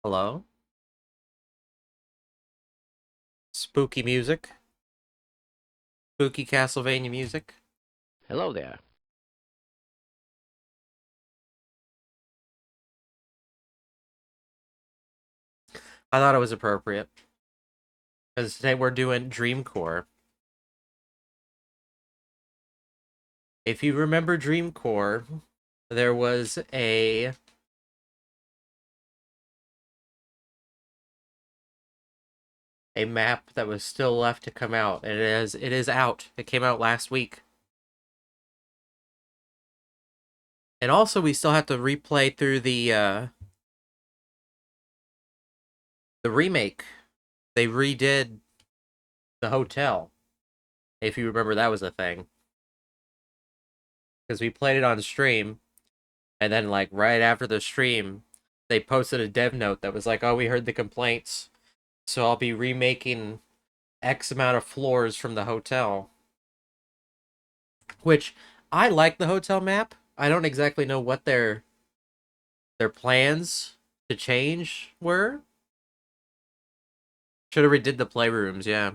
Hello? Spooky music? Spooky Castlevania music? Hello there. I thought it was appropriate. Because today we're doing Dreamcore. If you remember Dreamcore, there was a map that was still left to come out, and it is out. It came out last week. And also we still have to replay through the remake. They redid the hotel. If you remember that was a thing. Because we played it on stream. And then, like, right after the stream, they posted a dev note that was like, oh, we heard the complaints. So I'll be remaking X amount of floors from the hotel. Which, I like the hotel map. I don't exactly know what their plans to change were. Should have redid the playrooms, yeah.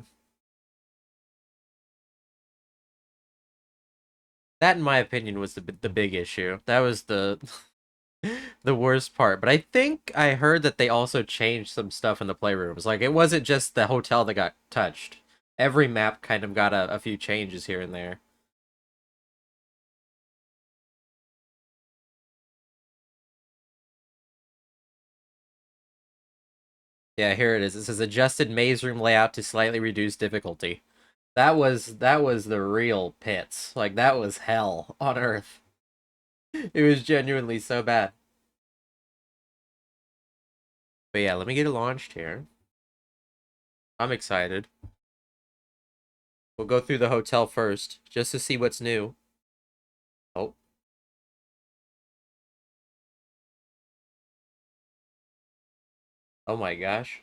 That, in my opinion, was the big issue. That was the the worst part. But I think I heard that they also changed some stuff in the playrooms. Like, it wasn't just the hotel that got touched. Every map kind of got a few changes here and there. Yeah, here it is. It says adjusted maze room layout to slightly reduce difficulty. That was the real pits. Like, that was hell on earth. It was genuinely so bad. But yeah, let me get it launched here. I'm excited. We'll go through the hotel first, just to see what's new. Oh, oh my gosh.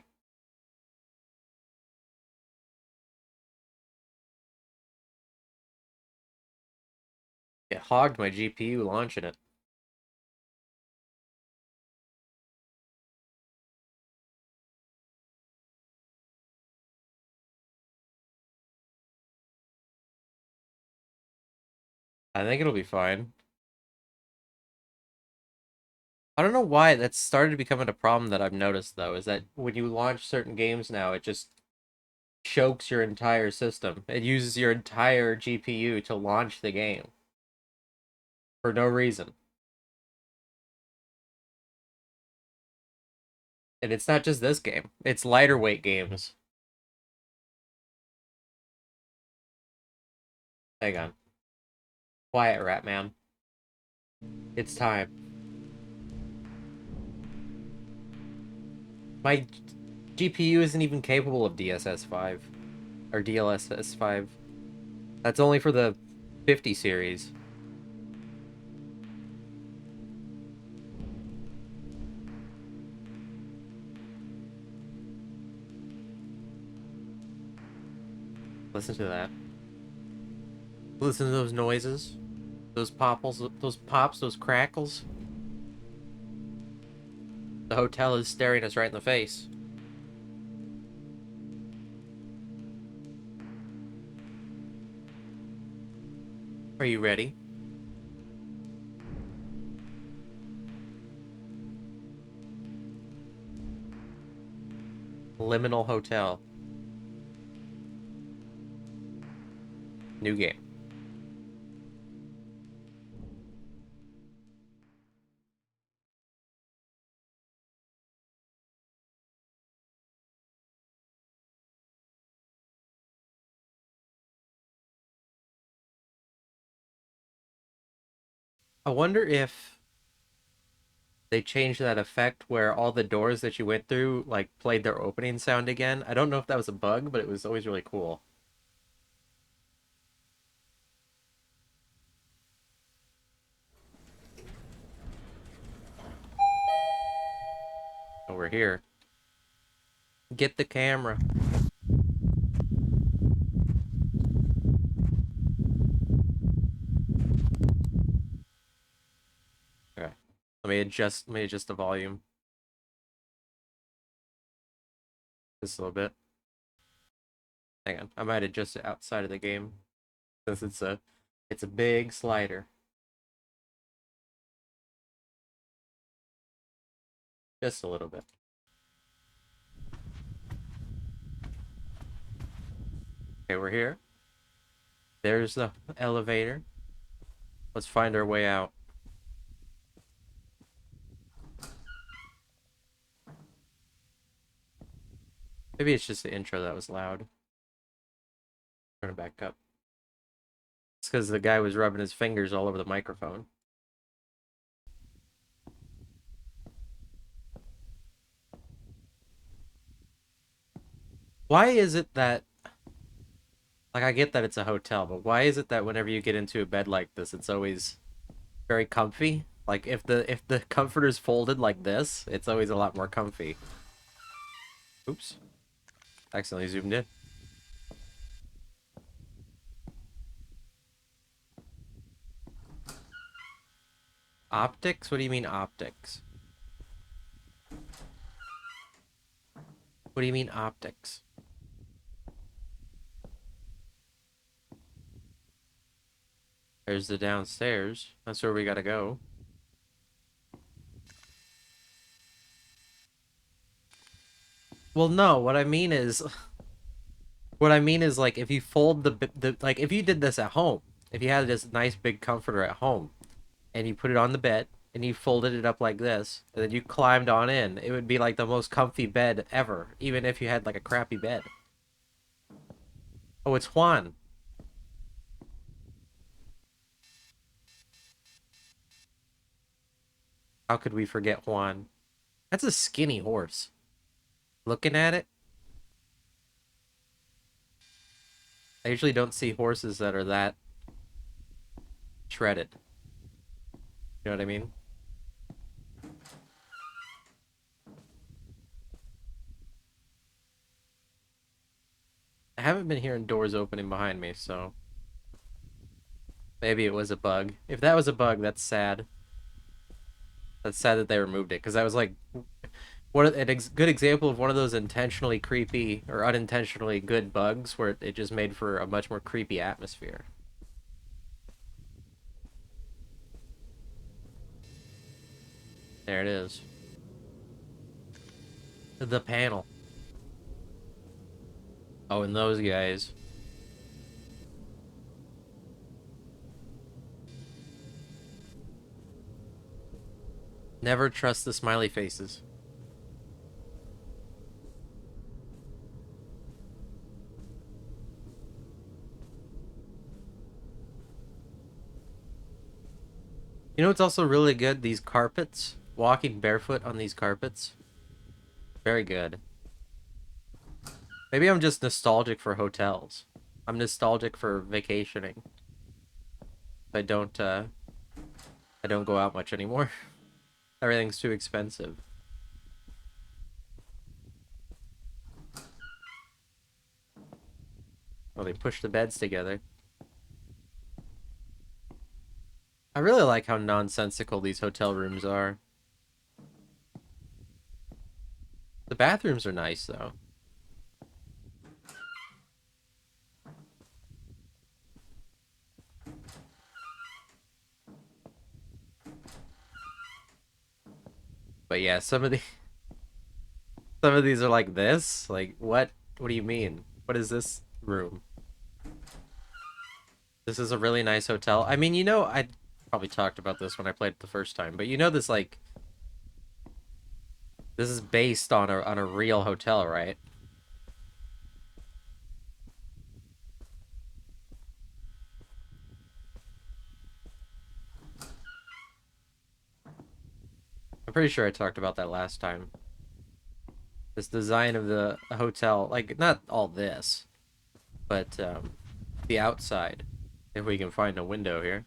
It hogged my GPU launching it. I think it'll be fine. I don't know why that's started becoming a problem that I've noticed though, is that when you launch certain games now, it just chokes your entire system. It uses your entire GPU to launch the game for no reason. And it's not just this game. It's lighter weight games. Hang on. Quiet, Rat Man. It's time. My GPU isn't even capable of DSS5 or DLSS5. That's only for the 50 series. Listen to that. Listen to those noises. Those popples, those pops, those crackles. The hotel is staring us right in the face. Are you ready? Liminal Hotel. New game. I wonder if they changed that effect where all the doors that you went through like played their opening sound again. I don't know if that was a bug, but it was always really cool. Over here. Get the camera. Okay. Let me adjust the volume. this a little bit. Hang on, I might adjust it outside of the game since it's a big slider. Just a little bit. Okay, we're here. There's the elevator. Let's find our way out. Maybe it's just the intro that was loud. Turn it back up. It's because the guy was rubbing his fingers all over the microphone. Why is it that... Like, I get that it's a hotel, but why is it that whenever you get into a bed like this, it's always very comfy? Like, if the comforter's folded like this, it's always a lot more comfy. Oops. Accidentally zoomed in. Optics? What do you mean optics? What do you mean optics? There's the downstairs. That's where we gotta go. Well, no, what I mean is... What I mean is, like, if you fold the... Like, if you did this at home, if you had this nice big comforter at home, and you put it on the bed, and you folded it up like this, and then you climbed on in, it would be like the most comfy bed ever, even if you had, like, a crappy bed. Oh, it's Juan. How could we forget Juan? That's a skinny horse. Looking at it, I usually don't see horses that are that shredded. You know what I mean? I haven't been hearing doors opening behind me, so maybe it was a bug. If that was a bug, that's sad. That's sad that they removed it, because that was like good example of one of those intentionally creepy or unintentionally good bugs where it just made for a much more creepy atmosphere. There it is. The panel. Oh, and those guys. Never trust the smiley faces. You know what's also really good? These carpets. Walking barefoot on these carpets. Very good. Maybe I'm just nostalgic for hotels. I'm nostalgic for vacationing. I don't go out much anymore. Everything's too expensive. Oh, they push the beds together. I really like how nonsensical these hotel rooms are. The bathrooms are nice, though. But yeah, some of these are like this. Like, what? What do you mean? What is this room? This is a really nice hotel. I mean, you know, I probably talked about this when I played it the first time, but you know this, like, this is based on a real hotel, right? I'm pretty sure I talked about that last time. This design of the hotel, like, not all this, but the outside, if we can find a window here,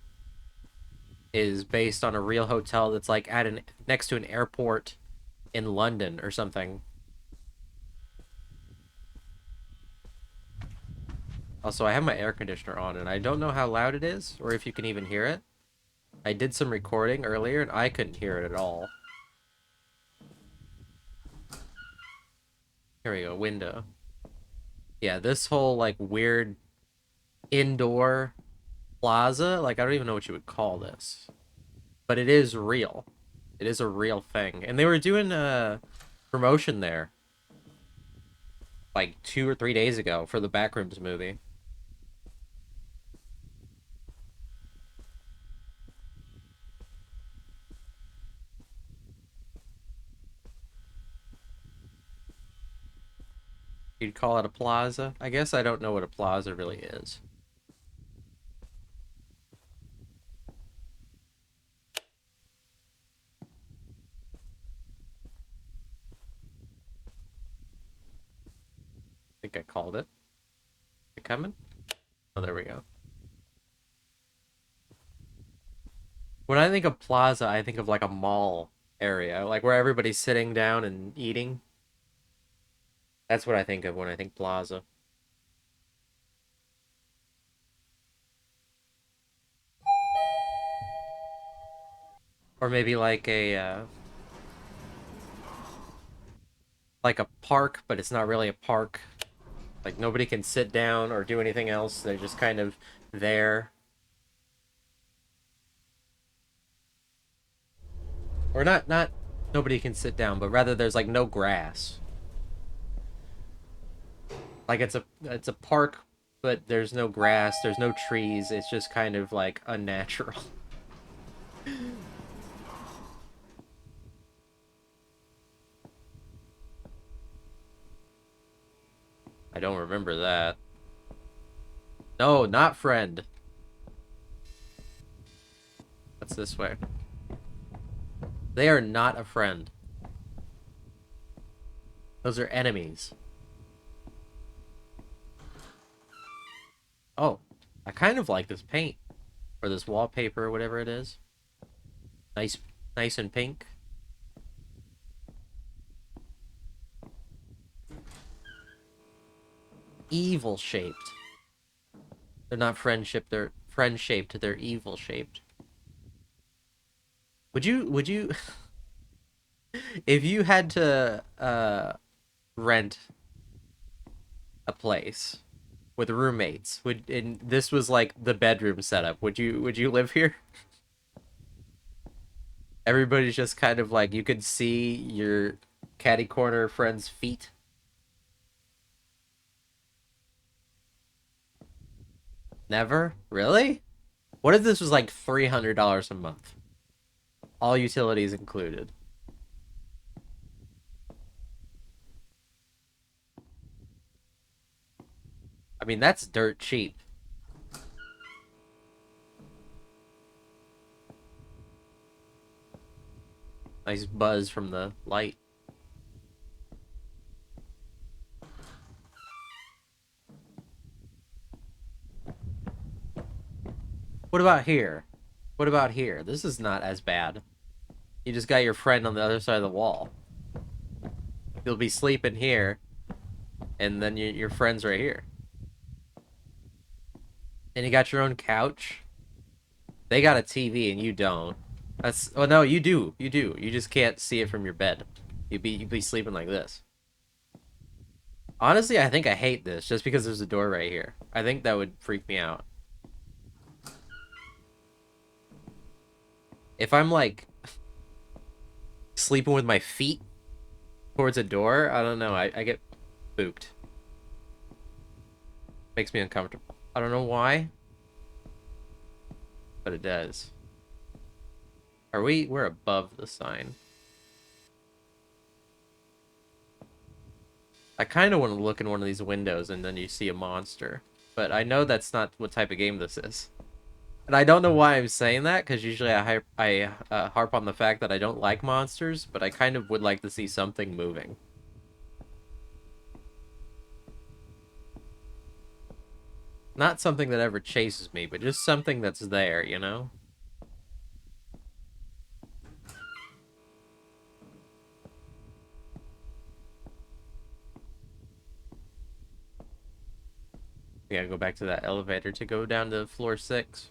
is based on a real hotel that's like next to an airport in London or something. Also, I have my air conditioner on, and I don't know how loud it is, or if you can even hear it. I did some recording earlier, and I couldn't hear it at all. There we go, window. Yeah, this whole like weird indoor plaza, like I don't even know what you would call this, but it is real. It is a real thing. And they were doing a promotion there like 2 or 3 days ago for the Backrooms movie. You'd call it a plaza? I guess I don't know what a plaza really is. I think I called it. It coming? Oh, there we go. When I think of plaza, I think of like a mall area, like where everybody's sitting down and eating. That's what I think of when I think plaza. Or maybe like a park, but it's not really a park. Like nobody can sit down or do anything else. They're just kind of there. Or not nobody can sit down, but rather there's like no grass. Like it's a park, but there's no grass, there's no trees. It's just kind of like unnatural. I don't remember that. No, not friend. What's this way? They are not a friend. Those are enemies. Oh, I kind of like this paint. Or this wallpaper or whatever it is. Nice, nice and pink. Evil shaped. They're not they're friend shaped, they're evil shaped. Would you if you had to rent a place with roommates, and this was like the bedroom setup, would you live here? Everybody's just kind of like you could see your catty corner friend's feet. Never? Really? What if this was like $300 a month? All utilities included. I mean, that's dirt cheap. Nice buzz from the light. What about here? What about here? This is not as bad. You just got your friend on the other side of the wall. You'll be sleeping here, and then your friend's right here. And you got your own couch. They got a TV and you don't. That's well, no, you do. You do. You just can't see it from your bed. You'd be sleeping like this. Honestly, I think I hate this just because there's a door right here. I think that would freak me out. If I'm like sleeping with my feet towards a door, I don't know. I get spooked. Makes me uncomfortable. I don't know why, but it does. We're above the sign. I kind of want to look in one of these windows and then you see a monster. But I know that's not what type of game this is. And I don't know why I'm saying that, because usually I harp on the fact that I don't like monsters, but I kind of would like to see something moving. Not something that ever chases me, but just something that's there, you know? We gotta go back to that elevator to go down to floor 6.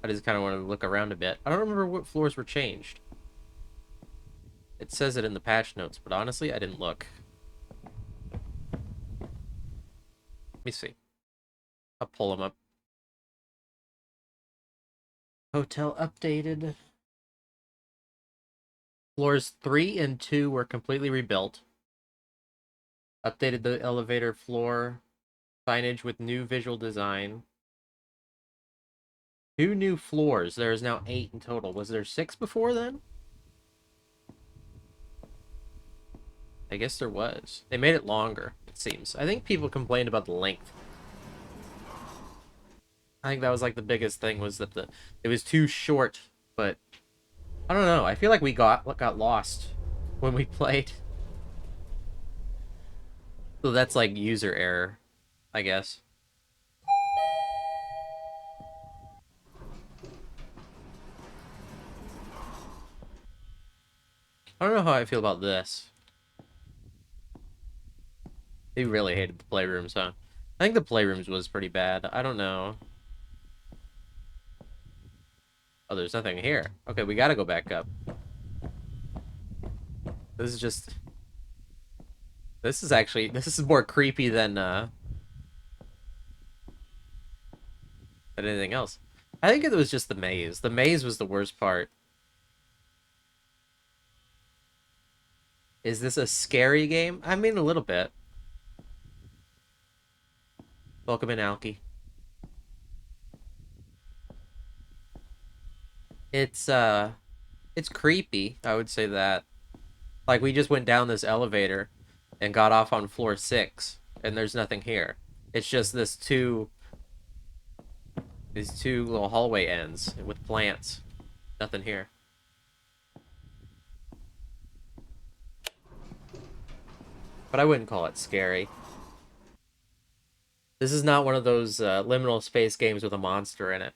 I just kind of want to look around a bit. I don't remember what floors were changed. It says it in the patch notes, but honestly, I didn't look. Let me see. I'll pull them up. Hotel updated. Floors 3 and 2 were completely rebuilt. Updated the elevator floor signage with new visual design. 2 new floors. There is now 8 in total. Was there 6 before then? I guess there was. They made it longer, it seems. I think people complained about the length. I think that was like the biggest thing was that it was too short, but I don't know. I feel like we got lost when we played. So that's like user error, I guess. I don't know how I feel about this. They really hated the playrooms, huh? I think the playrooms was pretty bad. I don't know. Oh, there's nothing here. Okay, we gotta go back up. This is just... This is actually... This is more creepy than anything else. I think it was just the maze. The maze was the worst part. Is this a scary game? I mean, a little bit. Welcome in, Alki. It's creepy, I would say that. Like, we just went down this elevator and got off on floor 6, and there's nothing here. It's just these two little hallway ends with plants. Nothing here. But I wouldn't call it scary. This is not one of those liminal space games with a monster in it.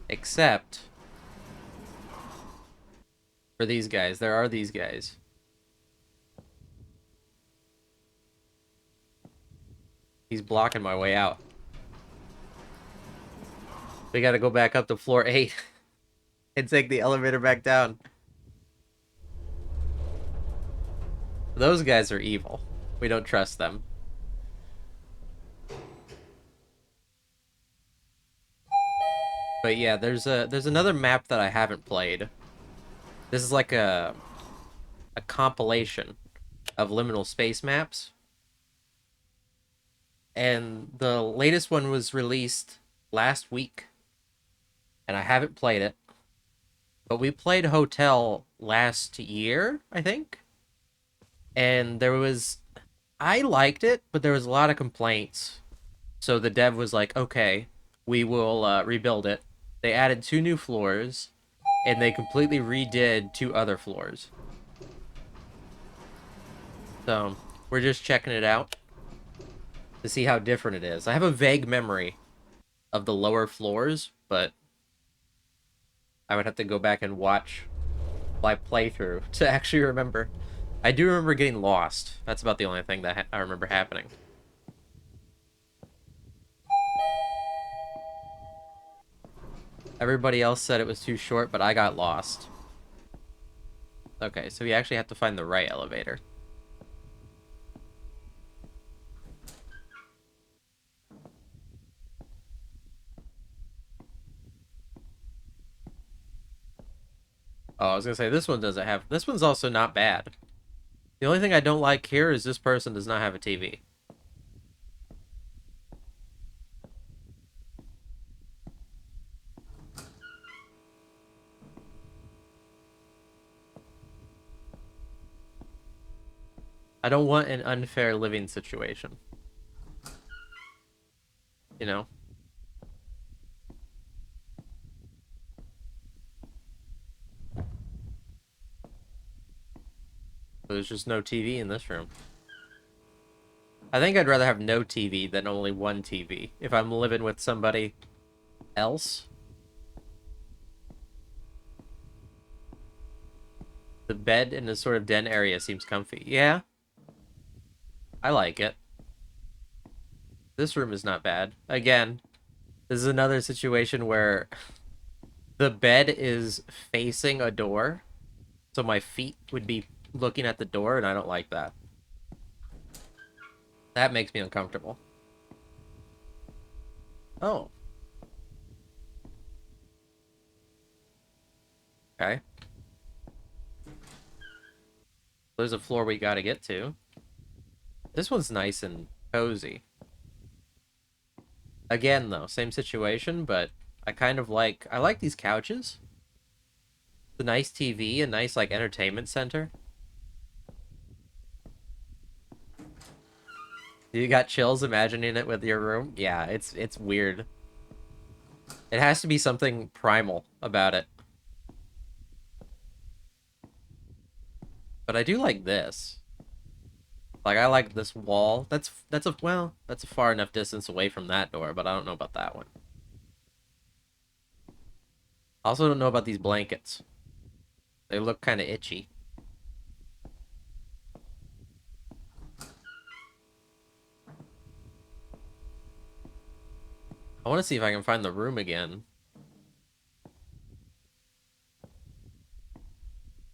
Except for these guys. There are these guys. He's blocking my way out. We gotta go back up to floor 8 and take the elevator back down. Those guys are evil. We don't trust them. But yeah, there's another map that I haven't played. This is like a compilation of liminal space maps. And the latest one was released last week. And I haven't played it. But we played Hotel last year, I think. And I liked it, but there was a lot of complaints. So the dev was like, okay, we will rebuild it. They added 2 new floors, and they completely redid 2 other floors. So we're just checking it out to see how different it is. I have a vague memory of the lower floors, but I would have to go back and watch my playthrough to actually remember. I do remember getting lost. That's about the only thing that I remember happening. Everybody else said it was too short, but I got lost. Okay, so we actually have to find the right elevator. Oh, I was gonna say, this one doesn't have... This one's also not bad. The only thing I don't like here is this person does not have a TV. I don't want an unfair living situation. You know? There's just no TV in this room. I think I'd rather have no TV than only one TV if I'm living with somebody else. The bed in the sort of den area seems comfy. Yeah. I like it. This room is not bad. Again, This is another situation where the bed is facing a door, so my feet would be looking at the door, and I don't like that. That makes me uncomfortable. Oh, okay. There's a floor we gotta get to. This one's nice and cozy. Again, though, same situation, but I like these couches. The nice TV, a nice like entertainment center. You got chills imagining it with your room? Yeah, it's weird. It has to be something primal about it. But I do like this. Like I like this wall. That's a far enough distance away from that door, but I don't know about that one. I also don't know about these blankets. They look kind of itchy. I want to see if I can find the room again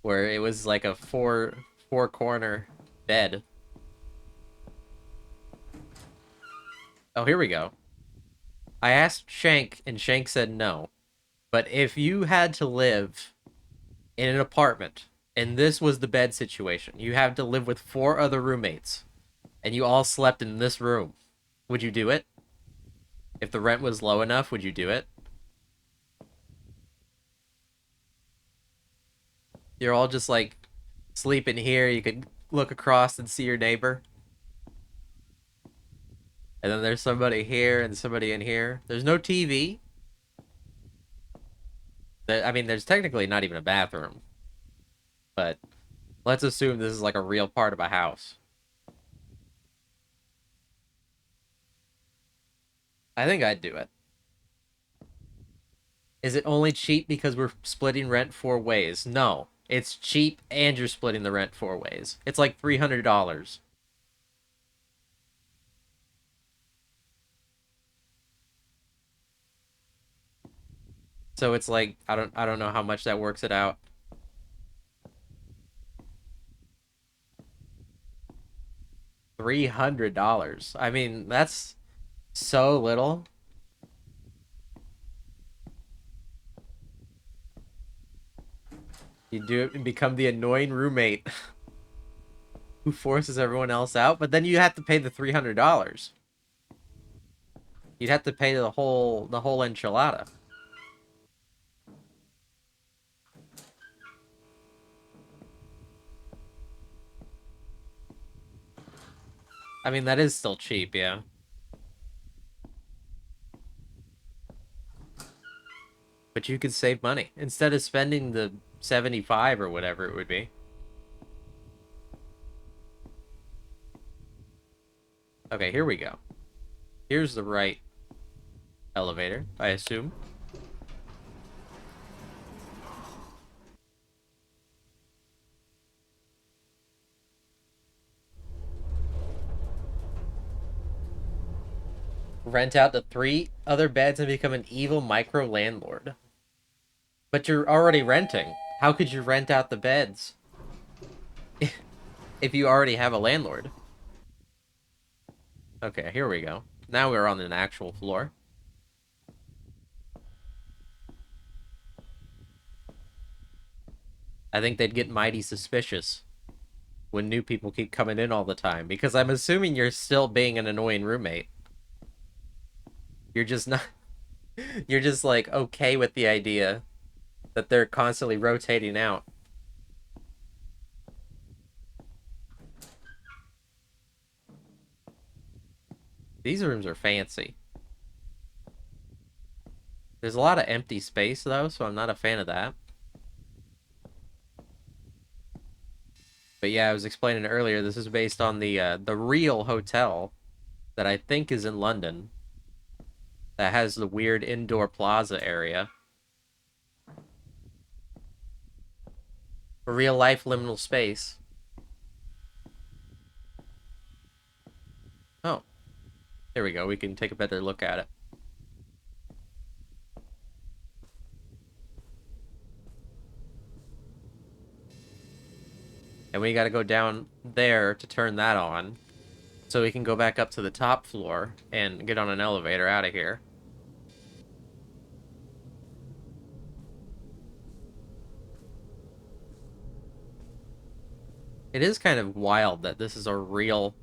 where it was like a four corner bed. Oh, here we go. I asked Shank and Shank said no. But if you had to live in an apartment and this was the bed situation, you have to live with four other roommates and you all slept in this room, would you do it? If the rent was low enough, would you do it? You're all just like sleeping here. You could look across and see your neighbor. And then there's somebody here and somebody in here. There's no TV. I mean, there's technically not even a bathroom. But let's assume this is like a real part of a house. I think I'd do it. Is it only cheap because we're splitting rent four ways? No. It's cheap and you're splitting the rent four ways. It's like $300. So it's like I don't know how much that works it out. $300. I mean, that's so little. You do it and become the annoying roommate who forces everyone else out, but then you have to pay the $300. You'd have to pay the whole enchilada. I mean, that is still cheap, yeah. But you could save money instead of spending the 75 or whatever it would be. Okay, here we go. Here's the right elevator, I assume. Rent out the three other beds and become an evil micro landlord. But you're already renting. How could you rent out the beds if you already have a landlord? Okay, here we go. Now we're on an actual floor. I think they'd get mighty suspicious when new people keep coming in all the time because I'm assuming you're still being an annoying roommate. You're just not you're just like okay with the idea that they're constantly rotating out. These rooms are fancy. There's a lot of empty space though, so I'm not a fan of that. But yeah, I was explaining earlier, this is based on the real hotel that I think is in London that has the weird indoor plaza area. A real life liminal space. Oh, there we go. We can take a better look at it. And we gotta go down there to turn that on. So we can go back up to the top floor and get on an elevator out of here. It is kind of wild that this is a real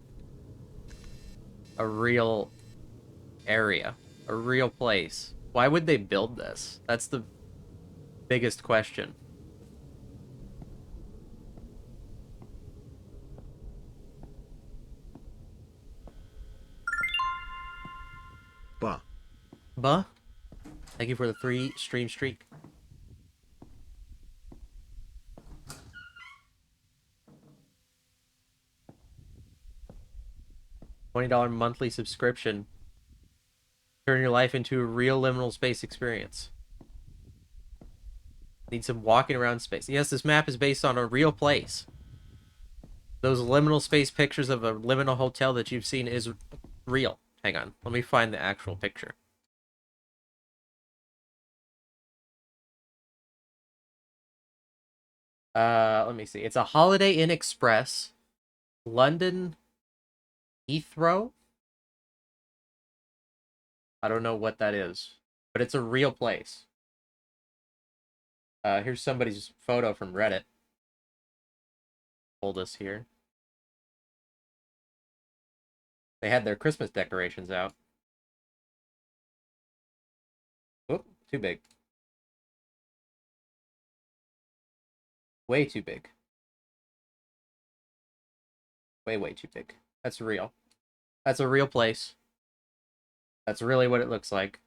area, a real place. Why would they build this? That's the biggest question. Bah. Buh, thank you for the 3 stream streak. $20 monthly subscription. Turn your life into a real liminal space experience. Need some walking around space. Yes, this map is based on a real place. Those liminal space pictures of a liminal hotel that you've seen is real. Hang on, let me find the actual picture. Let me see. It's a Holiday Inn Express, London Heathrow. I don't know what that is, but it's a real place. Here's somebody's photo from Reddit. Hold us here. They had their Christmas decorations out. Oop, too big. Way too big. Way too big. That's real. That's a real place. That's really what it looks like.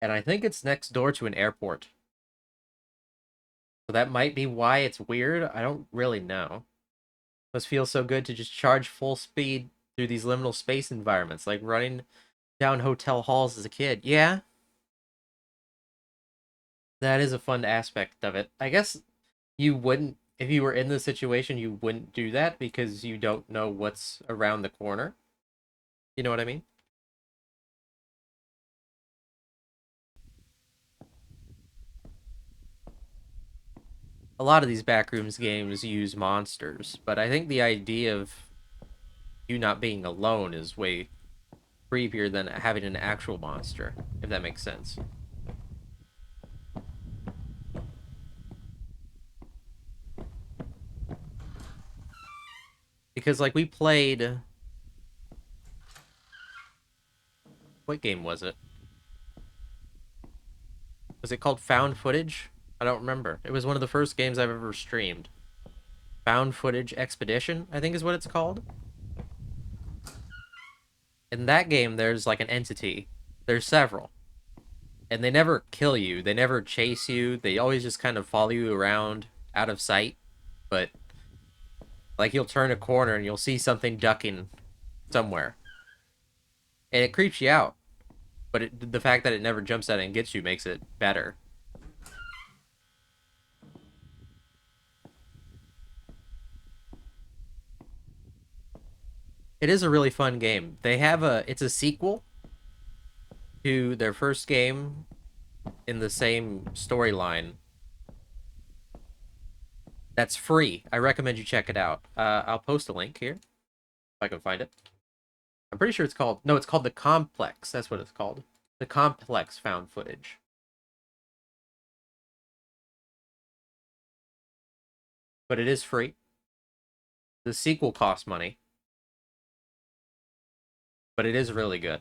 And I think it's next door to an airport. So that might be why it's weird. I don't really know. Must feel so good to just charge full speed through these liminal space environments, like running down hotel halls as a kid. Yeah, that is a fun aspect of it. I guess you wouldn't, if you were in the situation, you wouldn't do that because you don't know what's around the corner. You know what I mean? A lot of these backrooms games use monsters, but I think the idea of you not being alone is way creepier than having an actual monster, if that makes sense. Because like we played, what game was it? Was it called Found Footage? I don't remember. It was one of the first games I've ever streamed. Found Footage Expedition, I think is what it's called. In that game, there's like an entity. There's several. And they never kill you. They never chase you. They always just kind of follow you around out of sight. But like you'll turn a corner and you'll see something ducking somewhere. And it creeps you out. But the fact that it never jumps at it and gets you makes it better. It is a really fun game. It's a sequel to their first game in the same storyline. That's free. I recommend you check it out. I'll post a link here if I can find it. I'm pretty sure it's called, no, it's called The Complex. That's what it's called. The Complex Found Footage. But it is free. The sequel costs money, but it is really good.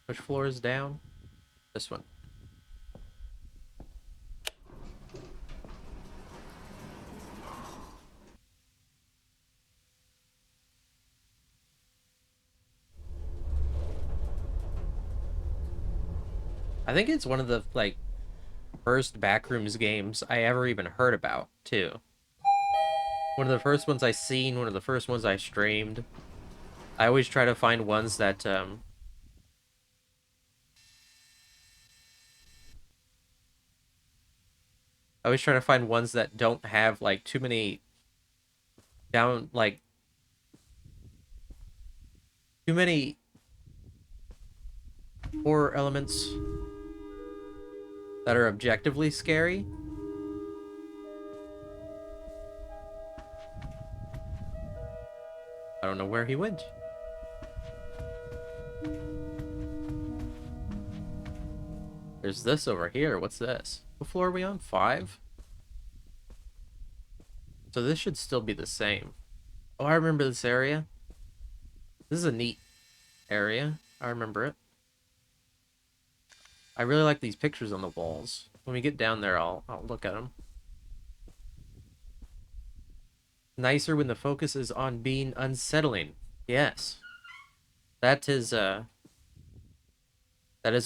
Which floor is down? This one. I think it's one of the like first backrooms games I ever even heard about, too. One of the first ones I seen, one of the first ones I streamed. I always try to find ones that I always try to find ones that don't have like too many down like too many horror elements. that are objectively scary. I don't know where he went. There's this over here. What's this? What floor are we on? 5? So this should still be the same. Oh, I remember this area. This is a neat area. I remember it. I really like these pictures on the walls. When we get down there, I'll look at them. Nicer when the focus is on being unsettling. Yes. That is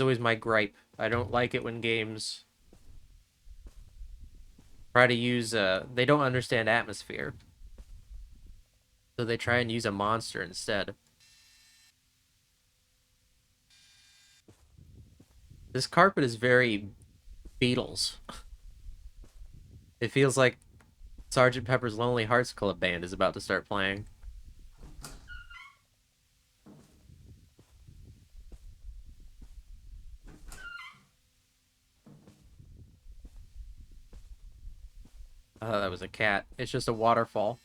always my gripe. I don't like it when games try to use they don't understand atmosphere. So they try and use a monster instead. This carpet is very Beatles. It feels like Sergeant Pepper's Lonely Hearts Club Band is about to start playing. Oh, that was a cat. It's just a waterfall.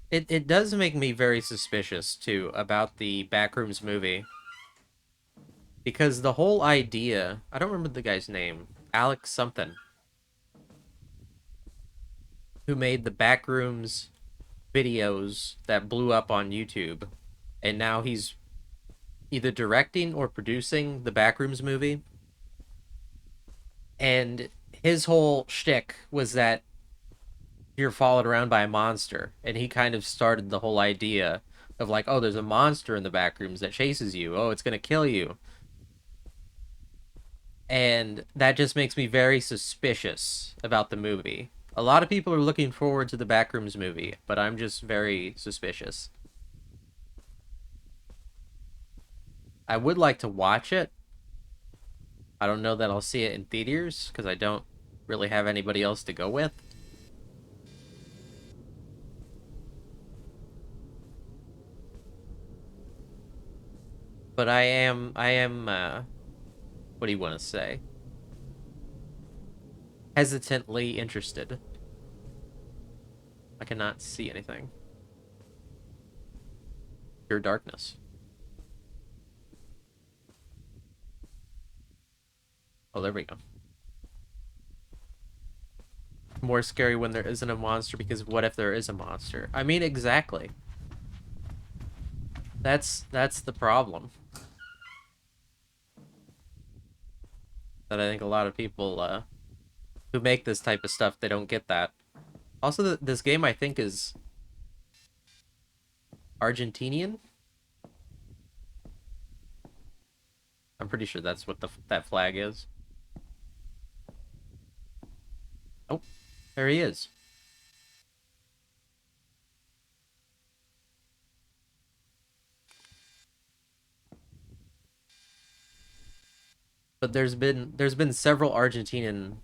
It does make me very suspicious, too, about the Backrooms movie. Because the whole idea... I don't remember the guy's name. Alex something. Who made the Backrooms videos that blew up on YouTube. And now he's either directing or producing the Backrooms movie. And his whole shtick was that you're followed around by a monster. And he kind of started the whole idea of like, oh, there's a monster in the Backrooms that chases you. Oh, it's going to kill you. And that just makes me very suspicious about the movie. A lot of people are looking forward to the Backrooms movie, but I'm just very suspicious. I would like to watch it. I don't know that I'll see it in theaters because I don't really have anybody else to go with. But I am, what do you want to say? Hesitantly interested. I cannot see anything. Pure darkness. Oh, there we go. More scary when there isn't a monster because what if there is a monster? I mean, exactly. That's the problem. That I think a lot of people who make this type of stuff, they don't get that. Also, this game I think is Argentinian. I'm pretty sure that's what that flag is. Oh, there he is. But there's been several Argentinian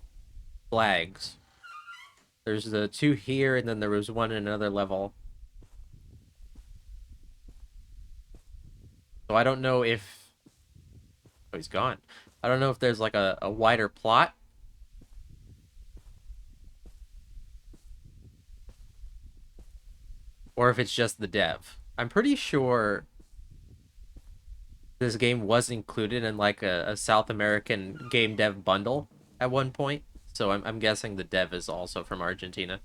flags. There's the 2 here, and then there was one in another level. So I don't know if... Oh, he's gone. I don't know if there's like a wider plot. Or if it's just the dev. I'm pretty sure this game was included in like a South American game dev bundle at one point. So I'm guessing the dev is also from Argentina.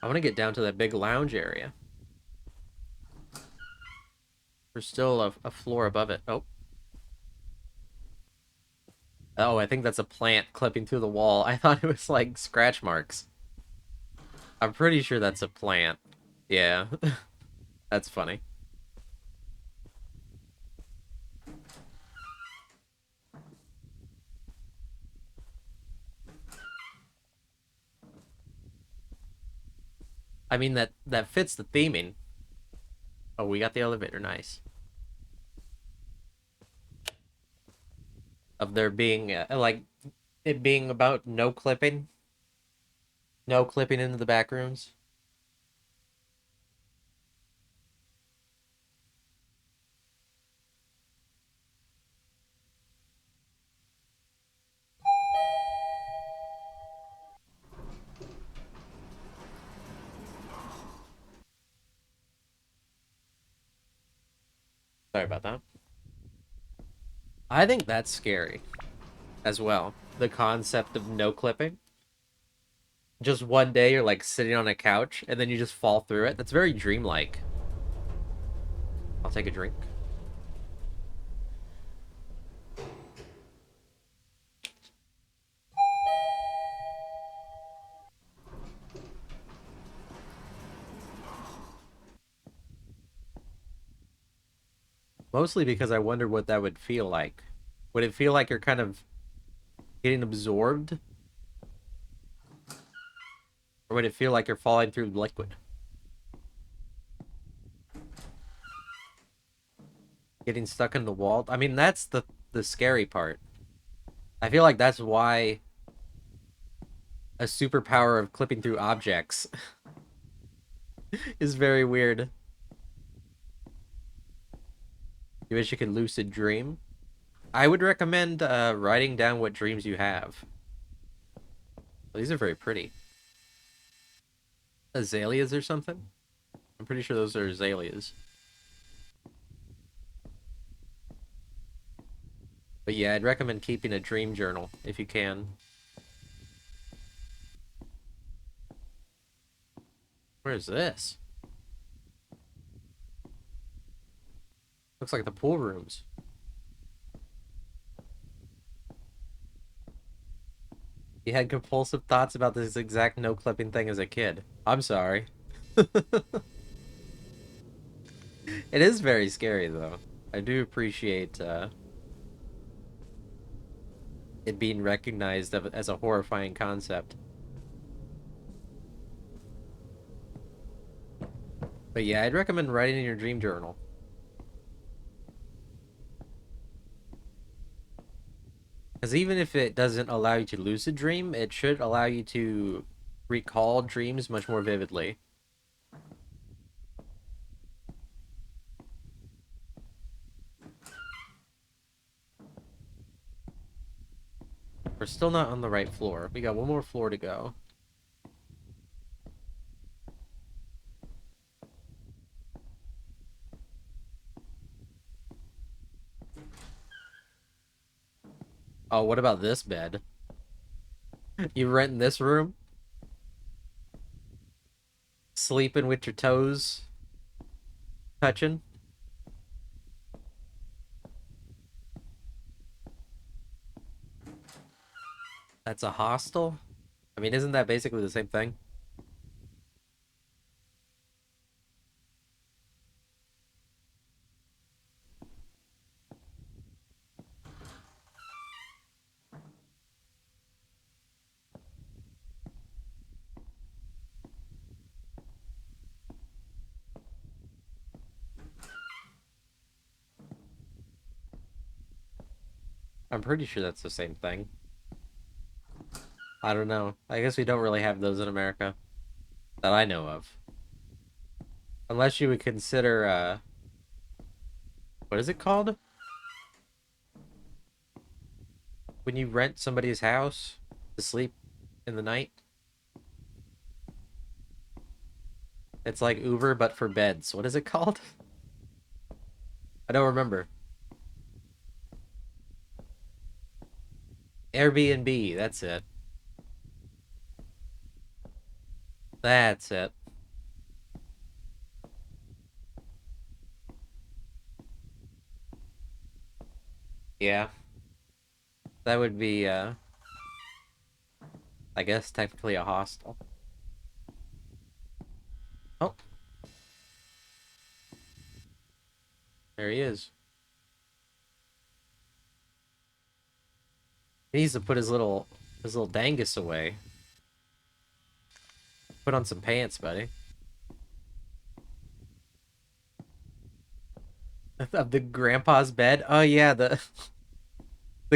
I want to get down to that big lounge area. There's still a floor above it. Oh. Oh, I think that's a plant clipping through the wall. I thought it was like scratch marks. I'm pretty sure that's a plant. Yeah. That's funny. I mean, that fits the theming. Oh, we got the elevator. Nice. Of there being like it being about no clipping into the back rooms. Sorry about that. I think that's scary as well. The concept of no clipping. Just one day you're like sitting on a couch and then you just fall through it. That's very dreamlike. I'll take a drink. Mostly because I wonder what that would feel like. Would it feel like you're kind of getting absorbed? Or would it feel like you're falling through liquid? Getting stuck in the wall? I mean, that's the scary part. I feel like that's why a superpower of clipping through objects is very weird. You wish you could lucid dream? I would recommend writing down what dreams you have. These are very pretty. Azaleas or something? I'm pretty sure those are azaleas. But yeah, I'd recommend keeping a dream journal if you can. Where is this? Looks like the pool rooms. He had compulsive thoughts about this exact no clipping thing as a kid. I'm sorry. It is very scary though. I do appreciate it being recognized as a horrifying concept. But yeah, I'd recommend writing in your dream journal. Because even if it doesn't allow you to lucid dream, it should allow you to recall dreams much more vividly. We're still not on the right floor. We got one more floor to go. Oh, what about this bed? You rent in this room? Sleeping with your toes touching? That's a hostel? I mean, isn't that basically the same thing? I'm pretty sure that's the same thing. I don't know. I guess we don't really have those in America that I know of. Unless you would consider, what is it called? When you rent somebody's house to sleep in the night? It's like Uber, but for beds. What is it called? I don't remember. Airbnb, that's it. That's it. Yeah, that would be, I guess technically a hostel. Oh, there he is. He needs to put his little dangus away. Put on some pants, buddy. Of the grandpa's bed. Oh yeah, the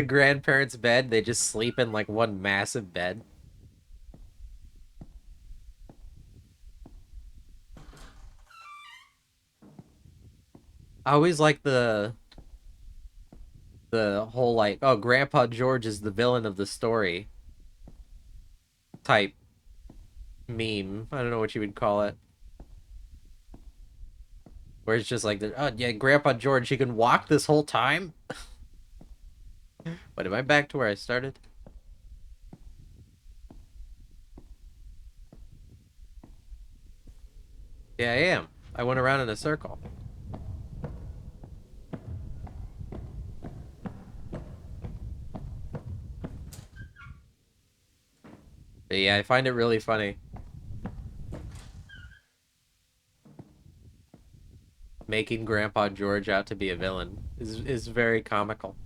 grandparents' bed. They just sleep in like one massive bed. I always like the whole like, oh, Grandpa George is the villain of the story type meme. I don't know what you would call it. Where it's just like, oh yeah, Grandpa George, he can walk this whole time. But am I back to where I started? Yeah, I am. I went around in a circle. But yeah, I find it really funny making Grandpa George out to be a villain is very comical.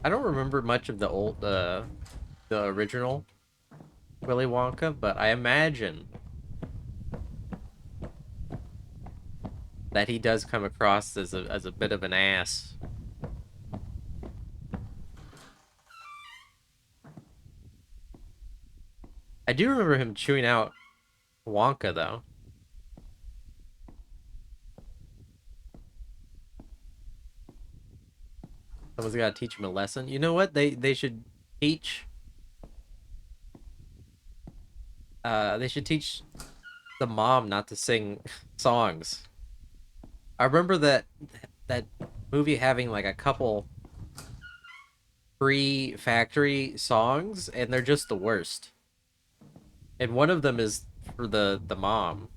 I don't remember much of the original Willy Wonka, but I imagine that he does come across as a bit of an ass. I do remember him chewing out Wonka though. Someone's got to teach him a lesson. You know what? They should teach they should teach the mom not to sing songs. I remember that movie having like a couple pre-factory songs and they're just the worst. And one of them is for the mom.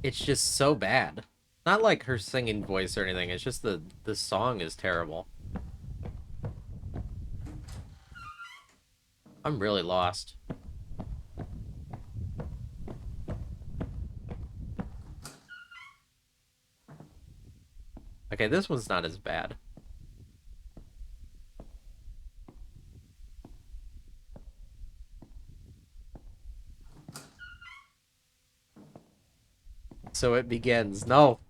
It's just so bad. Not like her singing voice or anything. It's just the song is terrible. I'm really lost. Okay, this one's not as bad. So it begins. No,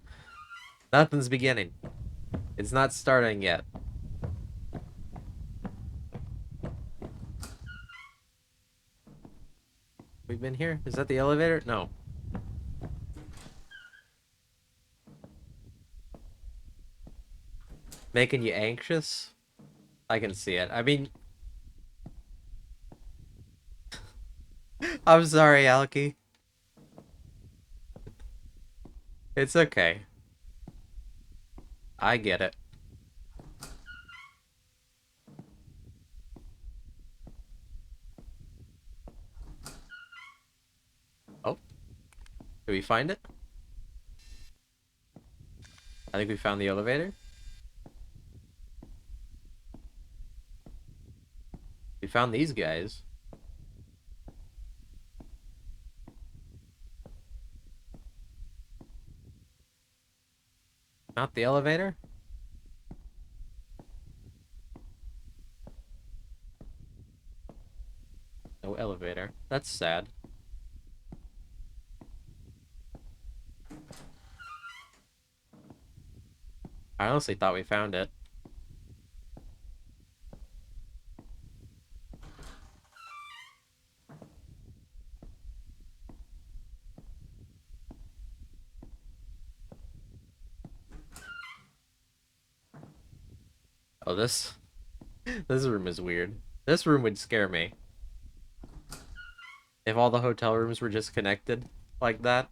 nothing's beginning. It's not starting yet. We've been here? Is that the elevator? No. Making you anxious? I can see it. I mean, I'm sorry, Alki. It's okay. I get it. Oh, did we find it? I think we found the elevator. We found these guys. Not the elevator? No elevator. That's sad. I honestly thought we found it. Oh, this room is weird. This room would scare me if all the hotel rooms were just connected like that.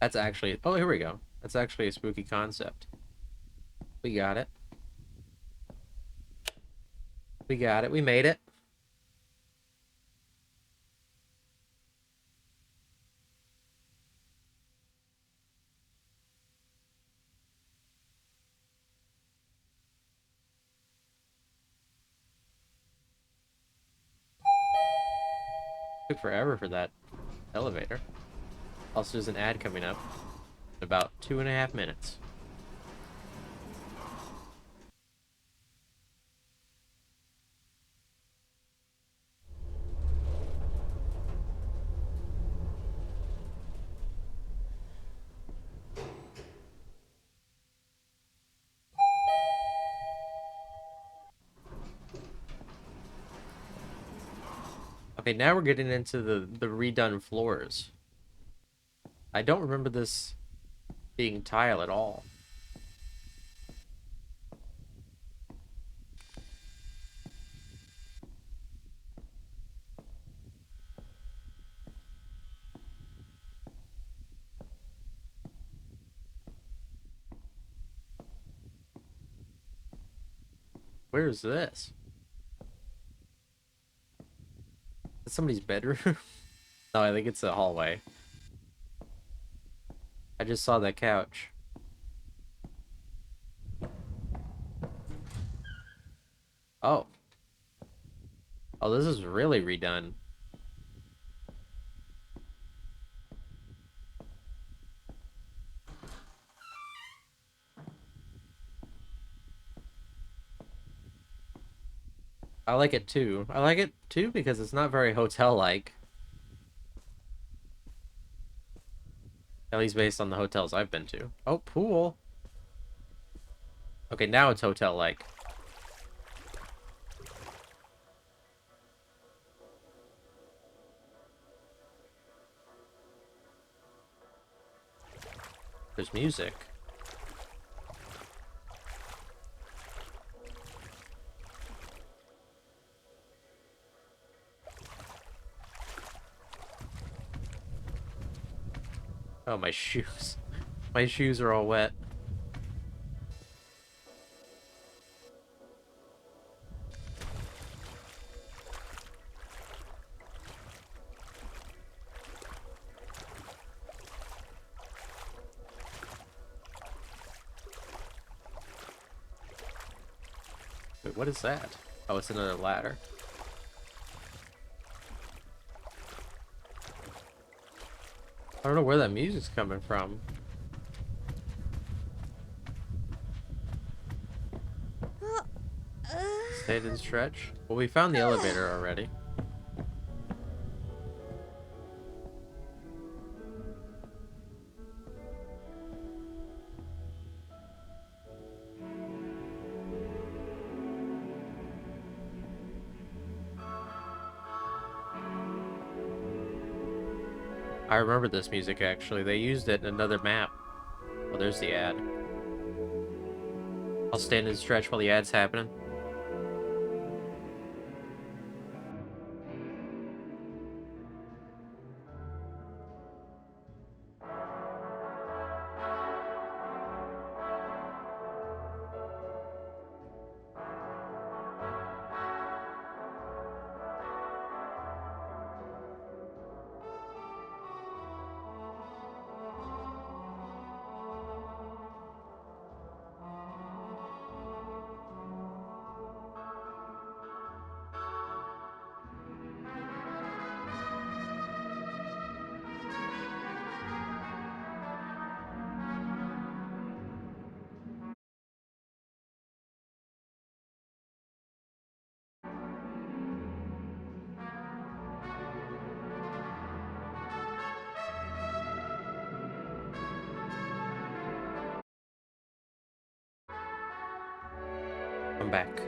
That's actually... Oh, here we go. That's actually a spooky concept. We got it. We got it. We made it. Took forever for that elevator. Also, there's an ad coming up in about 2.5 minutes. Okay, now we're getting into the redone floors. I don't remember this being tile at all. Where is this? Is somebody's bedroom? No, I think it's a hallway. I just saw that couch. Oh. Oh, this is really redone. I like it too. I like it too because it's not very hotel-like. At least based on the hotels I've been to. Oh, pool. Okay, now it's hotel-like. There's music. Oh, my shoes. My shoes are all wet. Wait, what is that? Oh, it's another ladder. I don't know where that music's coming from. Stand and stretch. Well, we found the elevator already. I remember this music actually. They used it in another map. Oh, there's the ad. I'll stand and stretch while the ad's happening. I'm back.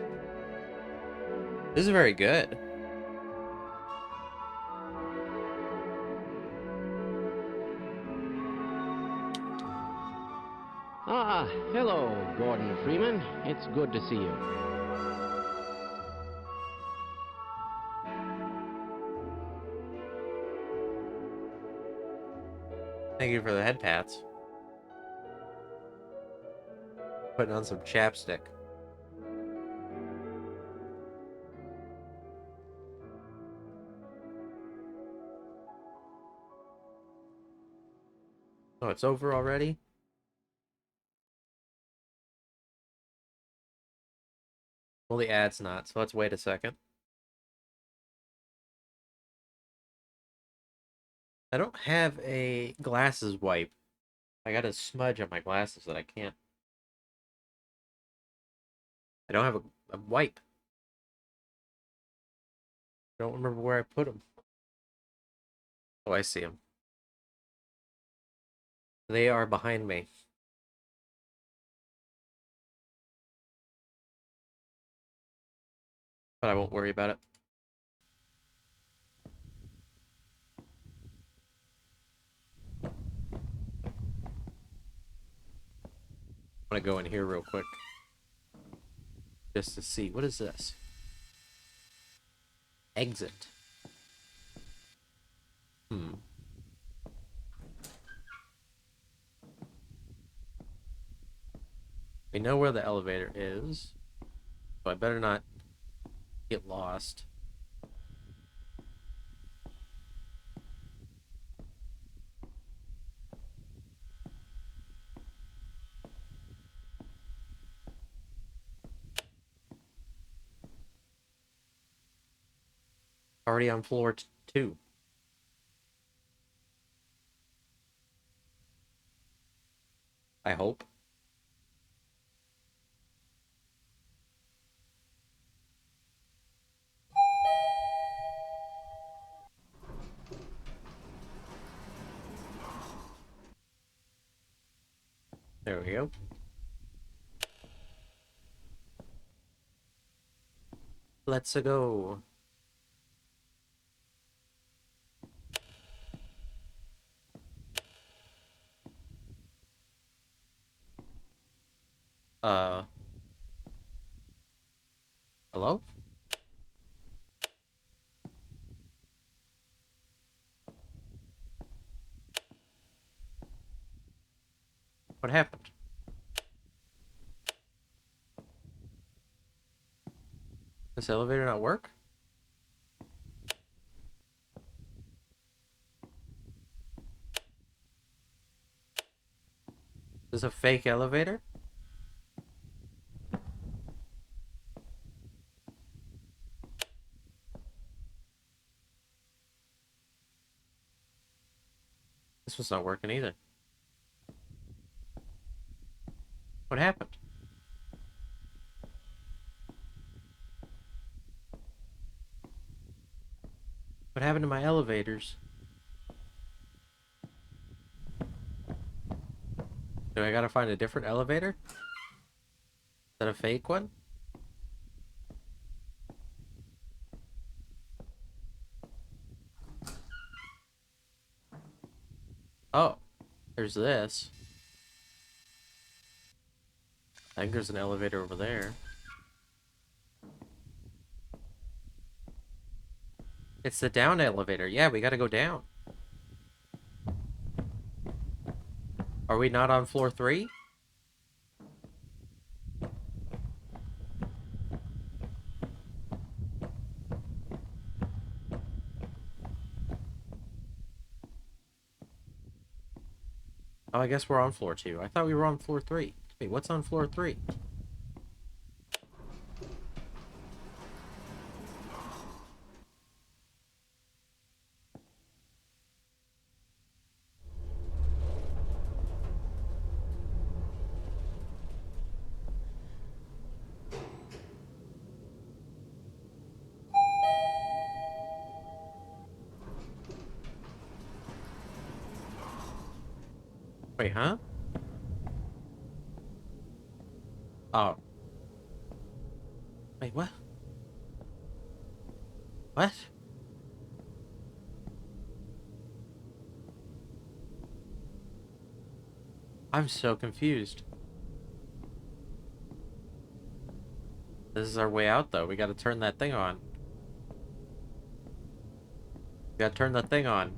This is very good. Ah, hello, Gordon Freeman. It's good to see you. Thank you for the head pats. Putting on some chapstick. Oh, it's over already? Well, the ad's not, so let's wait a second. I don't have a glasses wipe. I got a smudge on my glasses that I can't. I don't have a wipe. I don't remember where I put them. Oh, I see them. They are behind me. But I won't worry about it. I'm gonna go in here real quick. Just to see. What is this? Exit. Hmm. We know where the elevator is. So I better not get lost. Already on floor 2. I hope. There we go. Let's go. Uh, hello? What happened? This elevator not work? Is this a fake elevator? This one's not working either. What happened? What happened to my elevators? Do I gotta find a different elevator? Is that a fake one? Oh, there's this. I think there's an elevator over there. It's the down elevator. Yeah, we gotta go down. Are we not on floor 3? Oh, I guess we're on floor 2. I thought we were on floor 3. Wait, what's on floor 3? Wait, huh? Oh. Wait, what? What? I'm so confused. This is our way out, though. We gotta turn that thing on. We gotta turn that thing on.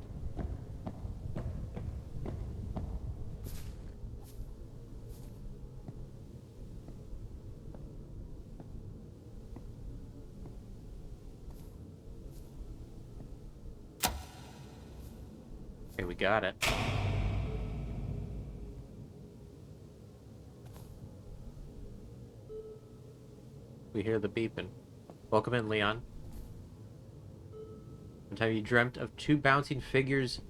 Okay, we got it. We hear the beeping. Welcome in, Leon. One time you dreamt of two bouncing figures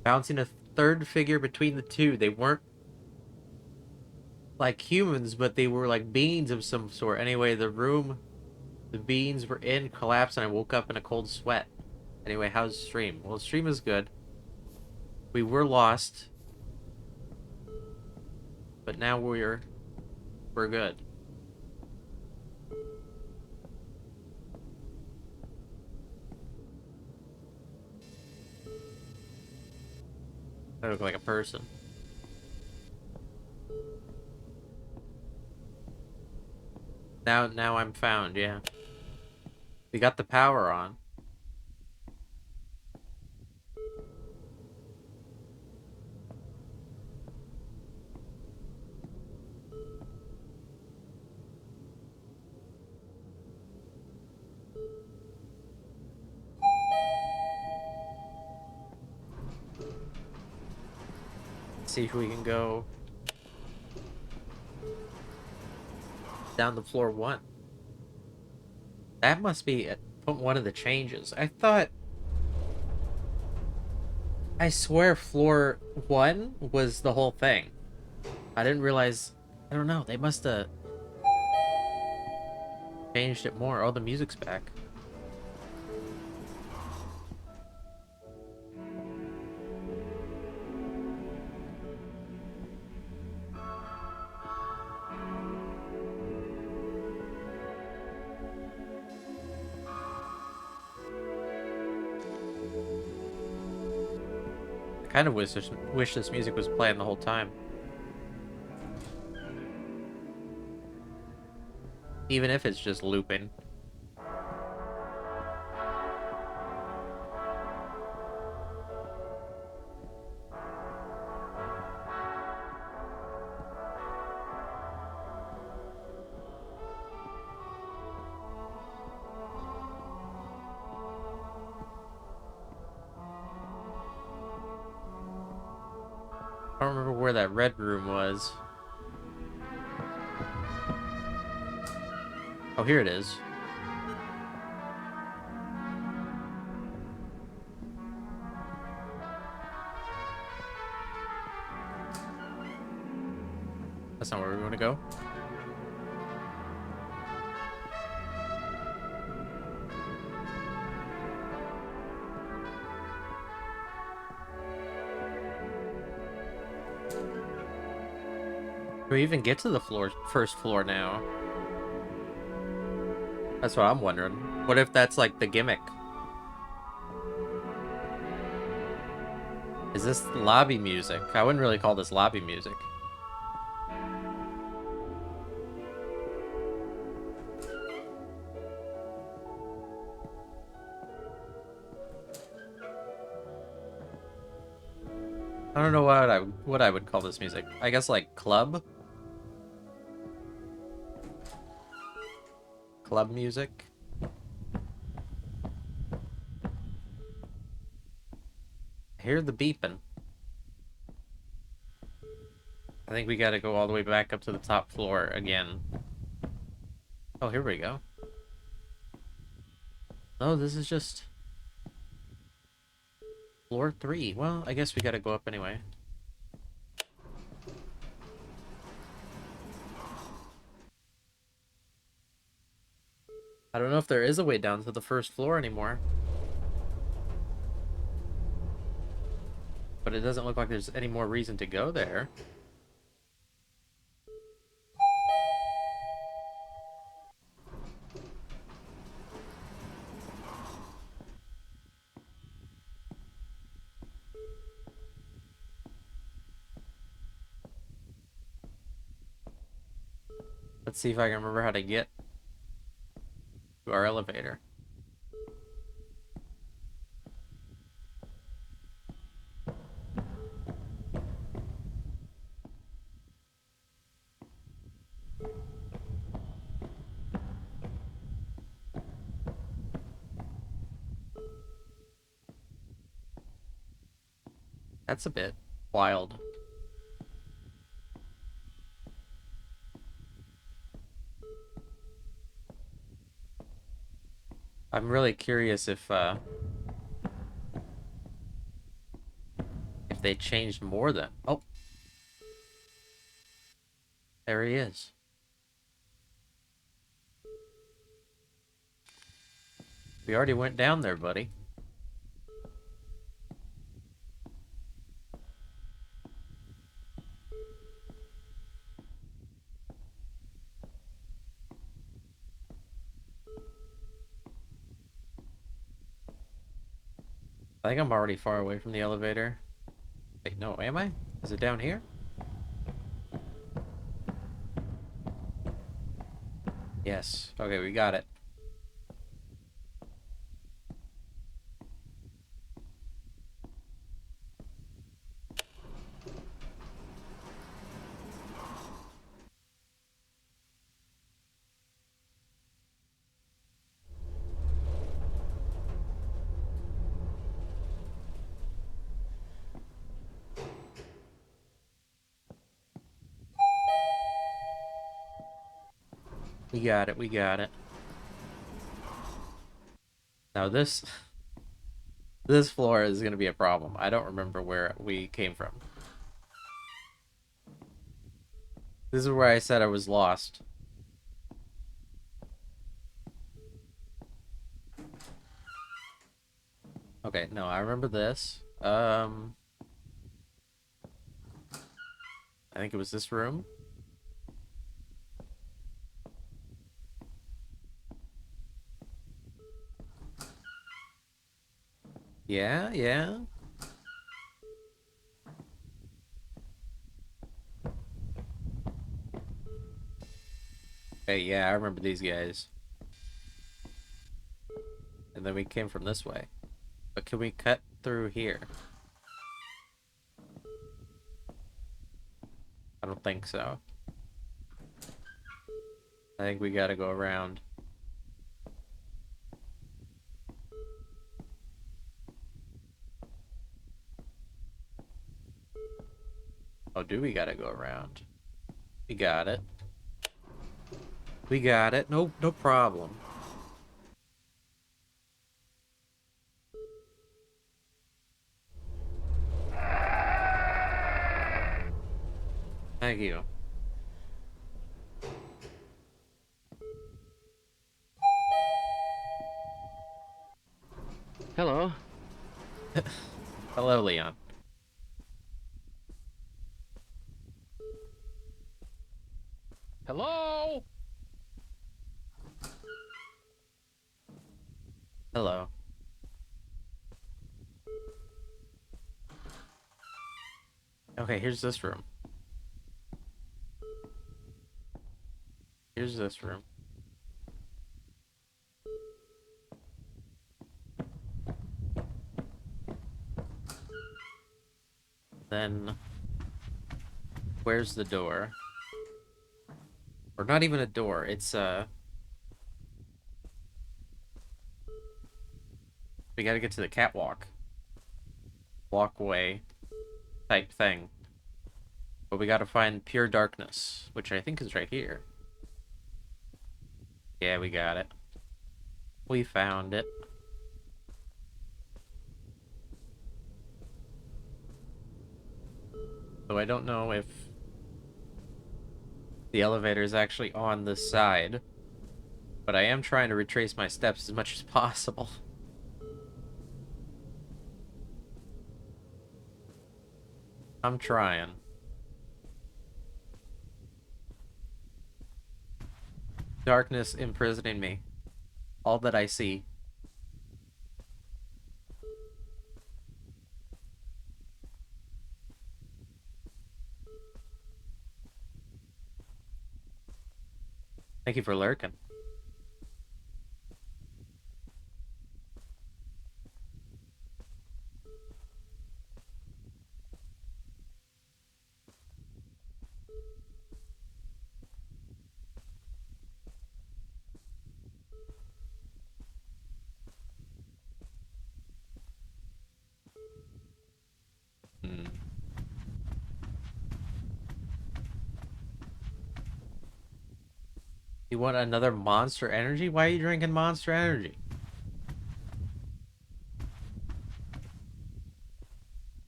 Bouncing a third figure between the two. They weren't like humans, but they were like beings of some sort. Anyway, the room the beings were in collapsed and I woke up in a cold sweat. Anyway, how's stream? Well, stream is good. We were lost, but now we're good. I look like a person. Now I'm found, yeah. We got the power on. Let's see if we can go down to floor 1. That must be one of the changes. I swear floor 1 was the whole thing. I didn't realize, I don't know, they must have changed it more. Oh, the music's back. I kind of wish this music was playing the whole time. Even if it's just looping. I don't remember where that red room was. Oh, here it is. That's not where we want to go. Can we even get to the first floor now? That's what I'm wondering. What if that's like the gimmick? Is this lobby music? I wouldn't really call this lobby music. I don't know what I would call this music. I guess like club music. I hear the beeping. I think we gotta go all the way back up to the top floor again. Oh, here we go. Oh, this is just floor 3. Well, I guess we gotta go up anyway. I don't know if there is a way down to the first floor anymore. But it doesn't look like there's any more reason to go there. Let's see if I can remember how to get to our elevator. That's a bit wild. I'm really curious if they changed more than... Oh, there he is. We already went down there, buddy. I think I'm already far away from the elevator. Wait, no, am I? Is it down here? Yes. Okay, we got it. We got it, we got it. Now this floor is gonna be a problem. I don't remember where we came from. This is where I said I was lost. Okay, no, I remember this. I think it was this room. Yeah, yeah. Hey, yeah, I remember these guys. And then we came from this way. But can we cut through here? I don't think so. I think we gotta go around. Oh, do we gotta go around? We got it. We got it. No, no problem. Thank you. Hello. Hello, Leon. Hello? Hello. Okay, here's this room. Here's this room. Then, where's the door? Or not even a door, it's we gotta get to the catwalk. Walkway type thing. But we gotta find pure darkness, which I think is right here. Yeah, we got it. We found it. So I don't know if the elevator is actually on this side, but I am trying to retrace my steps as much as possible. I'm trying. Darkness imprisoning me. All that I see. Thank you for lurking. Hmm. You want another Monster Energy? Why are you drinking Monster Energy?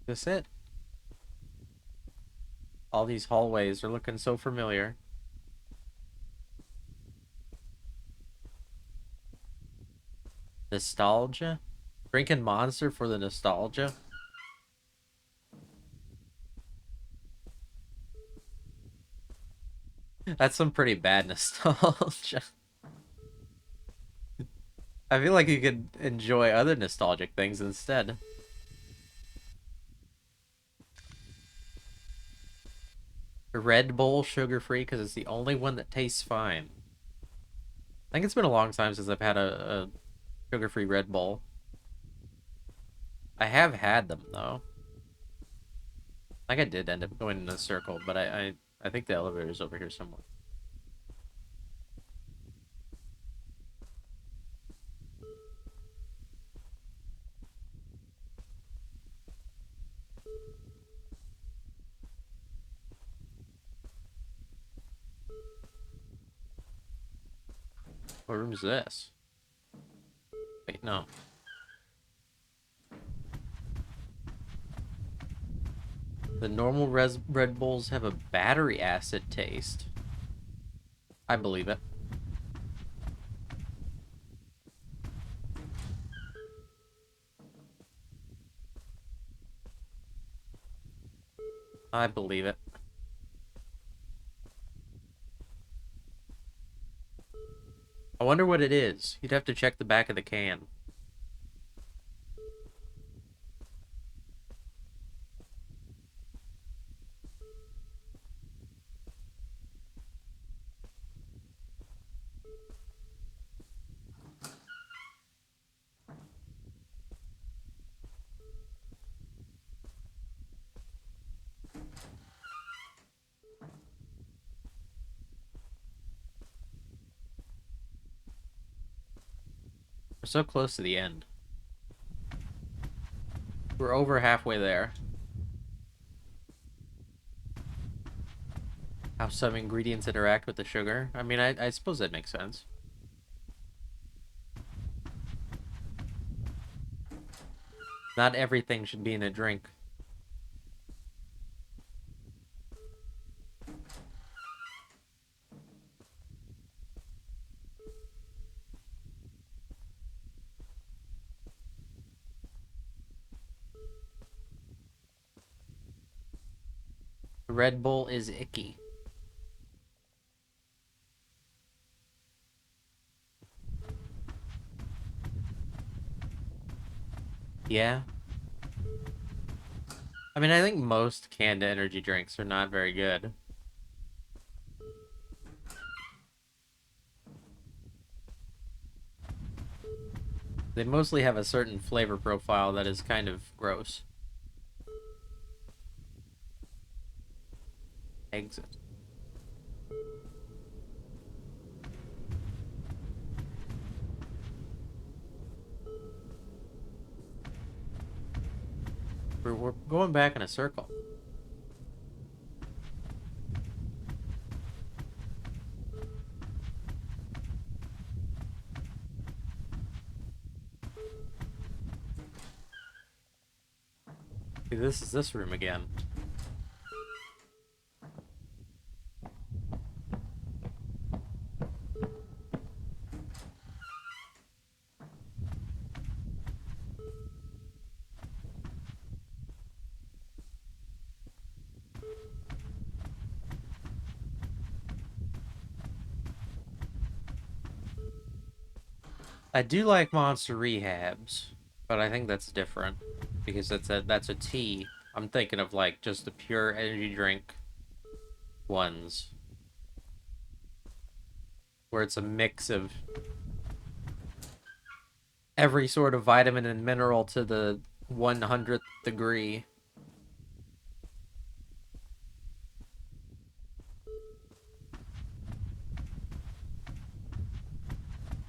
That's it. All these hallways are looking so familiar. Nostalgia? Drinking Monster for the nostalgia? That's some pretty bad nostalgia. I feel like you could enjoy other nostalgic things instead. Red Bull sugar-free because it's the only one that tastes fine. I think it's been a long time since I've had a sugar-free Red Bull. I have had them though. I think I did end up going in a circle, but I think the elevator's over here somewhere. What room is this? Wait, no. The normal Red Bulls have a battery acid taste. I believe it. I believe it. I wonder what it is. You'd have to check the back of the can. We're so close to the end. We're over halfway there. How some ingredients interact with the sugar. I mean, I suppose that makes sense. Not everything should be in a drink. Red Bull is icky. Yeah. I mean, I think most canned energy drinks are not very good. They mostly have a certain flavor profile that is kind of gross. Exit. We're going back in a circle. See, this is this room again. I do like Monster Rehabs, but I think that's different because that's a tea. I'm thinking of like just the pure energy drink ones where it's a mix of every sort of vitamin and mineral to the 100th degree.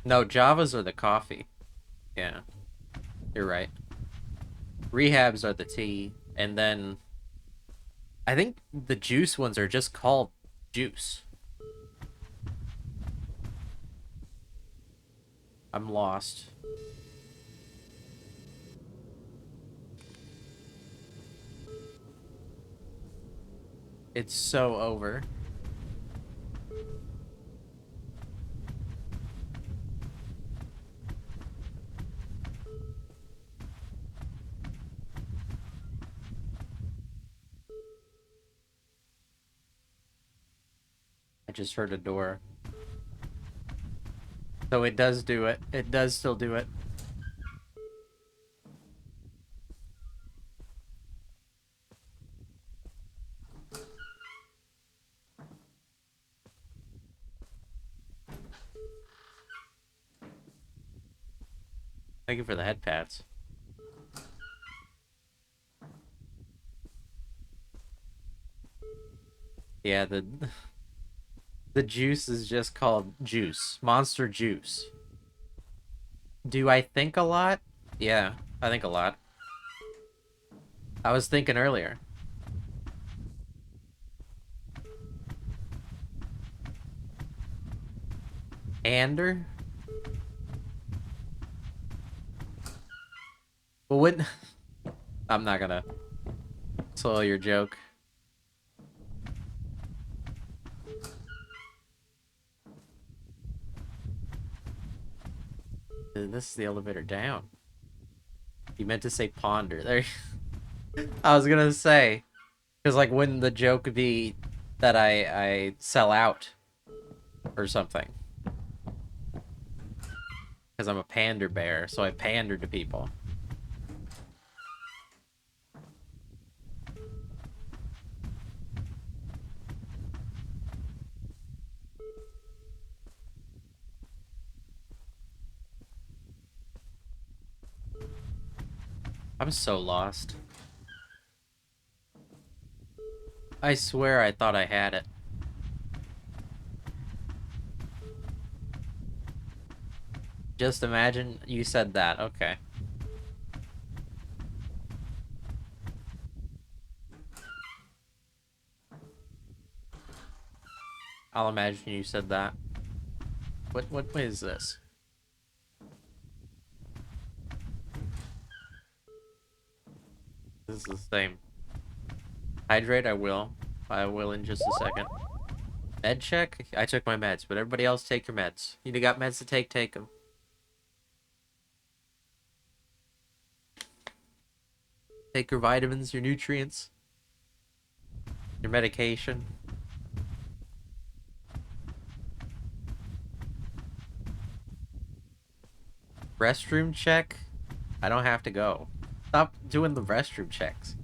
No, Javas are the coffee. Yeah, you're right. Rehabs are the tea, and then I think the juice ones are just called juice. I'm lost. It's so over. I just heard a door. So it does do it. It does still do it. Thank you for the head pats. Yeah, the juice is just called juice. Monster juice. Do I think a lot? Yeah, I think a lot. I was thinking earlier. Ander? Well, when... I'm not gonna slow your joke. This is the elevator down. You meant to say ponder. There. I was gonna say, because like wouldn't the joke be that I sell out or something? Because I'm a pander bear, so I pander to people. I'm so lost. I swear I thought I had it. Just imagine you said that. Okay. I'll imagine you said that. What is this? This is the same. Hydrate, I will. I will in just a second. Med check? I took my meds, but everybody else take your meds. You got meds to take them. Take your vitamins, your nutrients, your medication. Restroom check? I don't have to go. Stop doing the restroom checks.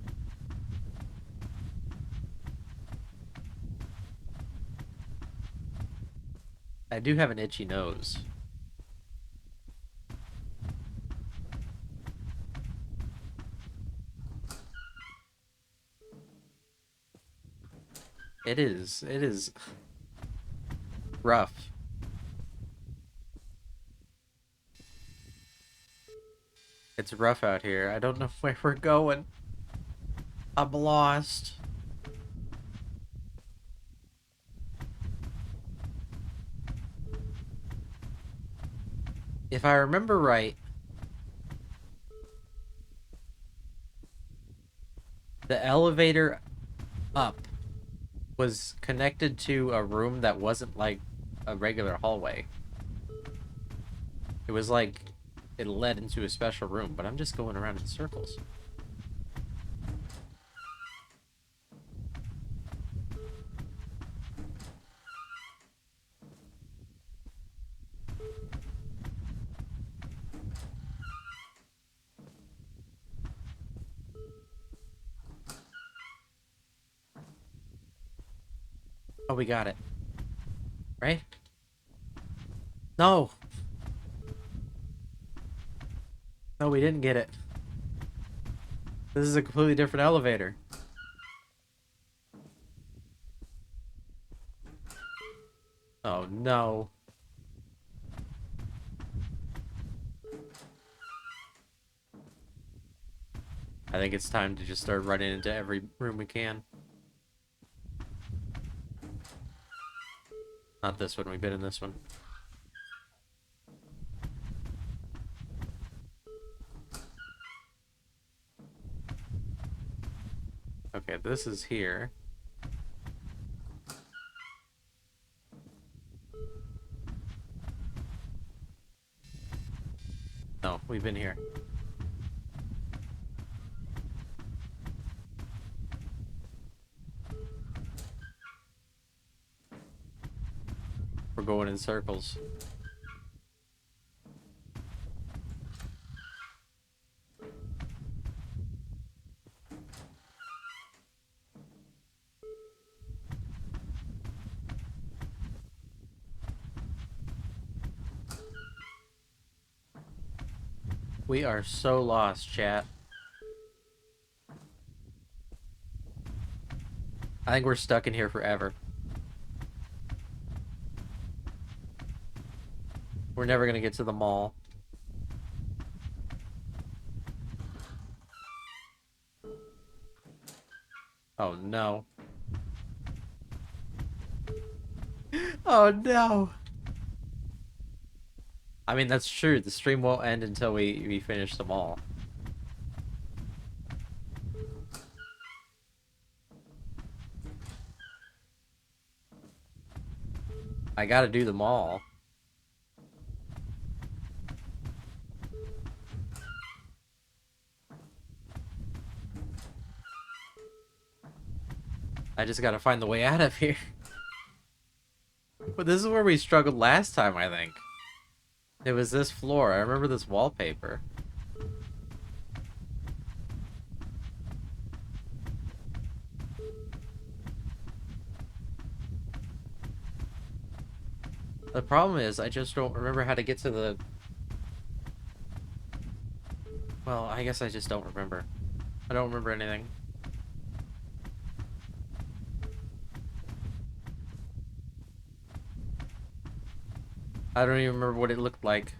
I do have an itchy nose. It is rough. It's rough out here. I don't know where we're going. I'm lost. If I remember right, the elevator up was connected to a room that wasn't like a regular hallway. It was like it led into a special room, but I'm just going around in circles. Oh, we got it. Right? No! No, we didn't get it. This is a completely different elevator. Oh, no. I think it's time to just start running into every room we can. Not this one, we've been in this one. Okay, this is here. No, we've been here. We're going in circles. We are so lost, chat. I think we're stuck in here forever. We're never gonna get to the mall. Oh no. Oh no. I mean, that's true. The stream won't end until we finish the mall. I gotta do the mall. I just gotta find the way out of here. But this is where we struggled last time, I think. It was this floor. I remember this wallpaper. The problem is, I just don't remember how to get to the... Well, I guess I just don't remember. I don't remember anything. I don't even remember what it looked like.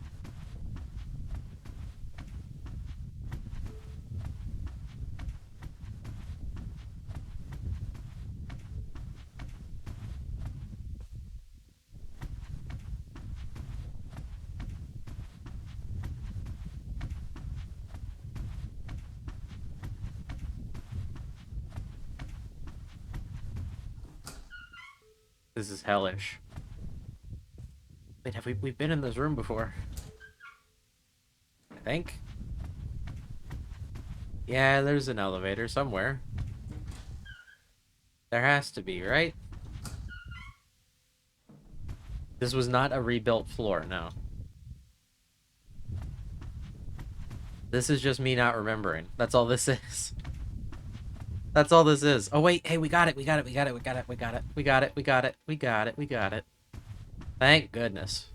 This is hellish. Wait, have we've been in this room before? I think. Yeah, there's an elevator somewhere. There has to be, right? This was not a rebuilt floor, no. This is just me not remembering. That's all this is. That's all this is. Oh wait, hey, we got it, we got it, we got it, we got it, we got it, we got it, we got it, we got it, we got it. Thank goodness.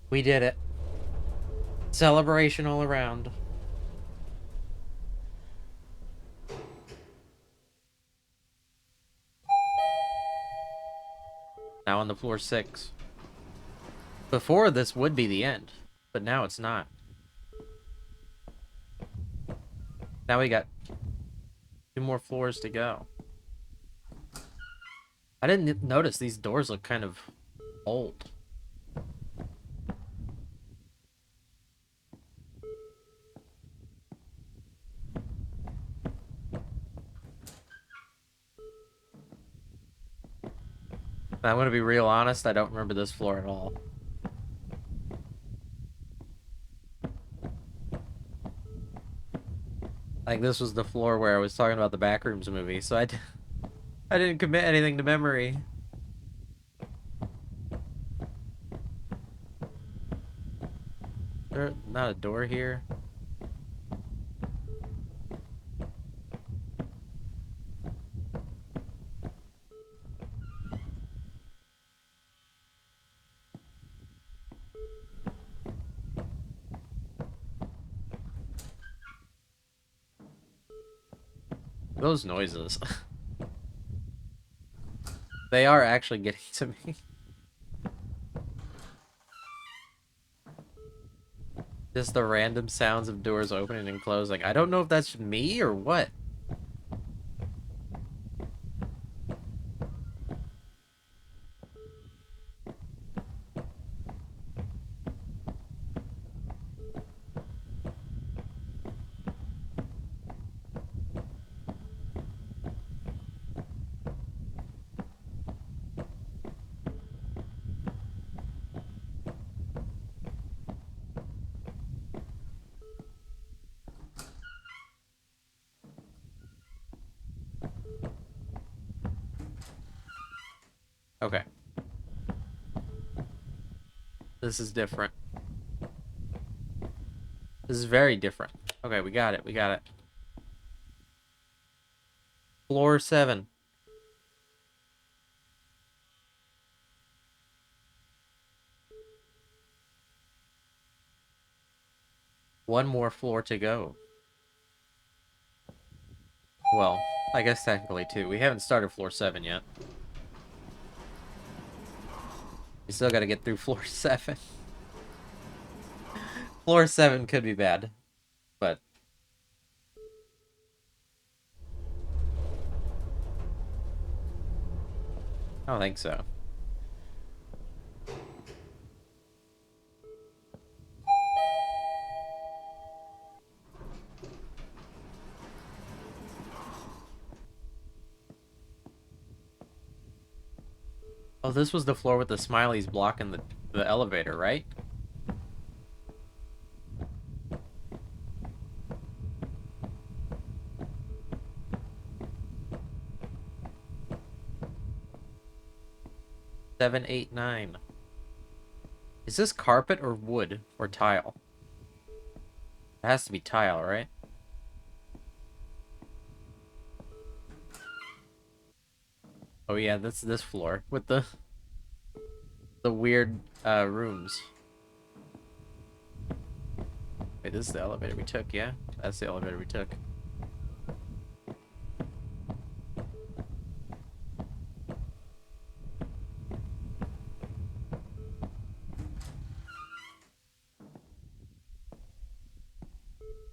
We did it. Celebration all around. Now on the floor 6. Before, this would be the end, but now it's not. Now we got 2 more floors to go. I didn't notice these doors look kind of old. I'm gonna be real honest, I don't remember this floor at all. Like, this was the floor where I was talking about the Backrooms movie, so I didn't commit anything to memory. There's not a door here. Those noises. They are actually getting to me. Just the random sounds of doors opening and closing. I don't know if that's me or what. Okay. This is different. This is very different. Okay, we got it. We got it. Floor 7. One more floor to go. Well, I guess technically two. We haven't started floor 7 yet. We still gotta get through floor 7. Floor 7 could be bad, but I don't think so. Oh, this was the floor with the smileys blocking the elevator, right? Seven, eight, nine. Is this carpet or wood or tile? It has to be tile, right? Oh yeah, that's this floor with the weird rooms. Wait, this is the elevator we took, yeah? That's the elevator we took.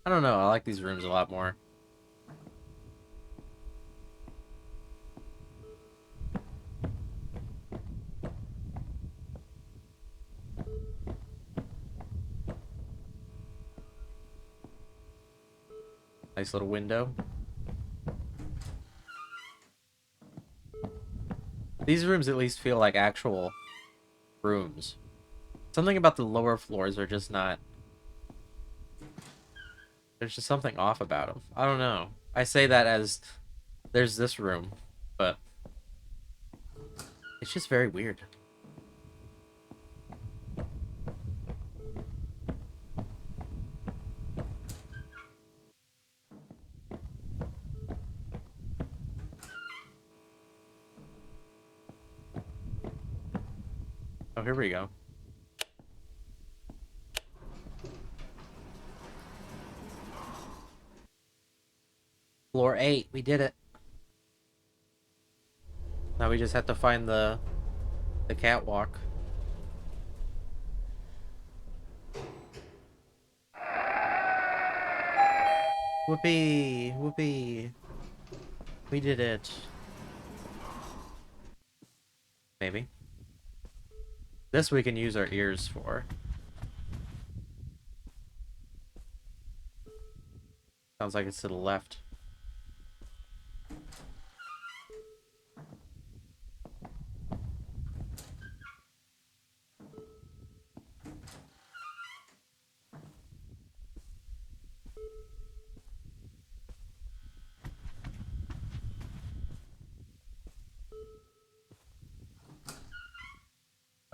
I don't know, I like these rooms a lot more. Nice little window. These rooms at least feel like actual rooms. Something about the lower floors are just not... There's just something off about them. I don't know. I say that as there's this room, but it's just very weird. Oh, here we go. Floor 8, we did it. Now we just have to find the catwalk. Whoopee! Whoopee! We did it. Maybe. This we can use our ears for. Sounds like it's to the left.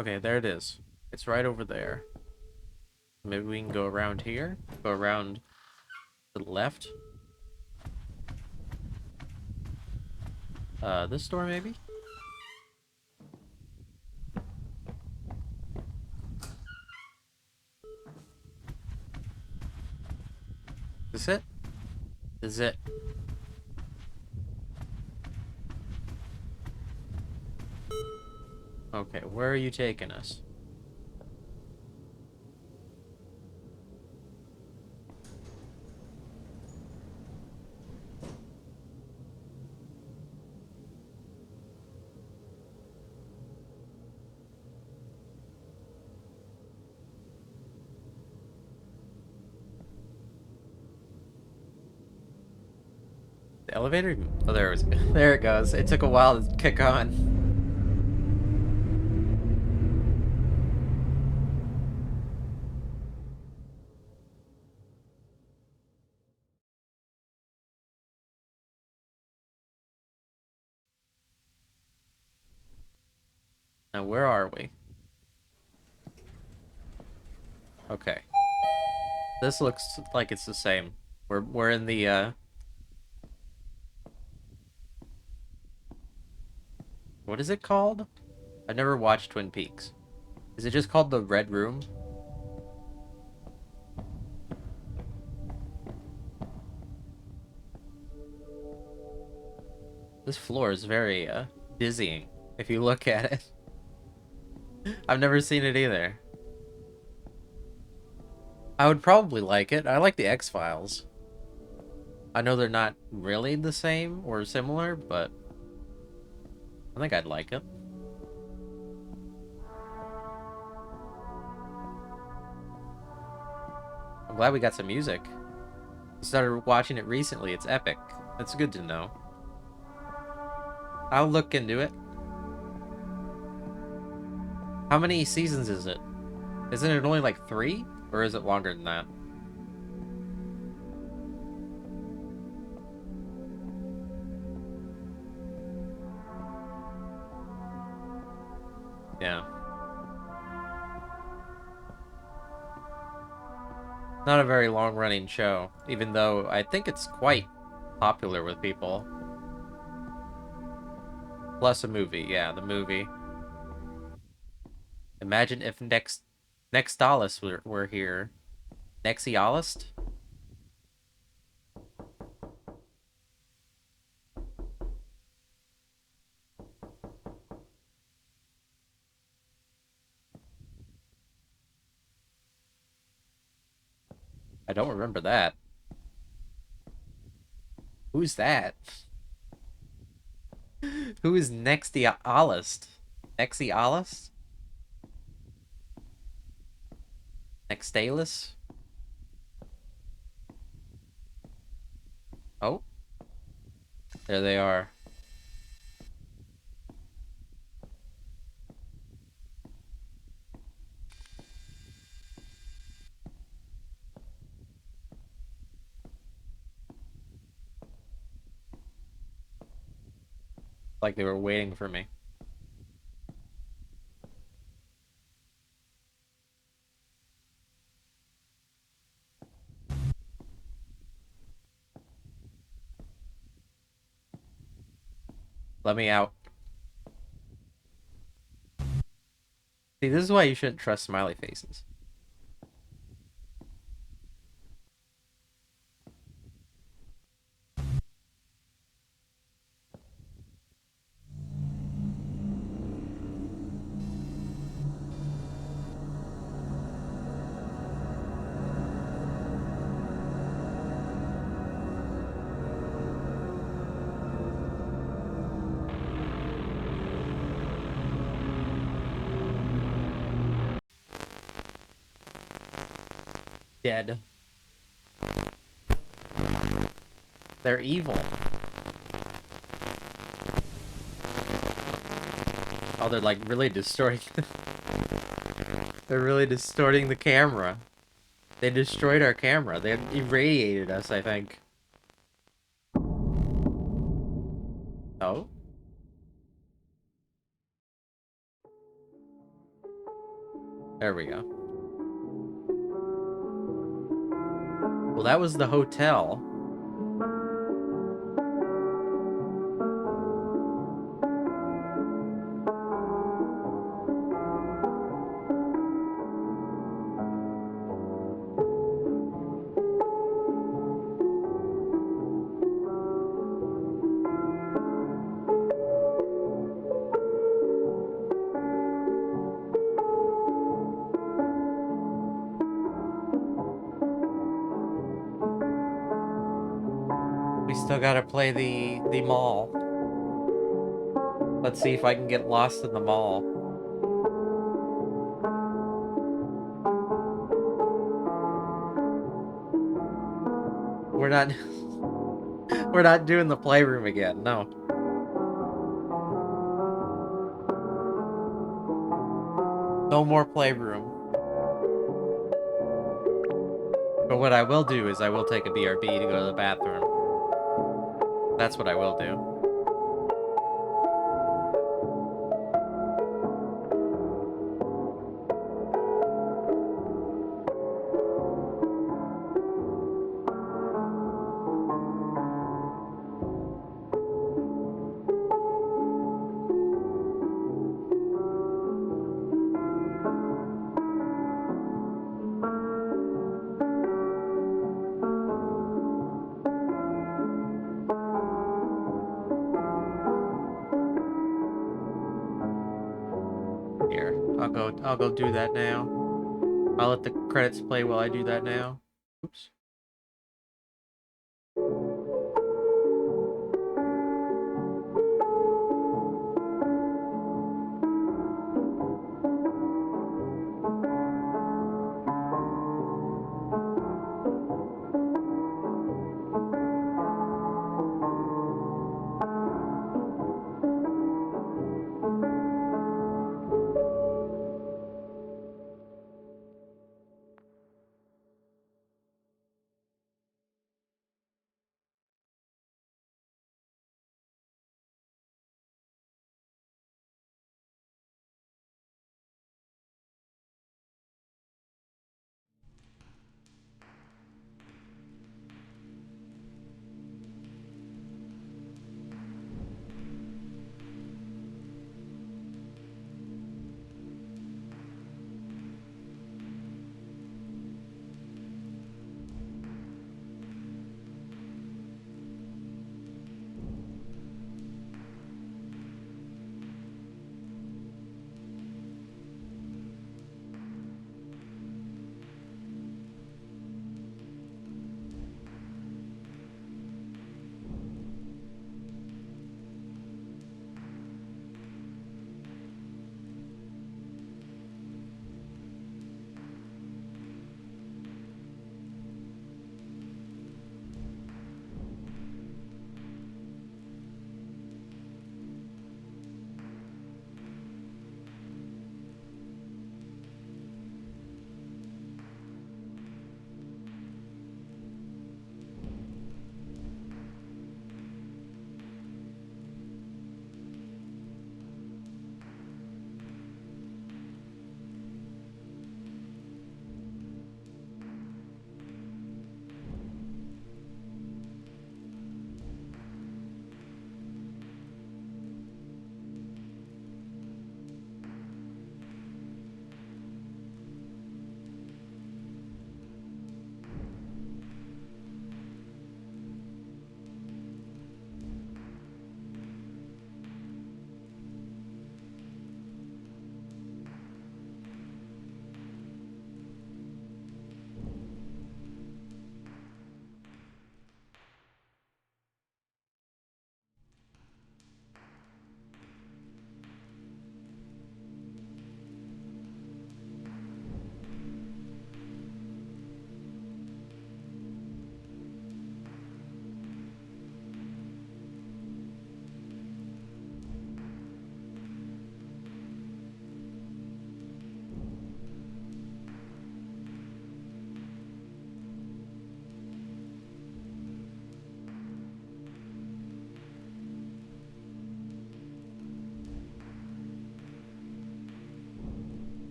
Okay, there it is. It's right over there. Maybe we can go around here? Go around to the left? This door maybe? Is this it? This is it. Okay, where are you taking us? The elevator? Oh, there it was. There it goes. It took a while to kick on. Now, where are we? Okay. This looks like it's the same. We're in the, what is it called? I've never watched Twin Peaks. Is it just called the Red Room? This floor is very, dizzying, if you look at it. I've never seen it either. I would probably like it. I like the X-Files. I know they're not really the same or similar, but I think I'd like it. I'm glad we got some music. I started watching it recently. It's epic. That's good to know. I'll look into it. How many seasons is it? Isn't it only like 3? Or is it longer than that? Yeah. Not a very long-running show, even though I think it's quite popular with people. Plus a movie, yeah, the movie. Imagine if Nextalis were here. Nexialist? I don't remember that. Who's that? Who is Nexialist? Nexialist? Nextalis? Oh, there they are. Like they were waiting for me. Let me out. See, this is why you shouldn't trust smiley faces. Dead. They're evil. Oh, they're like really distorting. They're really distorting the camera. They destroyed our camera. They irradiated us, I think. Oh? There we go. Well, that was the hotel. We still gotta play the mall. Let's see if I can get lost in the mall. We're not we're not doing the playroom again, no. No more playroom. But what I will do is I will take a BRB to go to the bathroom. That's what I will do. I'll go do that now. I'll let the credits play while I do that now. Oops.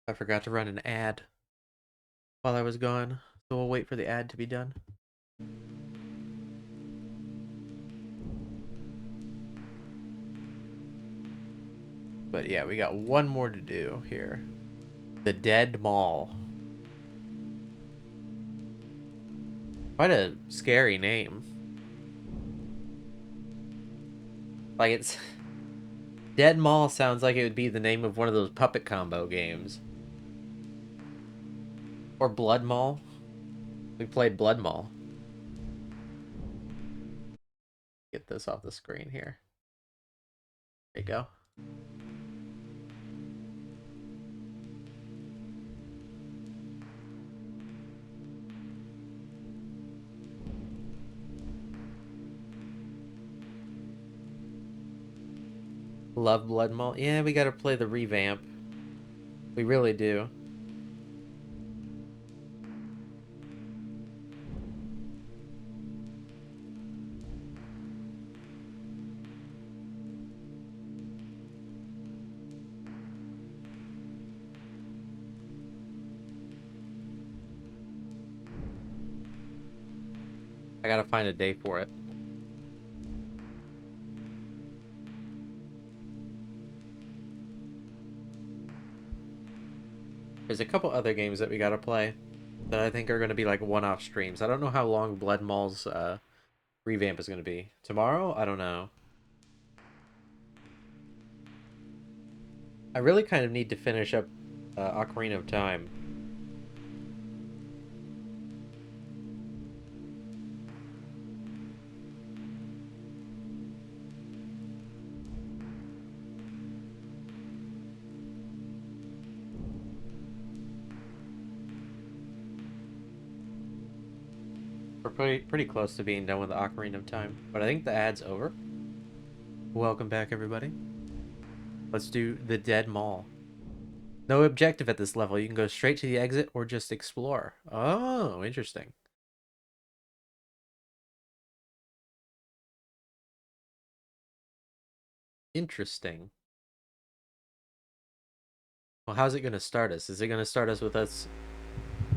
I forgot to run an ad while I was gone, so we'll wait for the ad to be done. But yeah, we got one more to do here. The Dead Mall. Quite a scary name. Like it's Dead Mall sounds like it would be the name of one of those puppet combo games. Or Blood Mall. We played Blood Mall. Get this off the screen here. There you go. Love Blood Mall. Yeah, we gotta play the revamp. We really do. I gotta find a day for it. There's a couple other games that we gotta play that I think are gonna be like one-off streams. I don't know how long Blood Mall's revamp is gonna be. Tomorrow? I don't know. I really kind of need to finish up Ocarina of Time. We're pretty close to being done with the Ocarina of Time, but I think the ad's over. Welcome back, everybody. Let's do the Dead Mall. No objective at this level. You can go straight to the exit or just explore. Oh, interesting. Interesting. Well, how's it going to start us? Is it going to start us with us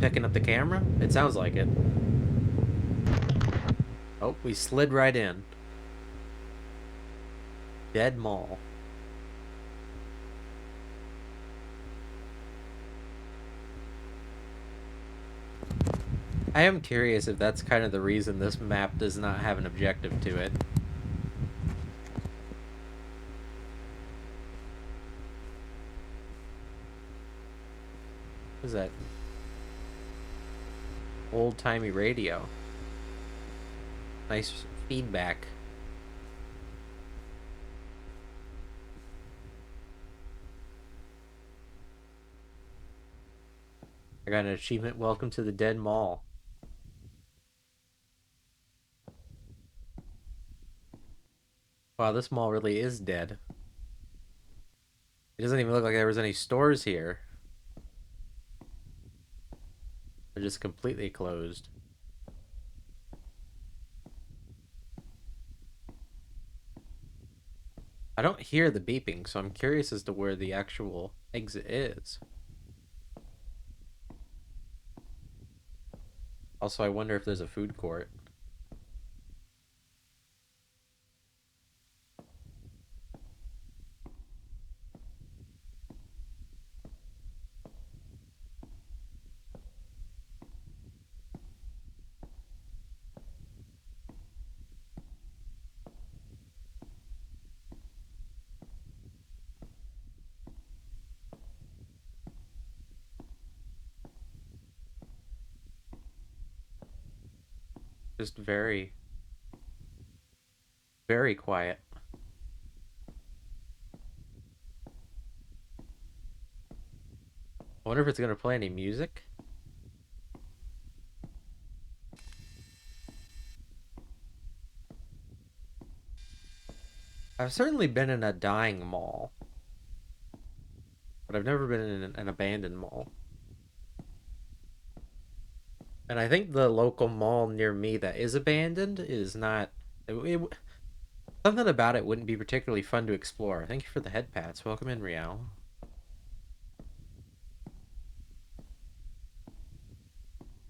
picking up the camera? It sounds like it. Oh, we slid right in. Dead Mall. I am curious if that's kind of the reason this map does not have an objective to it. What is that? Old-timey radio. Nice feedback. I got an achievement. Welcome to the Dead Mall. Wow, this mall really is dead. It doesn't even look like there was any stores here. They're just completely closed. I don't hear the beeping, so I'm curious as to where the actual exit is. Also, I wonder if there's a food court. Just very, very quiet. I wonder if it's gonna play any music. I've certainly been in a dying mall, but I've never been in an abandoned mall. And I think the local mall near me that is abandoned is not. Something about it wouldn't be particularly fun to explore. Thank you for the head pats. Welcome in, Rial.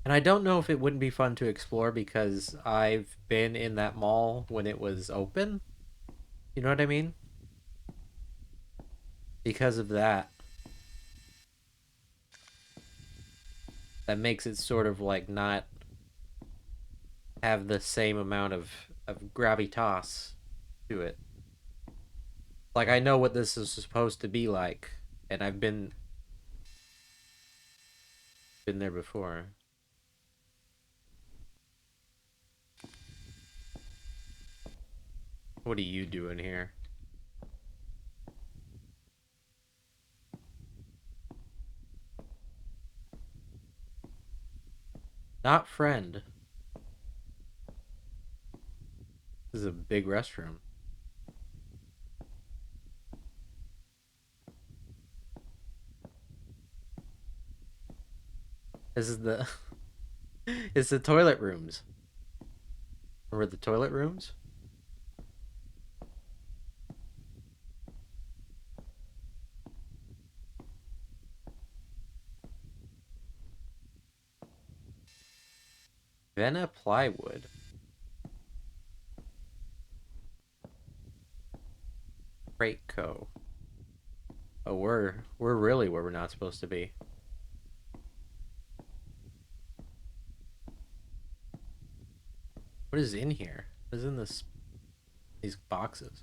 And I don't know if it wouldn't be fun to explore because I've been in that mall when it was open. You know what I mean? Because of that. that makes it sort of like not have the same amount of gravitas to it. Like I know what this is supposed to be like, and I've been there before. What are you doing here? Not friend. This is a big restroom. This is the it's the toilet rooms. Remember the toilet rooms? Vena plywood. Freight Co. Oh, we're really where we're not supposed to be. What is in here? What is in these boxes?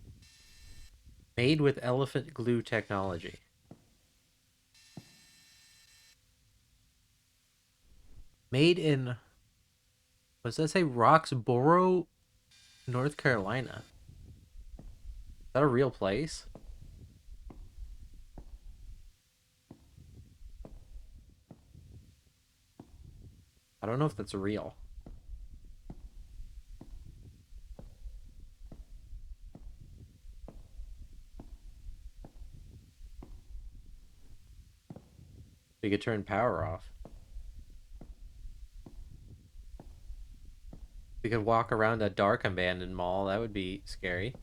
Made with elephant glue technology. Made in, what does that say? Roxborough, North Carolina. Is that a real place? I don't know if that's real. We could turn power off. We could walk around a dark abandoned mall. That would be scary.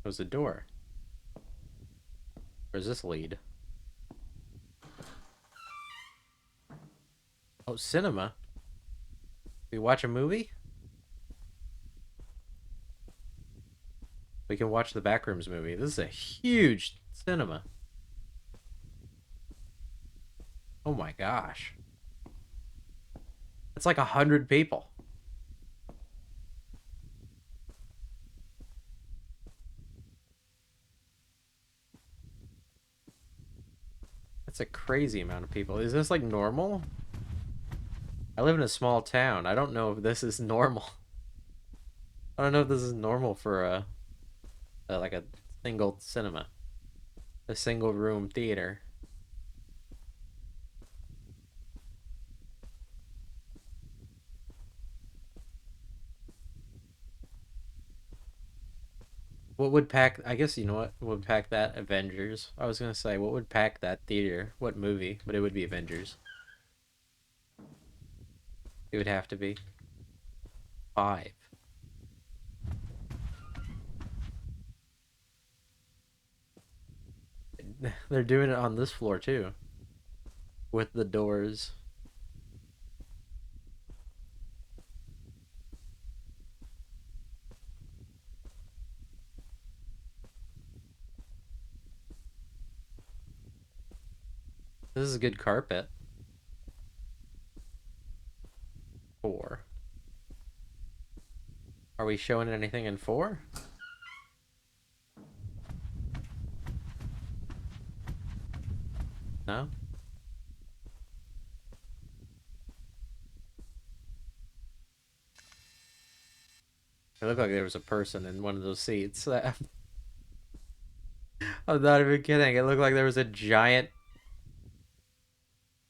There's a door. Where's this lead? Oh, cinema. We watch a movie? We can watch the Backrooms movie. This is a huge cinema. Oh my gosh. It's like 100 people. That's a crazy amount of people. Is this like normal? I live in a small town. I don't know if this is normal. I don't know if this is normal for a like a single cinema, a single room theater. What would pack? I guess you know what would pack that? Avengers. I was gonna say what would pack that theater? What movie? But it would be Avengers. It would have to be 5. They're doing it on this floor too, with the doors. This is a good carpet. 4. Are we showing anything in 4? No? It looked like there was a person in one of those seats. I'm not even kidding. It looked like there was a giant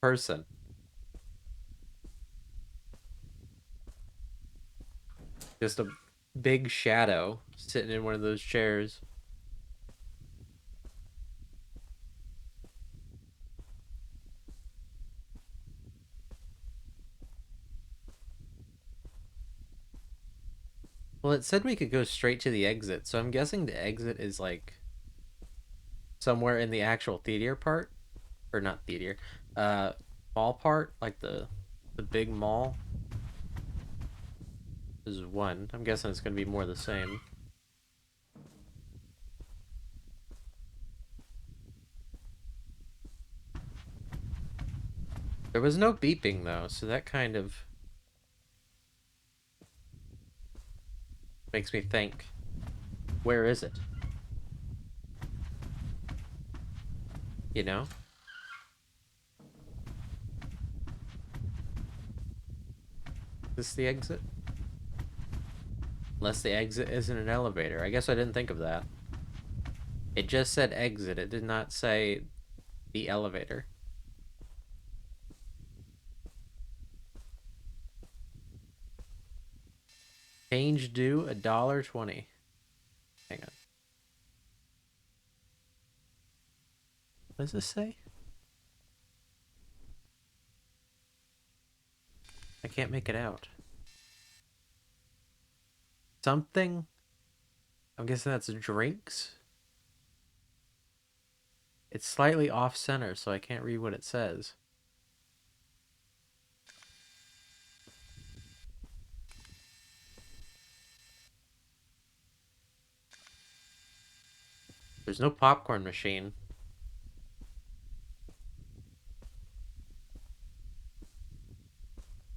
person. Just a big shadow sitting in one of those chairs. Well, it said we could go straight to the exit, so I'm guessing the exit is like somewhere in the actual theater part, or not theater, uh, mall part, like the big mall. This is 1. I'm guessing it's gonna be more the same. There was no beeping though, so that kind of makes me think, where is it? You know? Is this the exit? Unless the exit isn't an elevator. I guess I didn't think of that. It just said exit. It did not say the elevator. Change due $1.20. Hang on. What does this say? I can't make it out. Something? I'm guessing that's drinks? It's slightly off center, so I can't read what it says. There's no popcorn machine.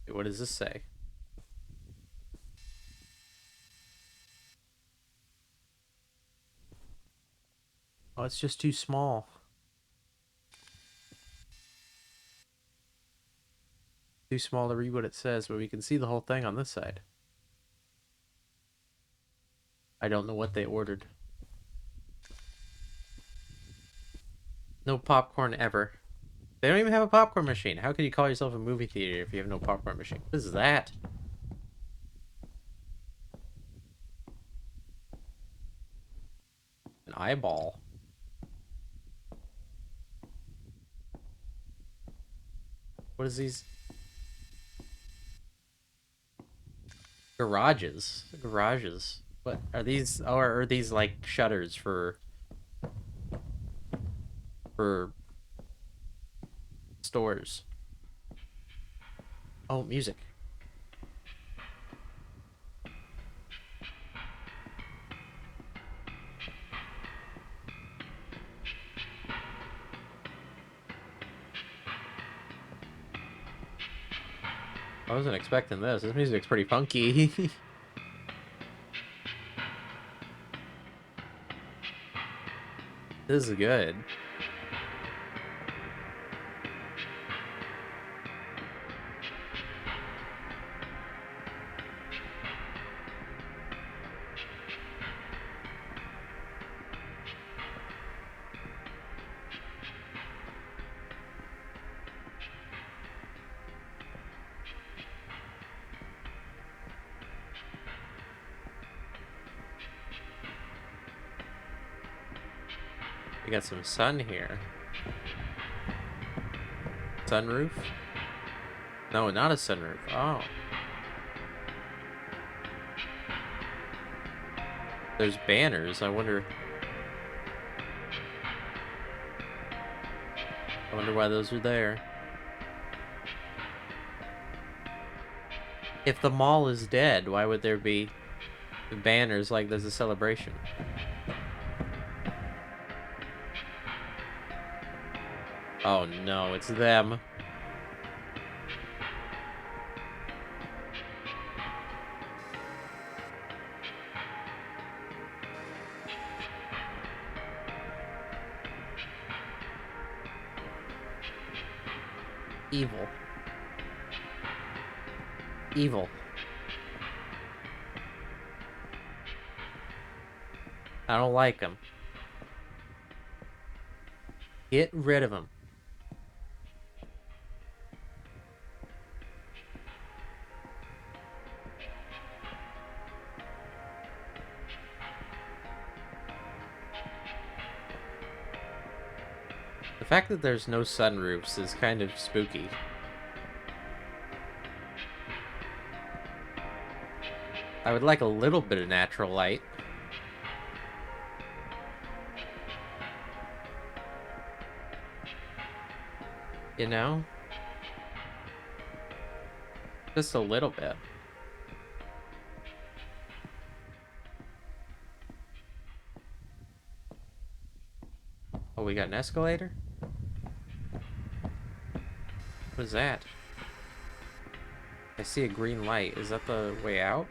Wait, what does this say? Oh, it's just too small. Too small to read what it says, but we can see the whole thing on this side. I don't know what they ordered. No popcorn ever. They don't even have a popcorn machine. How can you call yourself a movie theater if you have no popcorn machine? What is that? An eyeball. What is these? Garages. Garages. What are these? Or are these like shutters for stores? Oh, music. I wasn't expecting this. This music's pretty funky. This is good. We got some sun here. Sunroof? No, not a sunroof. Oh. There's banners. I wonder why those are there. If the mall is dead, why would there be banners like there's a celebration? Oh no, it's them. Evil. Evil. I don't like them. Get rid of them. The fact that there's no sunroofs is kind of spooky. I would like a little bit of natural light. You know? Just a little bit. Oh, we got an escalator? What is that? I see a green light. Is that the way out?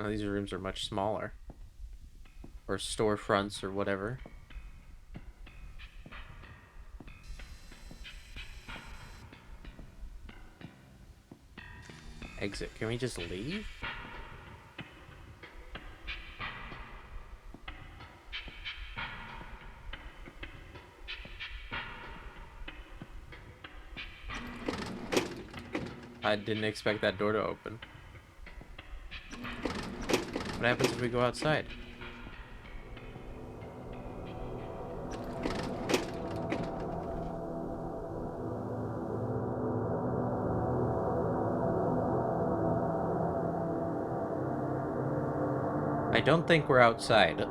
Oh, these rooms are much smaller. Or storefronts or whatever. Exit. Can we just leave? I didn't expect that door to open. What happens if we go outside? I don't think we're outside.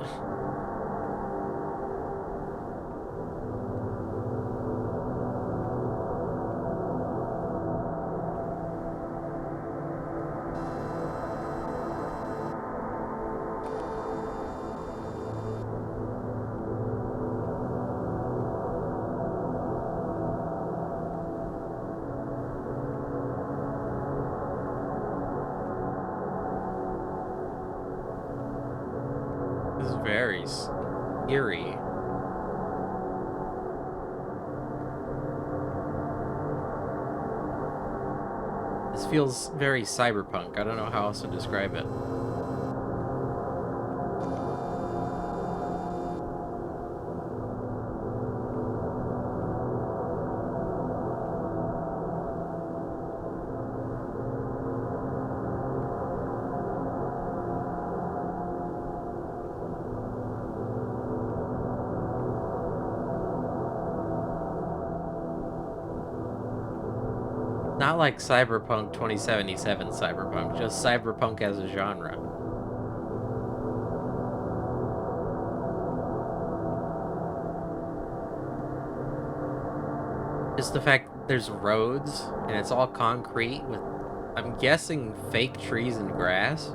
This is very eerie. This feels very cyberpunk. I don't know how else to describe it. Not like Cyberpunk 2077 Cyberpunk, just Cyberpunk as a genre. Just the fact there's roads and it's all concrete with, I'm guessing, fake trees and grass.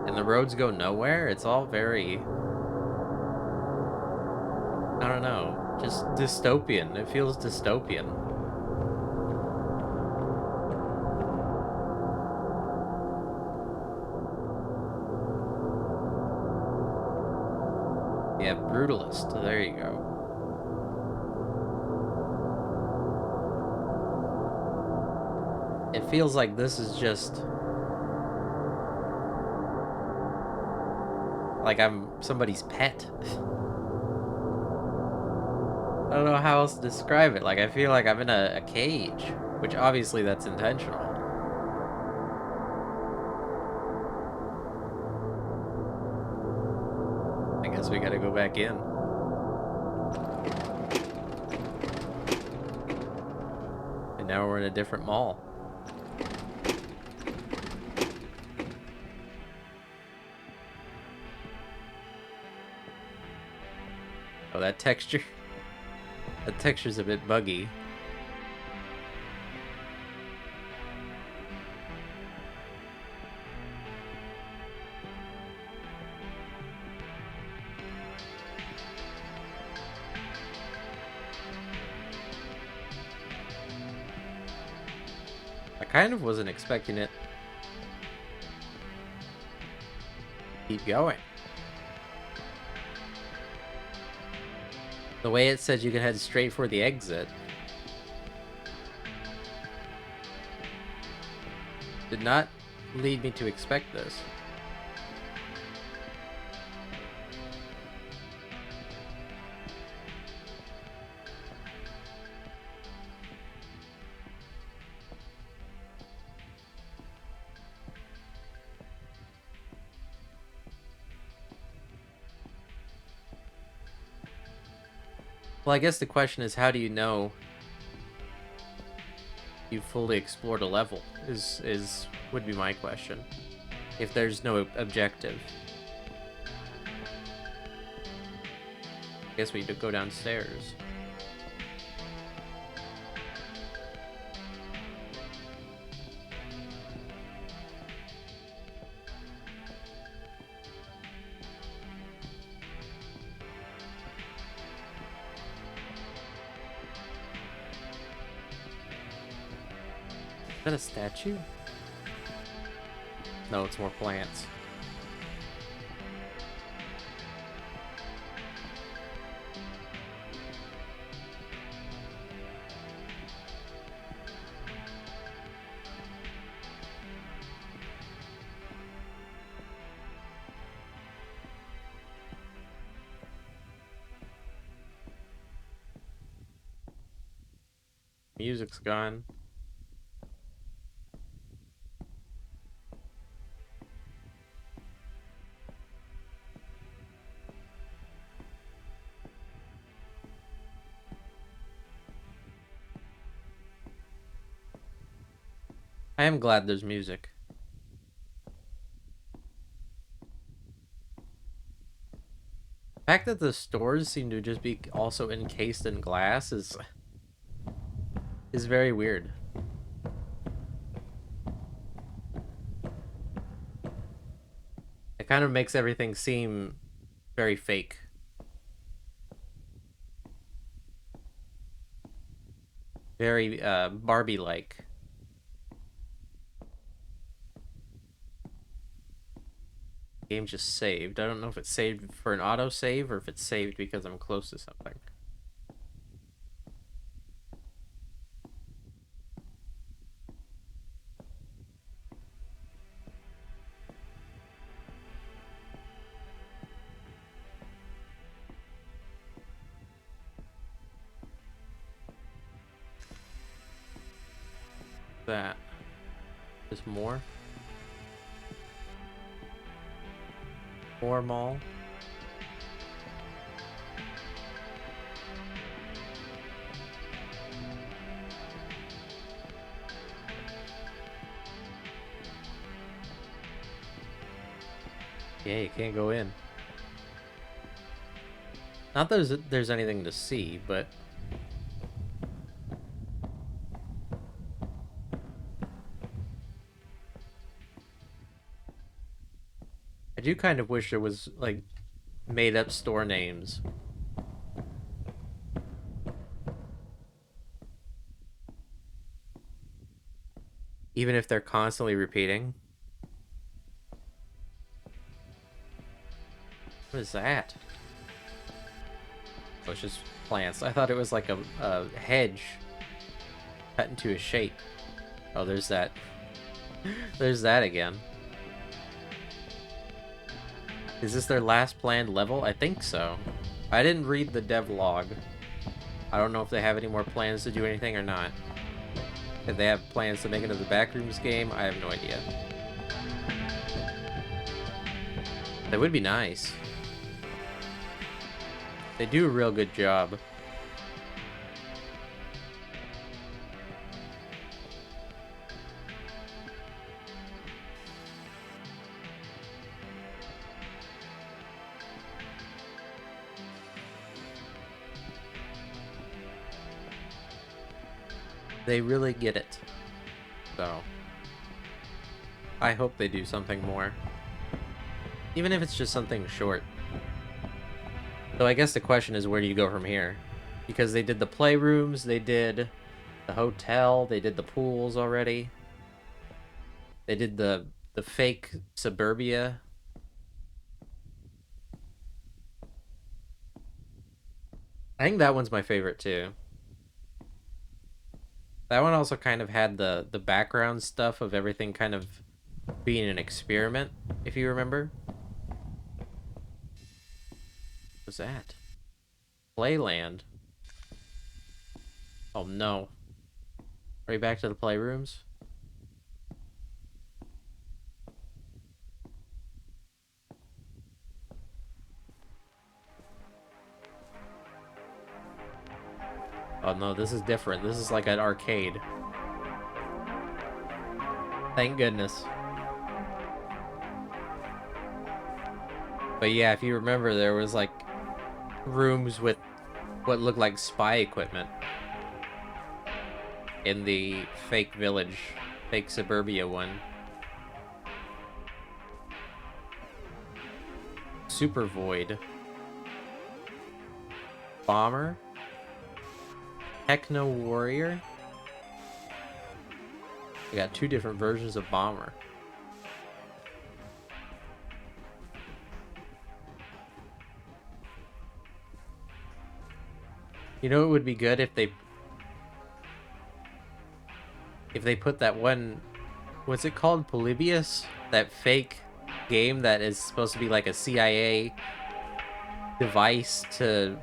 And the roads go nowhere. It's all very, I don't know, just dystopian. It feels dystopian. Yeah, brutalist. There you go. It feels like this is just like I'm somebody's pet. I don't know how else to describe it. Like, I feel like I'm in a cage, which obviously that's intentional. I guess we gotta go back in. And now we're in a different mall. Oh, that texture. That texture's a bit buggy. I kind of wasn't expecting it. Keep going. The way it said you can head straight for the exit did not lead me to expect this. Well, I guess the question is, how do you know you've fully explored a level? Would be my question. If there's no objective. Guess we need to go downstairs. Is that a statue? No, it's more plants. Music's gone. I am glad there's music. The fact that the stores seem to just be also encased in glass is very weird. It kind of makes everything seem very fake. Very Barbie-like. Game just saved. I don't know if it's saved for an autosave or if it's saved because I'm close to something. That. There's more. More mall. Yeah, you can't go in. Not that there's anything to see, but I do kind of wish there was like made up store names. Even if they're constantly repeating. What is that? Oh, it's just plants. I thought it was like a hedge cut into a shape. Oh, there's that. There's that again. Is this their last planned level? I think so. I didn't read the devlog. I don't know if they have any more plans to do anything or not. If they have plans to make it into the Backrooms game, I have no idea. That would be nice. They do a real good job. They really get it. So, I hope they do something more. Even if it's just something short. So I guess the question is, where do you go from here? Because they did the playrooms, they did the hotel, they did the pools already. They did the fake suburbia. I think that one's my favorite too. That one also kind of had the background stuff of everything kind of being an experiment, if you remember. What's that? Playland. Oh no. Are we back to the playrooms? Oh no, this is different. This is like an arcade. Thank goodness. But yeah, if you remember, there was like rooms with what looked like spy equipment in the fake village, fake suburbia one. Super Void. Bomber. Techno Warrior. We got two different versions of Bomber. You know, it would be good if they put that one, what's it called? Polybius? That fake game that is supposed to be like a CIA device to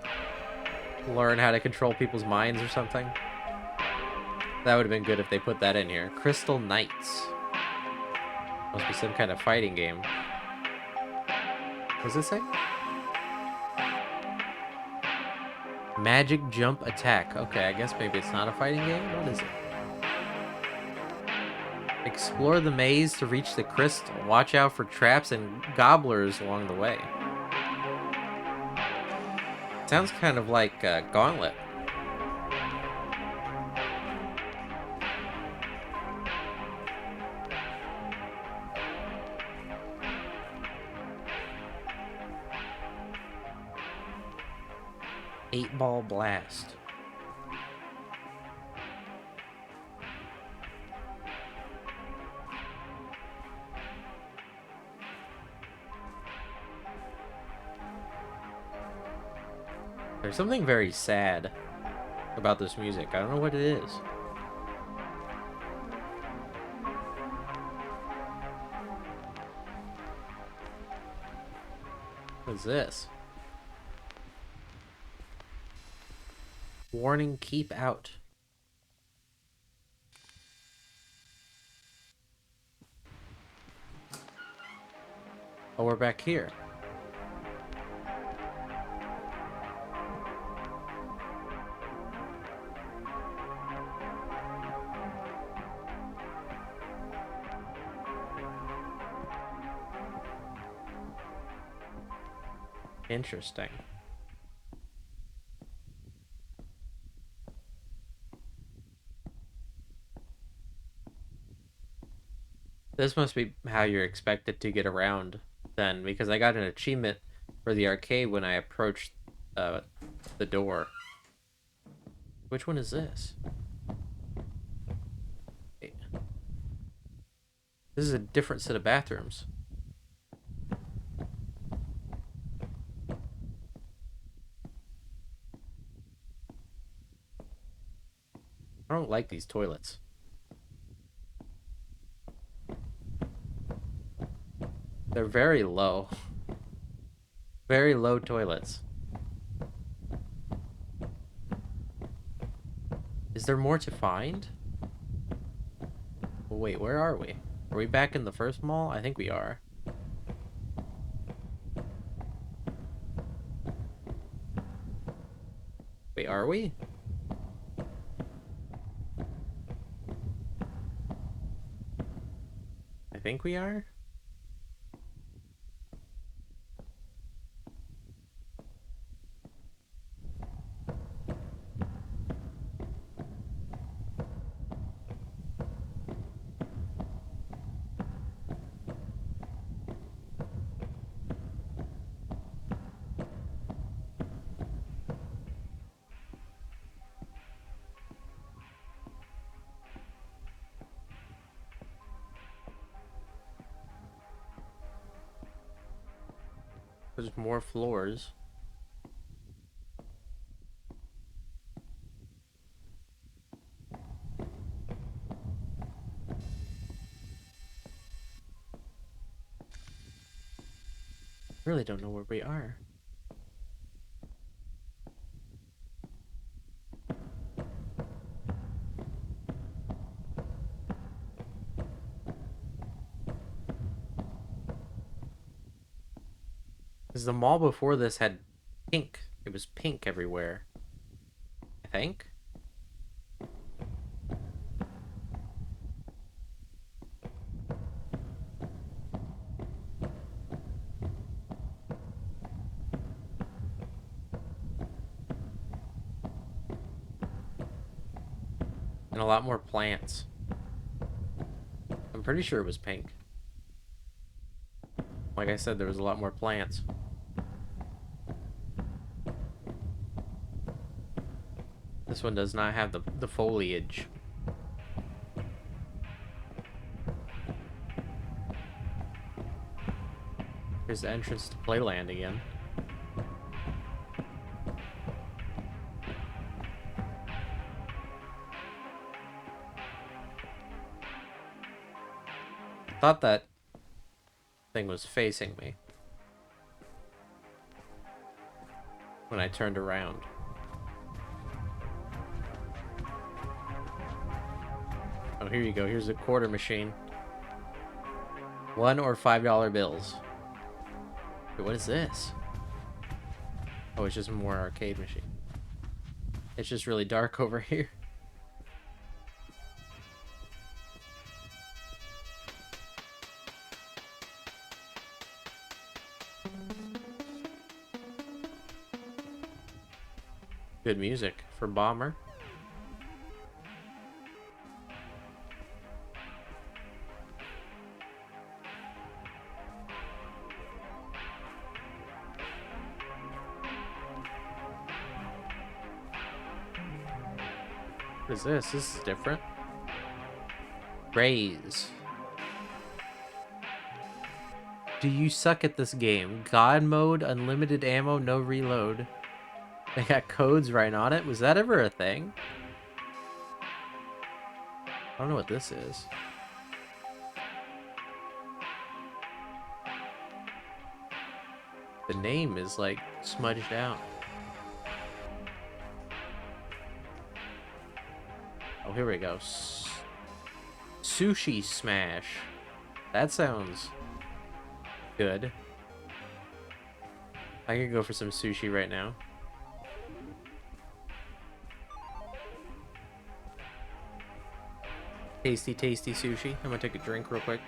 learn how to control people's minds or something. That would have been good if they put that in here. Crystal Knights. Must be some kind of fighting game. What does it say? Magic Jump Attack. Okay, I guess maybe it's not a fighting game. What is it? Explore the maze to reach the crystal. Watch out for traps and gobblers along the way. Sounds kind of like Gauntlet. Eight Ball Blast. There's something very sad about this music. I don't know what it is. What is this? Warning, keep out. Oh, we're back here. Interesting. This must be how you're expected to get around then, because I got an achievement for the arcade when I approached the door. Which one is this? Wait. This is a different set of bathrooms. I don't like these toilets. They're very low. Very low toilets. Is there more to find? Oh, wait, where are we? Are we back in the first mall? I think we are. Wait, are we? I think we are. There's more floors. Really don't know where we are. Because the mall before this had pink. It was pink everywhere. I think. And a lot more plants. I'm pretty sure it was pink. Like I said, there was a lot more plants. This one does not have the foliage. Here's the entrance to Playland again. I thought that thing was facing me when I turned around. Oh, here you go. Here's a quarter machine. $1 or $5 bills. Wait, what is this? Oh, it's just more arcade machine. It's just really dark over here. Good music for Bomber. What is this? This is different. Raise. Do you suck at this game? God mode, unlimited ammo, no reload. They got codes right on it. Was that ever a thing? I don't know what this is. The name is like smudged out. Oh, here we go. Sushi Smash. That sounds good. I could go for some sushi right now. Tasty, tasty sushi. I'm gonna take a drink real quick.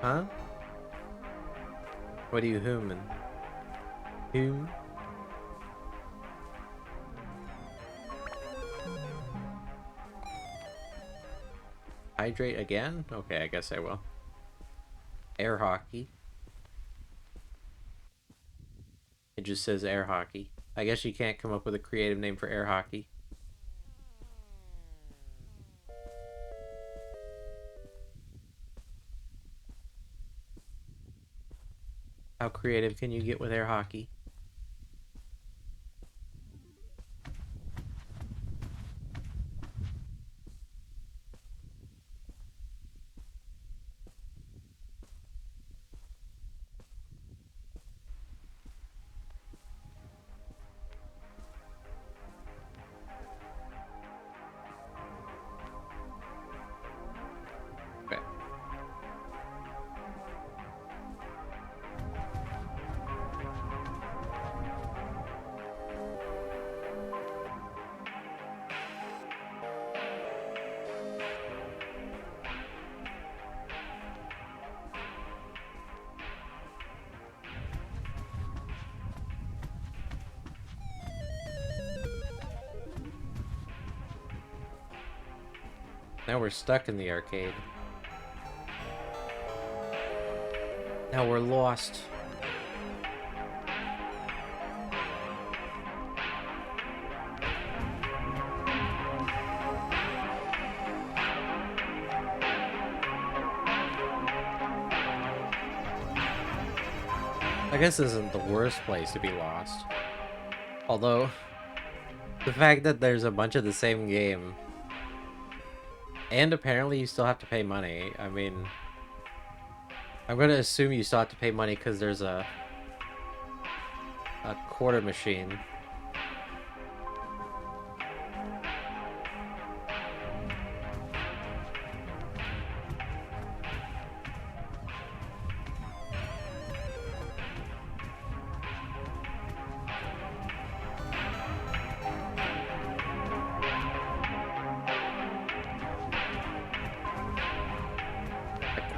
Huh? What are you human? Hum? Hydrate again? Okay, I guess I will. Air hockey. It just says air hockey. I guess you can't come up with a creative name for air hockey. How creative can you get with air hockey? Okay. Now we're stuck in the arcade. Now we're lost. I guess this isn't the worst place to be lost. Although, the fact that there's a bunch of the same game, and apparently you still have to pay money, I mean, I'm gonna assume you still have to pay money because there's a quarter machine.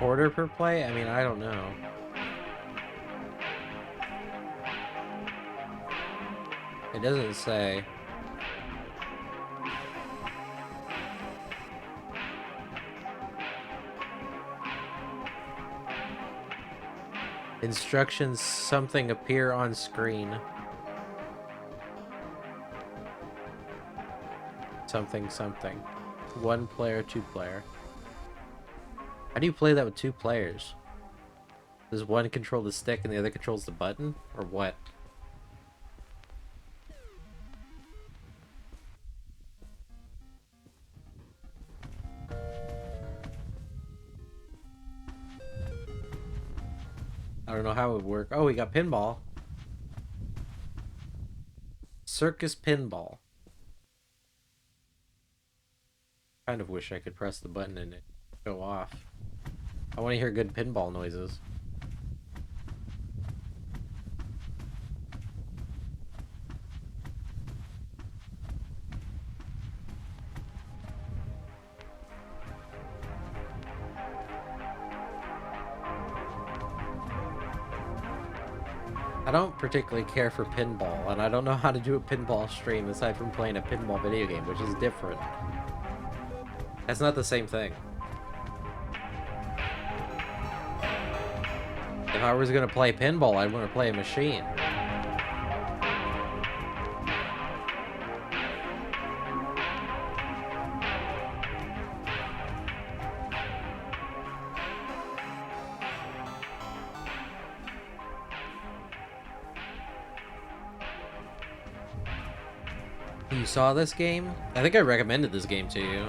quarter per play? I mean, I don't know. It doesn't say. Instructions, something appear on screen. Something, something. One player, two player. How do you play that with two players? Does one control the stick and the other controls the button? Or what? I don't know how it would work. Oh, we got pinball. Circus pinball. Kind of wish I could press the button and it go off. I want to hear good pinball noises. I don't particularly care for pinball, and I don't know how to do a pinball stream aside from playing a pinball video game, which is different. That's not the same thing. If I was gonna play pinball, I'd want to play a machine. You saw this game? I think I recommended this game to you.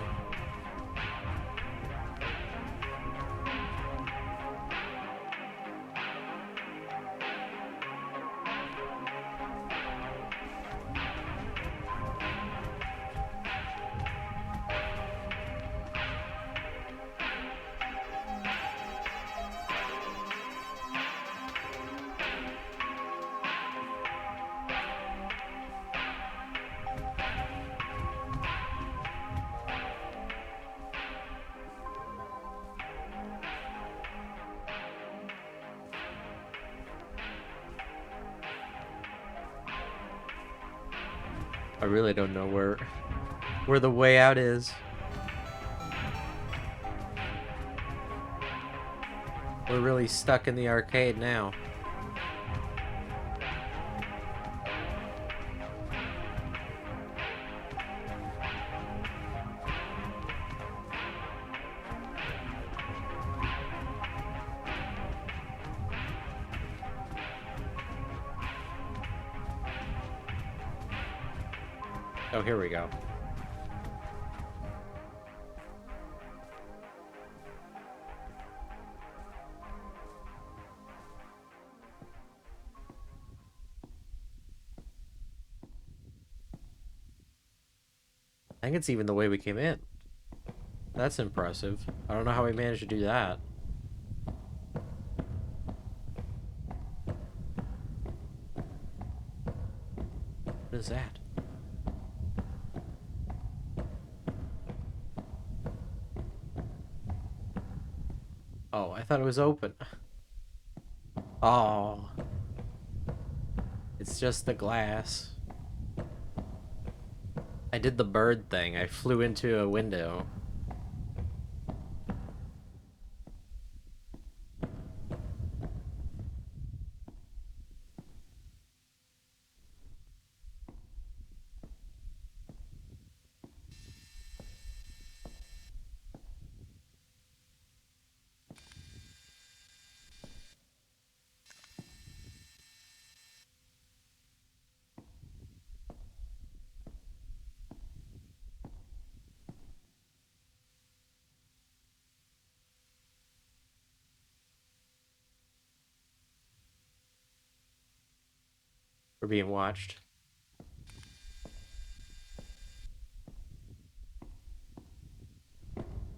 I really don't know where the way out is. We're really stuck in the arcade now. Oh, here we go. I think it's even the way we came in. That's impressive. I don't know how we managed to do that. What is that? Oh, I thought it was open. Oh. It's just the glass. I did the bird thing. I flew into a window. We're being watched.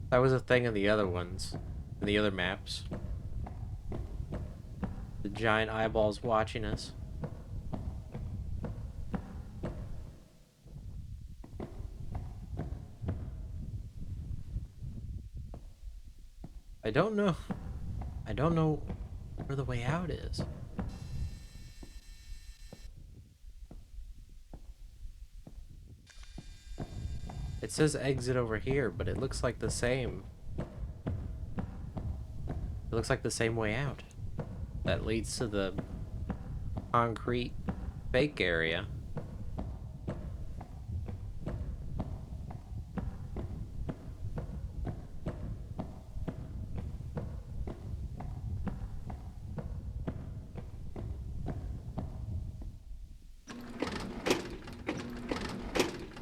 That was a thing in the other ones. In the other maps. The giant eyeballs watching us. I don't know. I don't know where the way out is. It says exit over here, but it looks like the same. It looks like the same way out. That leads to the concrete fake area.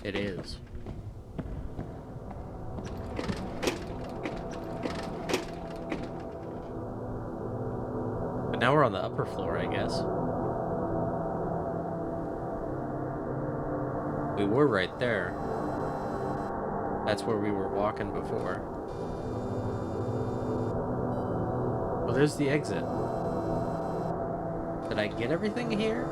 It is. But now we're on the upper floor, I guess. We were right there. That's where we were walking before. Oh, there's the exit. Did I get everything here?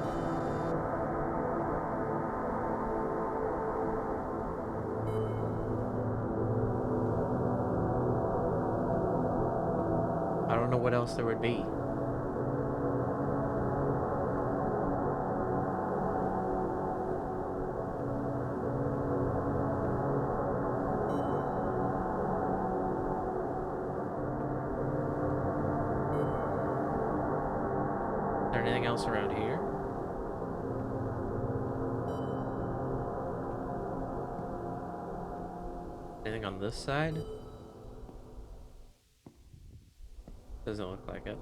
I don't know what else there would be. Is there anything else around here? Anything on this side? Doesn't look like it.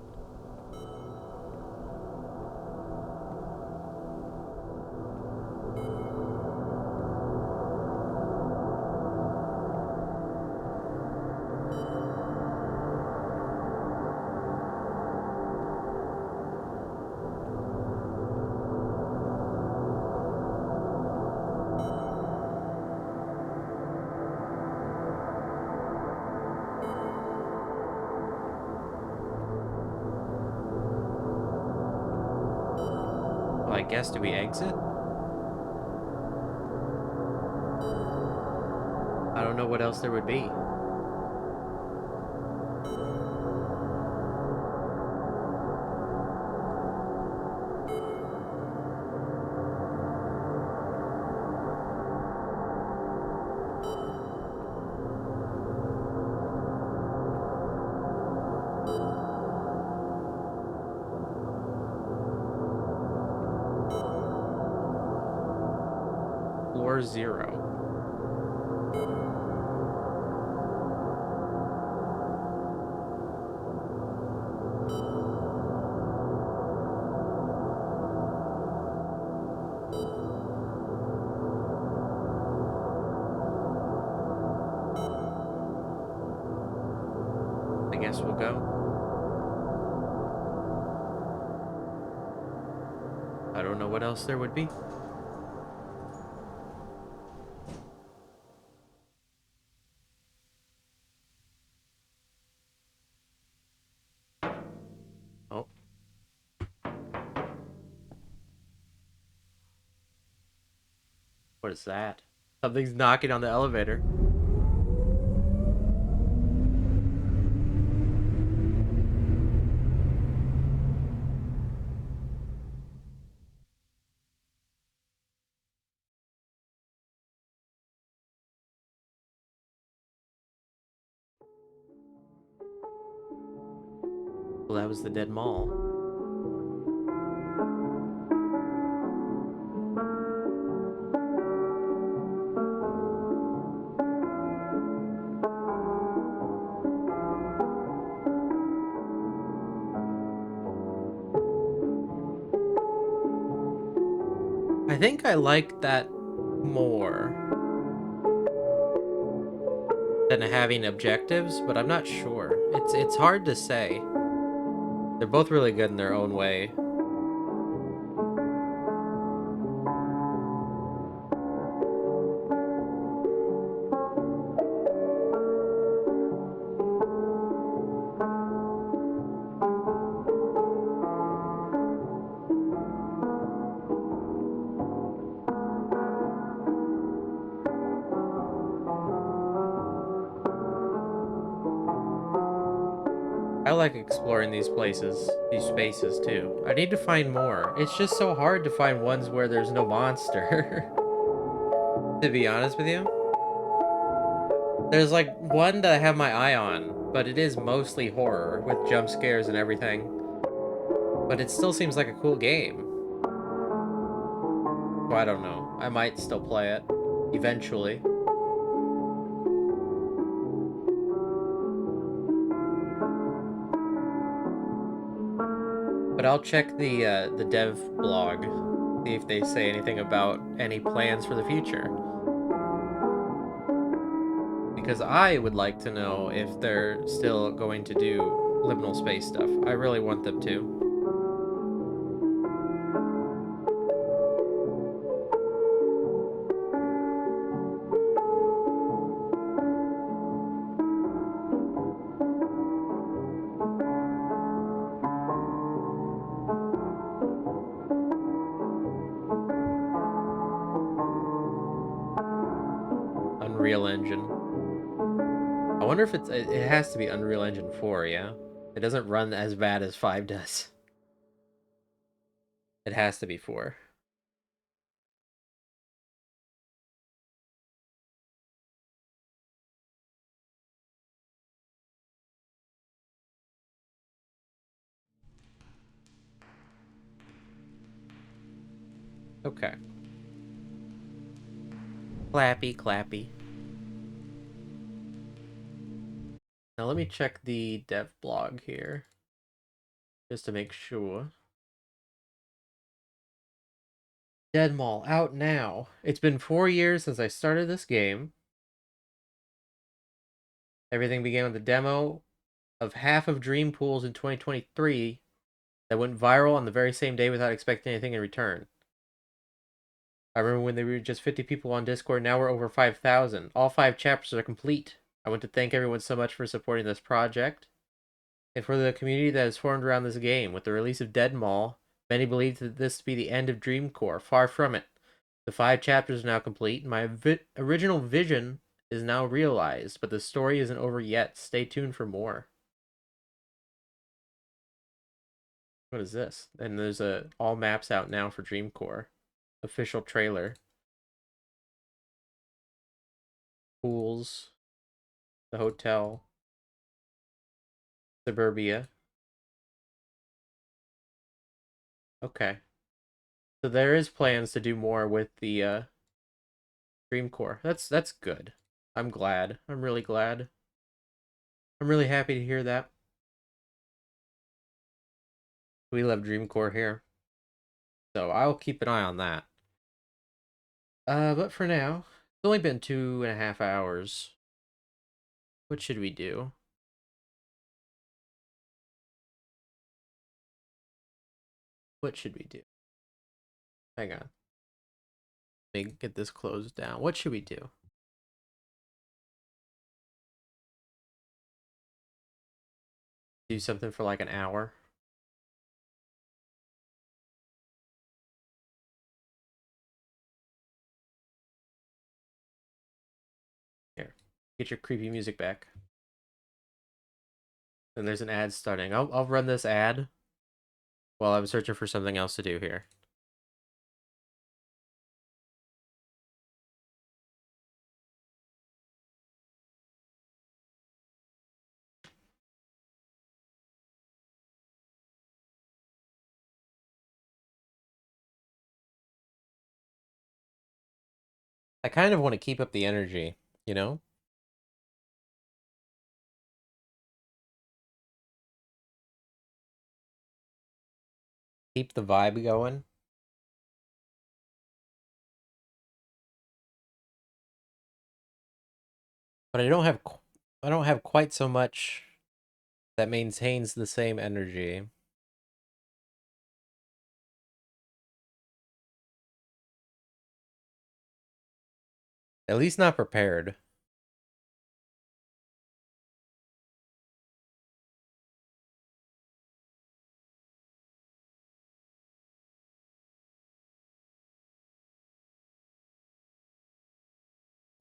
Well, I guess, do we exit? I don't know what else there would be. Floor 0. I guess we'll go. I don't know what else there would be. Oh. What is that? Something's knocking on the elevator. Well, that was the dead mall. I think I like that more than having objectives, but I'm not sure. It's hard to say. They're both really good in their own way. I I like exploring these places, these spaces too. I need to find more. It's just so hard to find ones where there's no monster. To be honest with you. There's like one that I have my eye on, but it is mostly horror with jump scares and everything. But it still seems like a cool game. So I don't know. I might still play it eventually. But I'll check the dev blog, see if they say anything about any plans for the future. Because I would like to know if they're still going to do liminal space stuff. I really want them to. Unreal Engine. I wonder if it has to be Unreal Engine 4, yeah? It doesn't run as bad as 5 does. It has to be 4. Okay. Clappy, clappy. Now let me check the dev blog here, just to make sure. Dead Mall, out now. It's been 4 years since I started this game. Everything began with a demo of half of Dream Pools in 2023 that went viral on the very same day without expecting anything in return. I remember when there were just 50 people on Discord, now we're over 5,000. All 5 chapters are complete. I want to thank everyone so much for supporting this project, and for the community that has formed around this game. With the release of Dead Mall, many believed that this to be the end of Dreamcore. Far from it. The 5 chapters are now complete, and my original vision is now realized, but the story isn't over yet. Stay tuned for more. What is this? And there's all maps out now for Dreamcore. Official trailer. Pools. The hotel. Suburbia. Okay. So there is plans to do more with the Dreamcore. That's good. I'm glad. I'm really glad. I'm really happy to hear that. We love Dreamcore here. So I'll keep an eye on that. But for now, it's only been 2.5 hours. What should we do? What should we do? Hang on. Let me get this closed down. What should we do? Do something for like an hour? Here. Get your creepy music back. And there's an ad starting. I'll run this ad while I'm searching for something else to do here. I kind of want to keep up the energy, you know? Keep the vibe going. But I don't have quite so much that maintains the same energy. At least not prepared.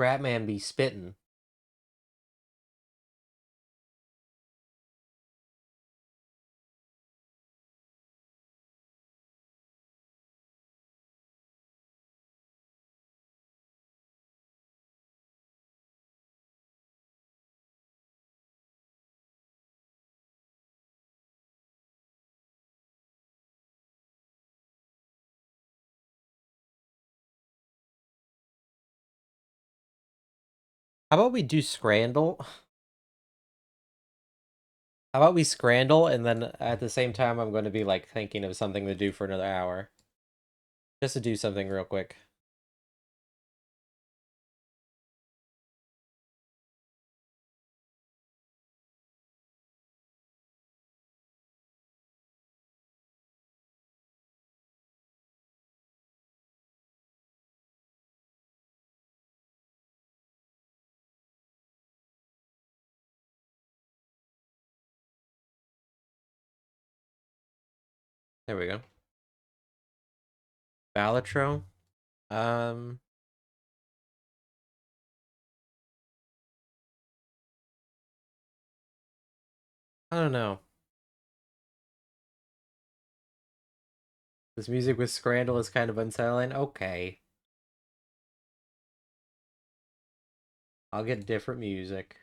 Ratman be spittin'. How about we do Scrandle? How about we Scrandle, and then at the same time, I'm going to be like thinking of something to do for another hour. Just to do something real quick. There we go. Balatro. Um, I don't know. This music with Scrandle is kind of unsettling. Okay. I'll get different music.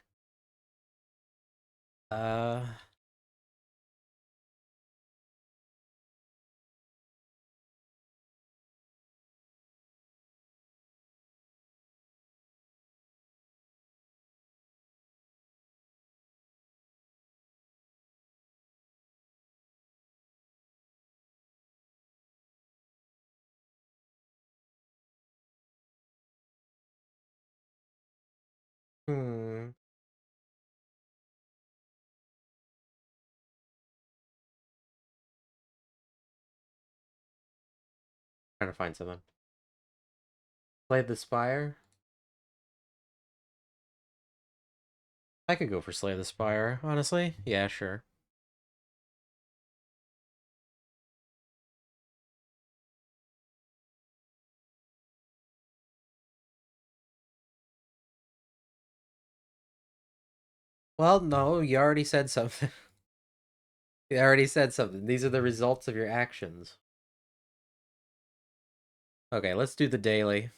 Uh, hmm. Trying to find something. Slay the Spire. I could go for Slay the Spire, honestly. Yeah, sure. Well, no, you already said something. You already said something. These are the results of your actions. Okay, let's do the daily.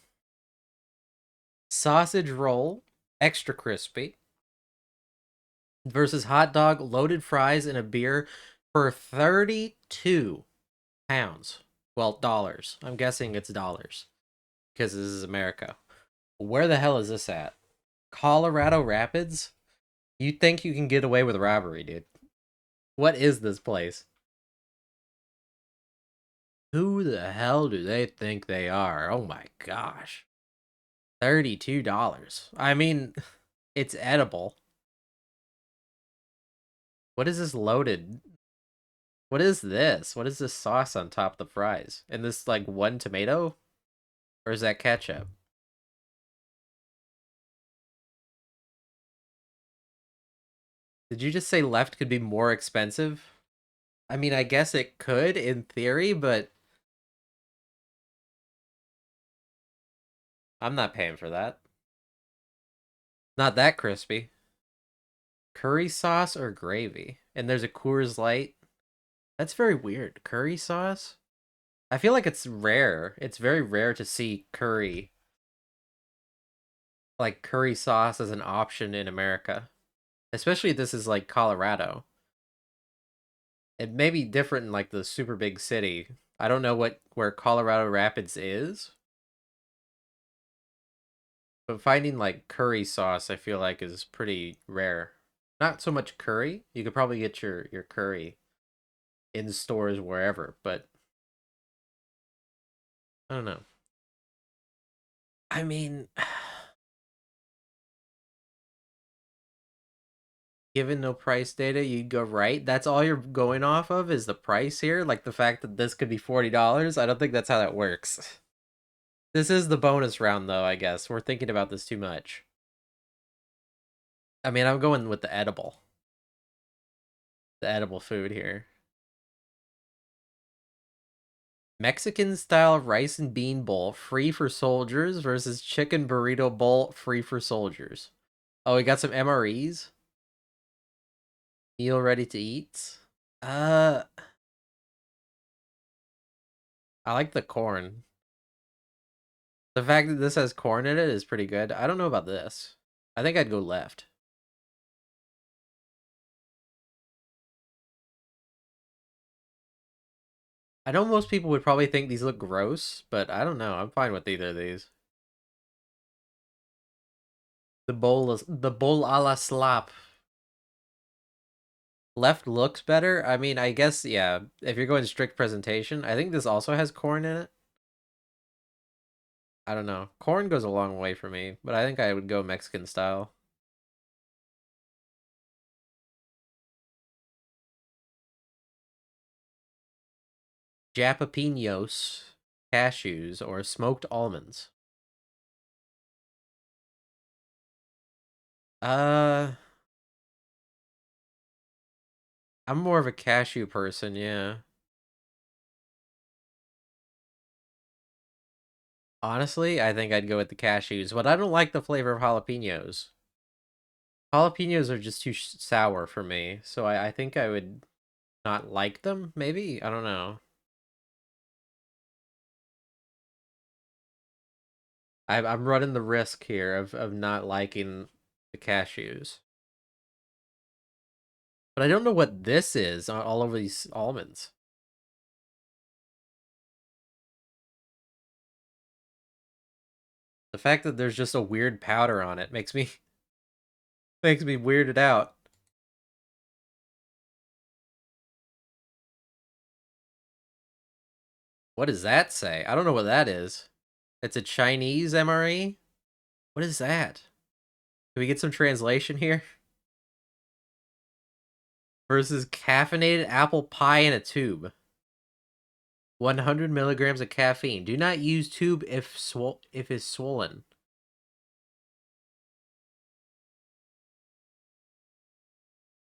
Sausage roll, extra crispy, versus hot dog, loaded fries, and a beer for 32 pounds. Well, dollars. I'm guessing it's dollars because this is America. Where the hell is this at? Colorado Rapids? You think you can get away with robbery, dude? What is this place? Who the hell do they think they are? Oh my gosh. $32. I mean, it's edible. What is this loaded? What is this? What is this sauce on top of the fries? And this like one tomato? Or is that ketchup? Did you just say left could be more expensive? I mean, I guess it could in theory, but I'm not paying for that. Not that crispy. Curry sauce or gravy? And there's a Coors Light. That's very weird. Curry sauce? I feel like it's rare. It's very rare to see curry, like curry sauce as an option in America. Especially this is like Colorado. It may be different in like the super big city. I don't know where Colorado Rapids is, but finding like curry sauce I feel like is pretty rare. Not so much curry. You could probably get your curry in stores wherever, but I don't know. I mean, given no price data, you'd go right. That's all you're going off of is the price here, like the fact that this could be $40. I don't think that's how that works. This is the bonus round though, I guess. We're thinking about this too much. I mean, I'm going with the edible. The edible food here. Mexican style rice and bean bowl free for soldiers versus chicken burrito bowl free for soldiers. Oh, we got some MREs. Meal ready to eat. Uh, I like the corn. The fact that this has corn in it is pretty good. I don't know about this. I think I'd go left. I know most people would probably think these look gross, but I don't know. I'm fine with either of these. The bowl a la slop. Left looks better. I mean, I guess, yeah, if you're going strict presentation, I think this also has corn in it. I don't know. Corn goes a long way for me, but I think I would go Mexican style. Jalapenos, cashews, or smoked almonds. Uh, I'm more of a cashew person, yeah. Honestly, I think I'd go with the cashews, but I don't like the flavor of jalapenos. Jalapenos are just too sour for me, so I think I would not like them, maybe? I don't know. I'm running the risk here of not liking the cashews. But I don't know what this is all over these almonds. The fact that there's just a weird powder on it makes me makes me weirded out. What does that say? I don't know what that is. It's a Chinese MRE? What is that? Can we get some translation here? Versus caffeinated apple pie in a tube. 100 milligrams of caffeine. Do not use tube if it's swollen.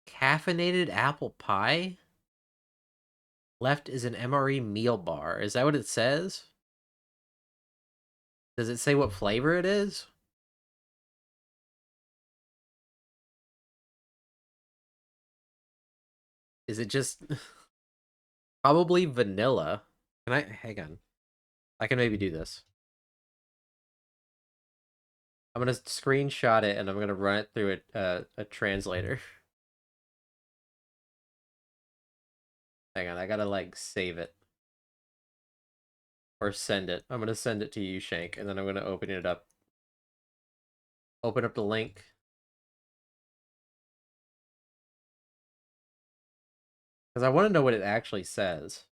Caffeinated apple pie? Left is an MRE meal bar. Is that what it says? Does it say what flavor it is? Is it just probably vanilla? Can I hang on? I can maybe do this. I'm gonna screenshot it and I'm gonna run it through a translator. Hang on, I gotta like save it or send it. I'm gonna send it to you, Shank, and then I'm gonna open it up. Open up the link. Because I want to know what it actually says.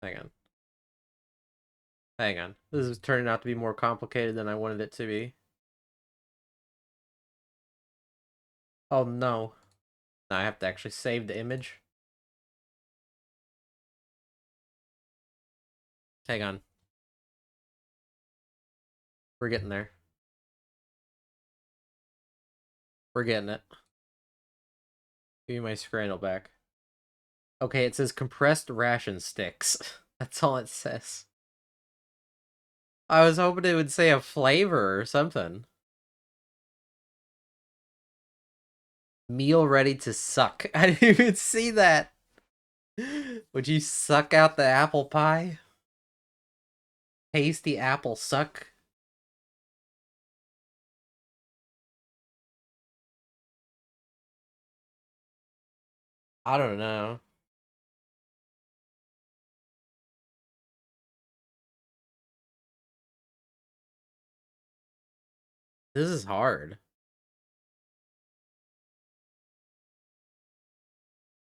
Hang on. Hang on. This is turning out to be more complicated than I wanted it to be. Oh no. Now I have to actually save the image. Hang on. We're getting there. We're getting it. Give me my scrannel back. Okay, it says compressed ration sticks. That's all it says. I was hoping it would say a flavor or something. Meal ready to suck. I didn't even see that. Would you suck out the apple pie? Taste the apple suck? I don't know. This is hard.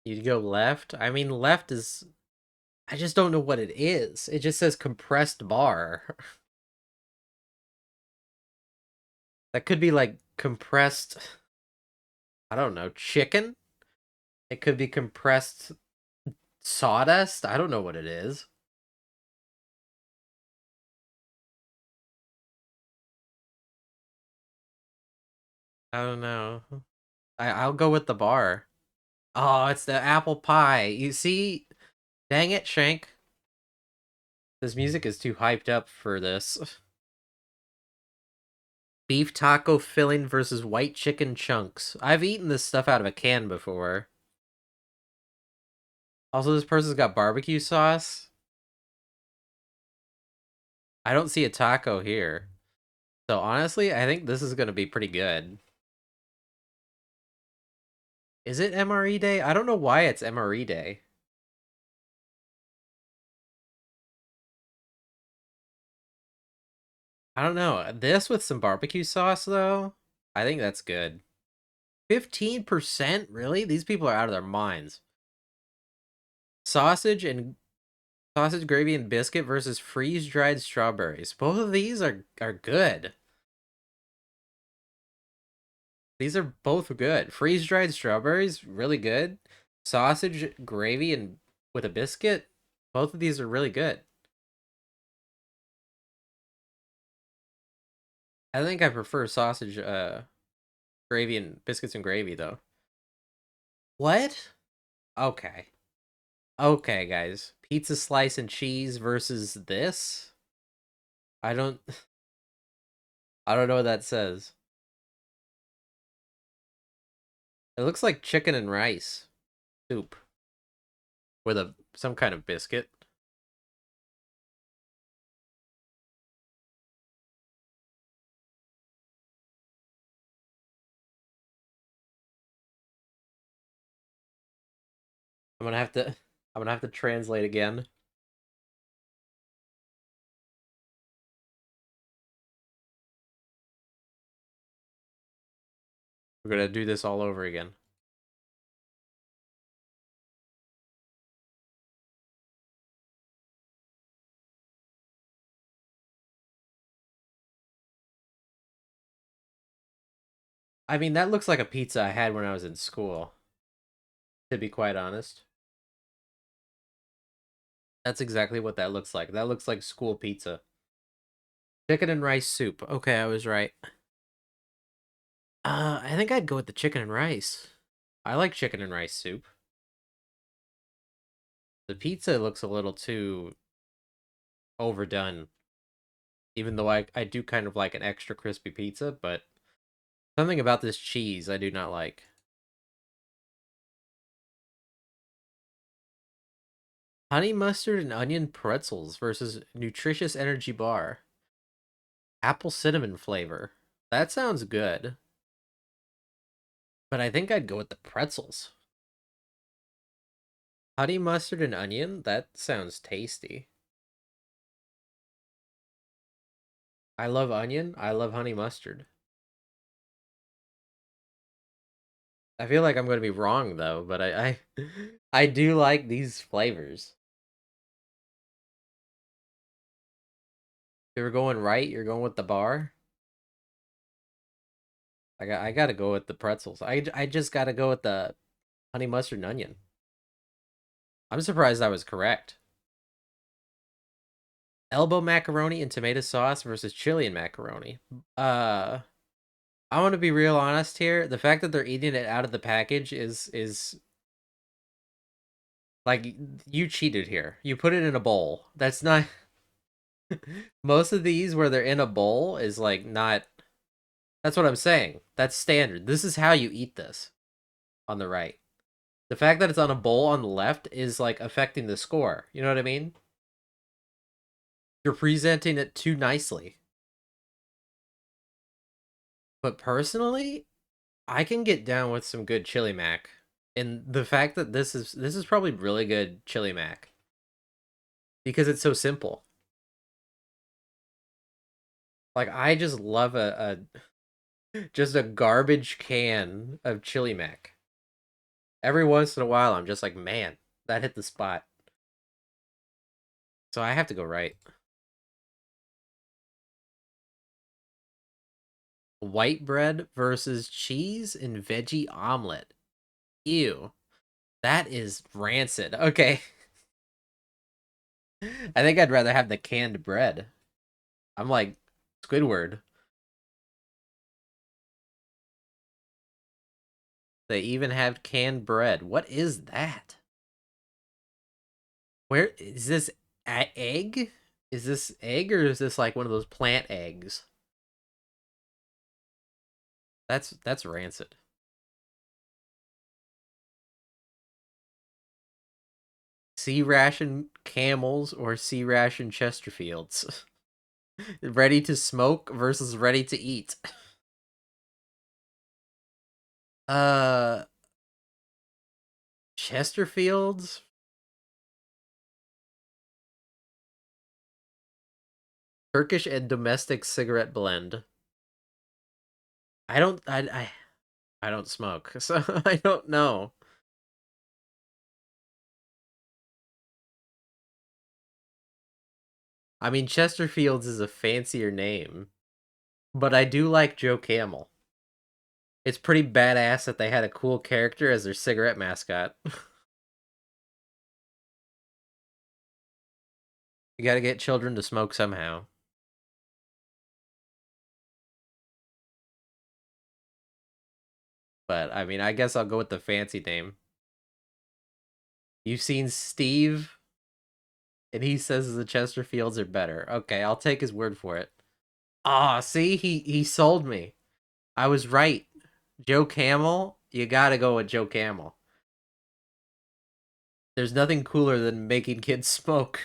You'd go left? I mean, left is... I just don't know what it is. It just says compressed bar. That could be like compressed... I don't know, chicken? It could be compressed sawdust? I don't know what it is. I don't know. I'll go with the bar. Oh, it's the apple pie. You see? Dang it, Shank. This music is too hyped up for this. Beef taco filling versus white chicken chunks. I've eaten this stuff out of a can before. Also, this person's got barbecue sauce. I don't see a taco here. So honestly, I think this is going to be pretty good. Is it MRE day? I don't know why it's MRE day. I don't know. This with some barbecue sauce though, I think that's good. 15%? Really? These people are out of their minds. Sausage and sausage gravy and biscuit versus freeze-dried strawberries. Both of these are good. These are both good. Freeze-dried strawberries, really good. Sausage gravy and with a biscuit, both of these are really good. I think I prefer sausage gravy and biscuits and gravy though. What? Okay. Okay, guys. Pizza slice and cheese versus this? I don't I don't know what that says. It looks like chicken and rice soup with a some kind of biscuit. I'm gonna have to I'm gonna have to translate again. We're gonna do this all over again. I mean, that looks like a pizza I had when I was in school, to be quite honest. That's exactly what that looks like. That looks like school pizza. Chicken and rice soup. Okay, I was right. I think I'd go with the chicken and rice. I like chicken and rice soup. The pizza looks a little too overdone, even though I do kind of like an extra crispy pizza, but something about this cheese I do not like. Honey mustard and onion pretzels versus nutritious energy bar. Apple cinnamon flavor. That sounds good, but I think I'd go with the pretzels. Honey mustard and onion? That sounds tasty. I love onion. I love honey mustard. I feel like I'm going to be wrong though, but I do like these flavors. If you're going right, you're going with the bar. I got to go with the pretzels. I just got to go with the honey mustard and onion. I'm surprised I was correct. Elbow macaroni and tomato sauce versus chili and macaroni. Uh I want to be real honest here. The fact that they're eating it out of the package is like you cheated here. You put it in a bowl. That's not most of these where they're in a bowl is like not. That's what I'm saying. That's standard. This is how you eat this on the right. The fact that it's on a bowl on the left is like affecting the score. You know what I mean? You're presenting it too nicely. But personally, I can get down with some good chili mac. And the fact that this is probably really good chili mac because it's so simple. Like I just love a just a garbage can of chili mac. Every once in a while I'm just like, man, that hit the spot. So I have to go right. White bread versus cheese and veggie omelet. Ew. That is rancid. Okay. I think I'd rather have the canned bread. I'm like Squidward. They even have canned bread. What is that? Where is this egg? Is this egg or is this like one of those plant eggs? That's rancid. Sea ration camels or sea ration Chesterfields? Ready to smoke versus ready to eat. Uh, Chesterfields Turkish and domestic cigarette blend. I don't I don't smoke, so I don't know. I mean, Chesterfields is a fancier name, but I do like Joe Camel. It's pretty badass that they had a cool character as their cigarette mascot. You gotta get children to smoke somehow. But I mean, I guess I'll go with the fancy name. You've seen Steve, and he says the Chesterfields are better. Okay, I'll take his word for it. Ah, see, he sold me. I was right. Joe Camel, you gotta go with Joe Camel. There's nothing cooler than making kids smoke.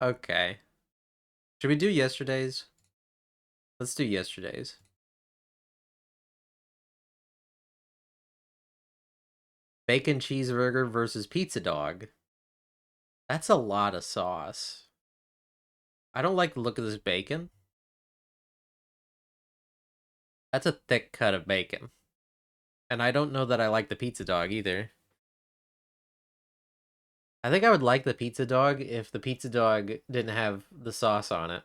Okay. Should we do yesterday's? Let's do yesterday's. Bacon cheeseburger versus pizza dog. That's a lot of sauce. I don't like the look of this bacon. That's a thick cut of bacon. And I don't know that I like the pizza dog either. I think I would like the pizza dog if the pizza dog didn't have the sauce on it.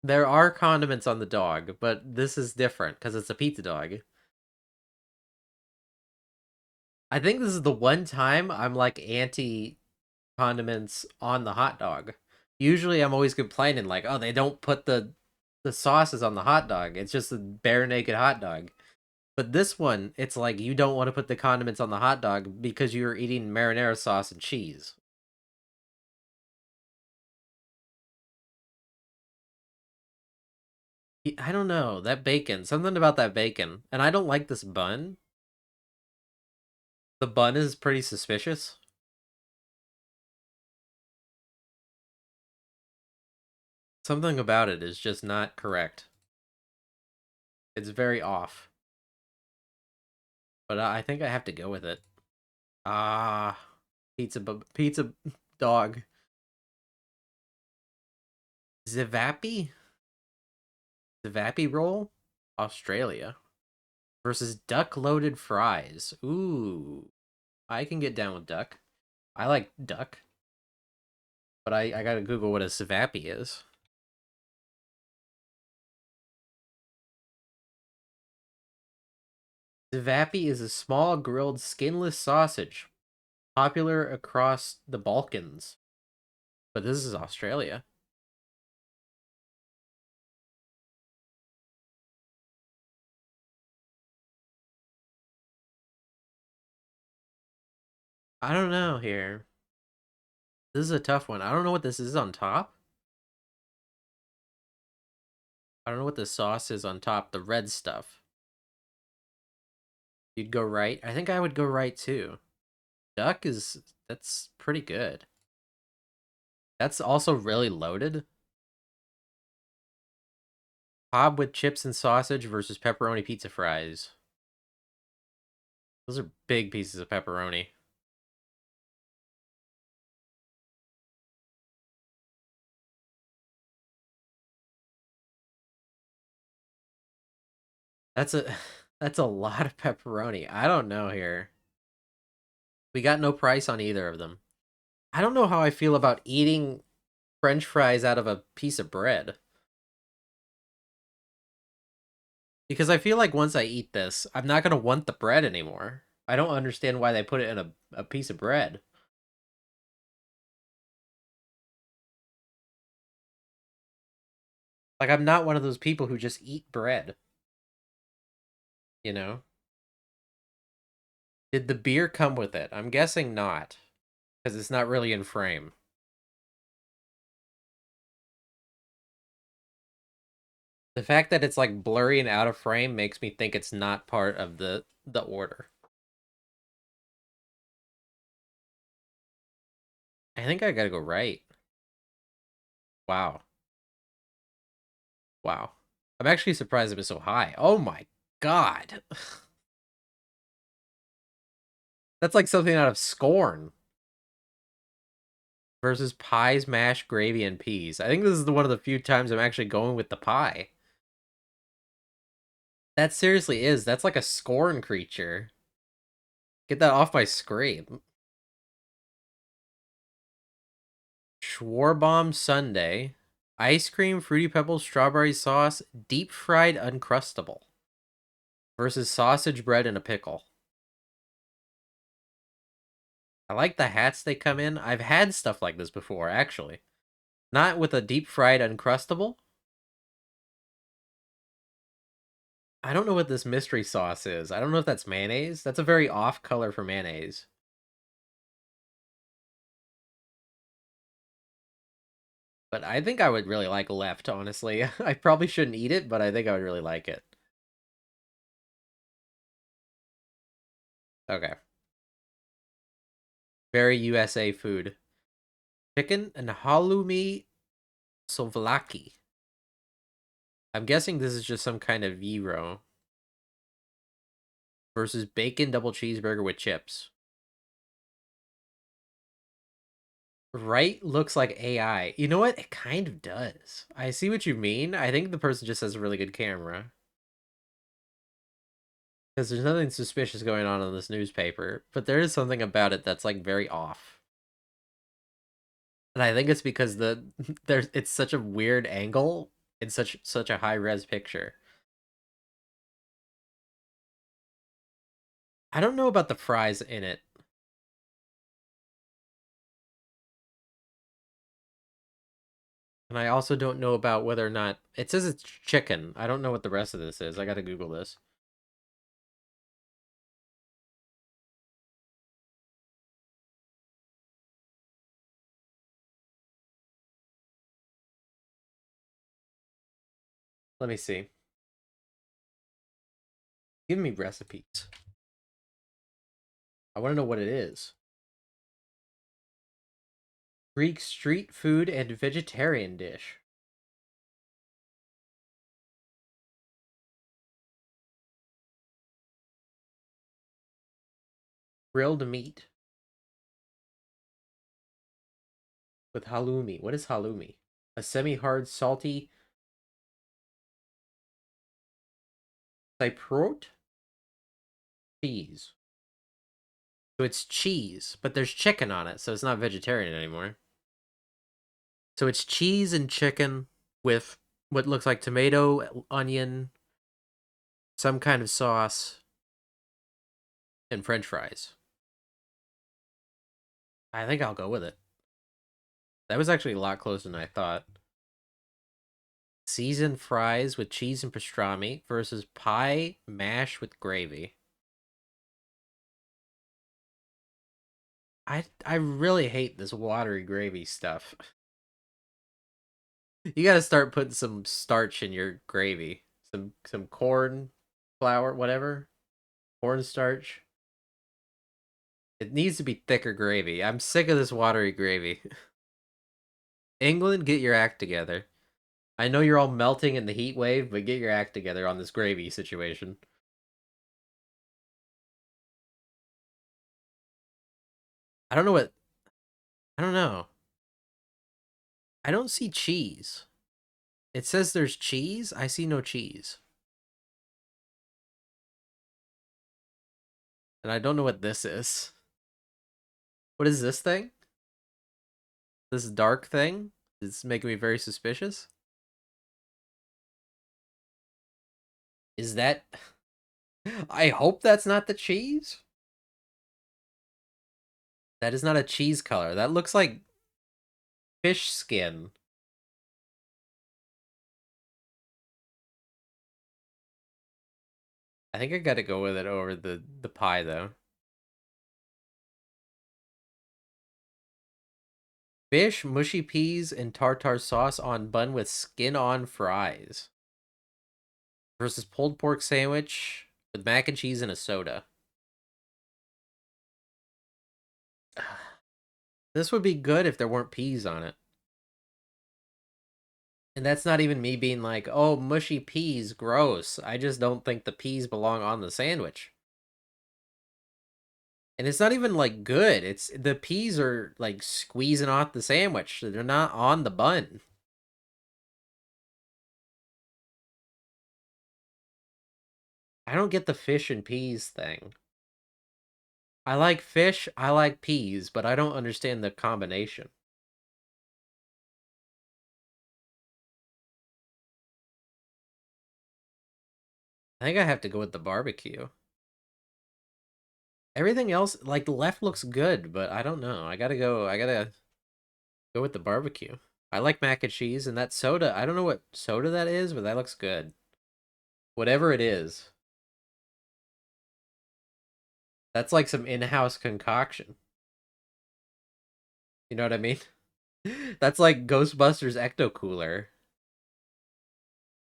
There are condiments on the dog, but this is different because it's a pizza dog. I think this is the one time I'm like anti condiments on the hot dog. Usually I'm always complaining like, "Oh, they don't put the sauces on the hot dog. It's just a bare naked hot dog." But this one, it's like you don't want to put the condiments on the hot dog because you're eating marinara sauce and cheese. I don't know, that bacon, something about that bacon. And I don't like this bun. The bun is pretty suspicious. Something about it is just not correct. It's very off. But I think I have to go with it. Ah, pizza dog. Zivapi? Zivapi roll? Australia. Versus duck loaded fries. Ooh. I can get down with duck. I like duck. But I gotta Google what a Zivapi is. Zivapi is a small grilled skinless sausage, popular across the Balkans. But this is Australia. I don't know here. This is a tough one. I don't know what this is on top. I don't know what the sauce is on top. The red stuff. You'd go right? I think I would go right too. Duck is... That's pretty good. That's also really loaded. Hob with chips and sausage versus pepperoni pizza fries. Those are big pieces of pepperoni. That's a that's a lot of pepperoni. I don't know here. We got no price on either of them. I don't know how I feel about eating French fries out of a piece of bread. Because I feel like once I eat this, I'm not gonna want the bread anymore. I don't understand why they put it in a piece of bread. Like I'm not one of those people who just eat bread, you know? Did the beer come with it? I'm guessing not, because it's not really in frame. The fact that it's like blurry and out of frame makes me think it's not part of the order. I think I gotta go right. Wow. Wow. I'm actually surprised it was so high. Oh my god. That's like something out of Scorn versus pies, mash, gravy, and peas. I think this is one of the few times I'm actually going with the pie. That seriously is. That's like a Scorn creature. Get that off my screen. Schwarbomb Sundae. Ice cream, fruity pebbles, strawberry sauce, deep fried uncrustable. Versus sausage bread and a pickle. I like the hats they come in. I've had stuff like this before, actually. Not with a deep fried uncrustable. I don't know what this mystery sauce is. I don't know if that's mayonnaise. That's a very off color for mayonnaise. But I think I would really like left, honestly. I probably shouldn't eat it, but I think I would really like it. Okay. Very USA food. Chicken and halloumi souvlaki. I'm guessing this is just some kind of gyro. Versus bacon double cheeseburger with chips. Right looks like AI. You know what? It kind of does. I see what you mean. I think the person just has a really good camera. Because there's nothing suspicious going on in this newspaper, but there is something about it that's like very off. And I think it's because there's it's such a weird angle in such a high res picture. I don't know about the fries in it. And I also don't know about whether or not it says it's chicken. I don't know what the rest of this is. I gotta Google this. Let me see. Give me recipes. I want to know what it is. Greek street food and vegetarian dish. Grilled meat with halloumi. What is halloumi? A semi-hard, salty cyprot cheese. So it's cheese, but there's chicken on it, so it's not vegetarian anymore. So it's cheese and chicken with what looks like tomato, onion, some kind of sauce, and french fries. I think I'll go with it. That was actually a lot closer than I thought. Seasoned fries with cheese and pastrami versus pie mash with gravy. I really hate this watery gravy stuff. You got to start putting some starch in your gravy. Some corn flour, whatever. Cornstarch. It needs to be thicker gravy. I'm sick of this watery gravy. England, get your act together. I know you're all melting in the heat wave, but get your act together on this gravy situation. I don't know what. I don't know. I don't see cheese. It says there's cheese. I see no cheese. And I don't know what this is. What is this thing? This dark thing? It's making me very suspicious. Is that... I hope that's not the cheese. That is not a cheese color. That looks like fish skin. I think I gotta go with it over the pie, though. Fish, mushy peas, and tartar sauce on bun with skin-on fries. Versus pulled pork sandwich with mac and cheese and a soda. This would be good if there weren't peas on it. And that's not even me being like, oh, mushy peas, gross. I just don't think the peas belong on the sandwich. And it's not even like good. It's the peas are like squeezing off the sandwich. They're not on the bun. I don't get the fish and peas thing. I like fish, I like peas, but I don't understand the combination. I think I have to go with the barbecue. Everything else, like the left looks good, but I don't know. I gotta go with the barbecue. I like mac and cheese and that soda. I don't know what soda that is, but that looks good. Whatever it is, that's like some in-house concoction. You know what I mean? That's like Ghostbusters Ecto Cooler.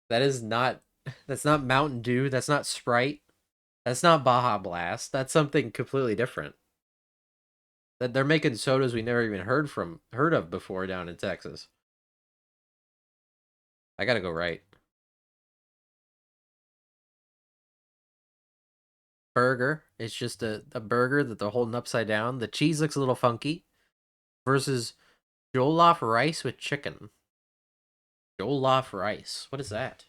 That is not. That's not Mountain Dew. That's not Sprite. That's not Baja Blast. That's something completely different. That they're making sodas we never even heard of before down in Texas. I gotta go right. Burger. It's just a burger that they're holding upside down. The cheese looks a little funky. Versus jollof rice with chicken. Jollof rice. What is that?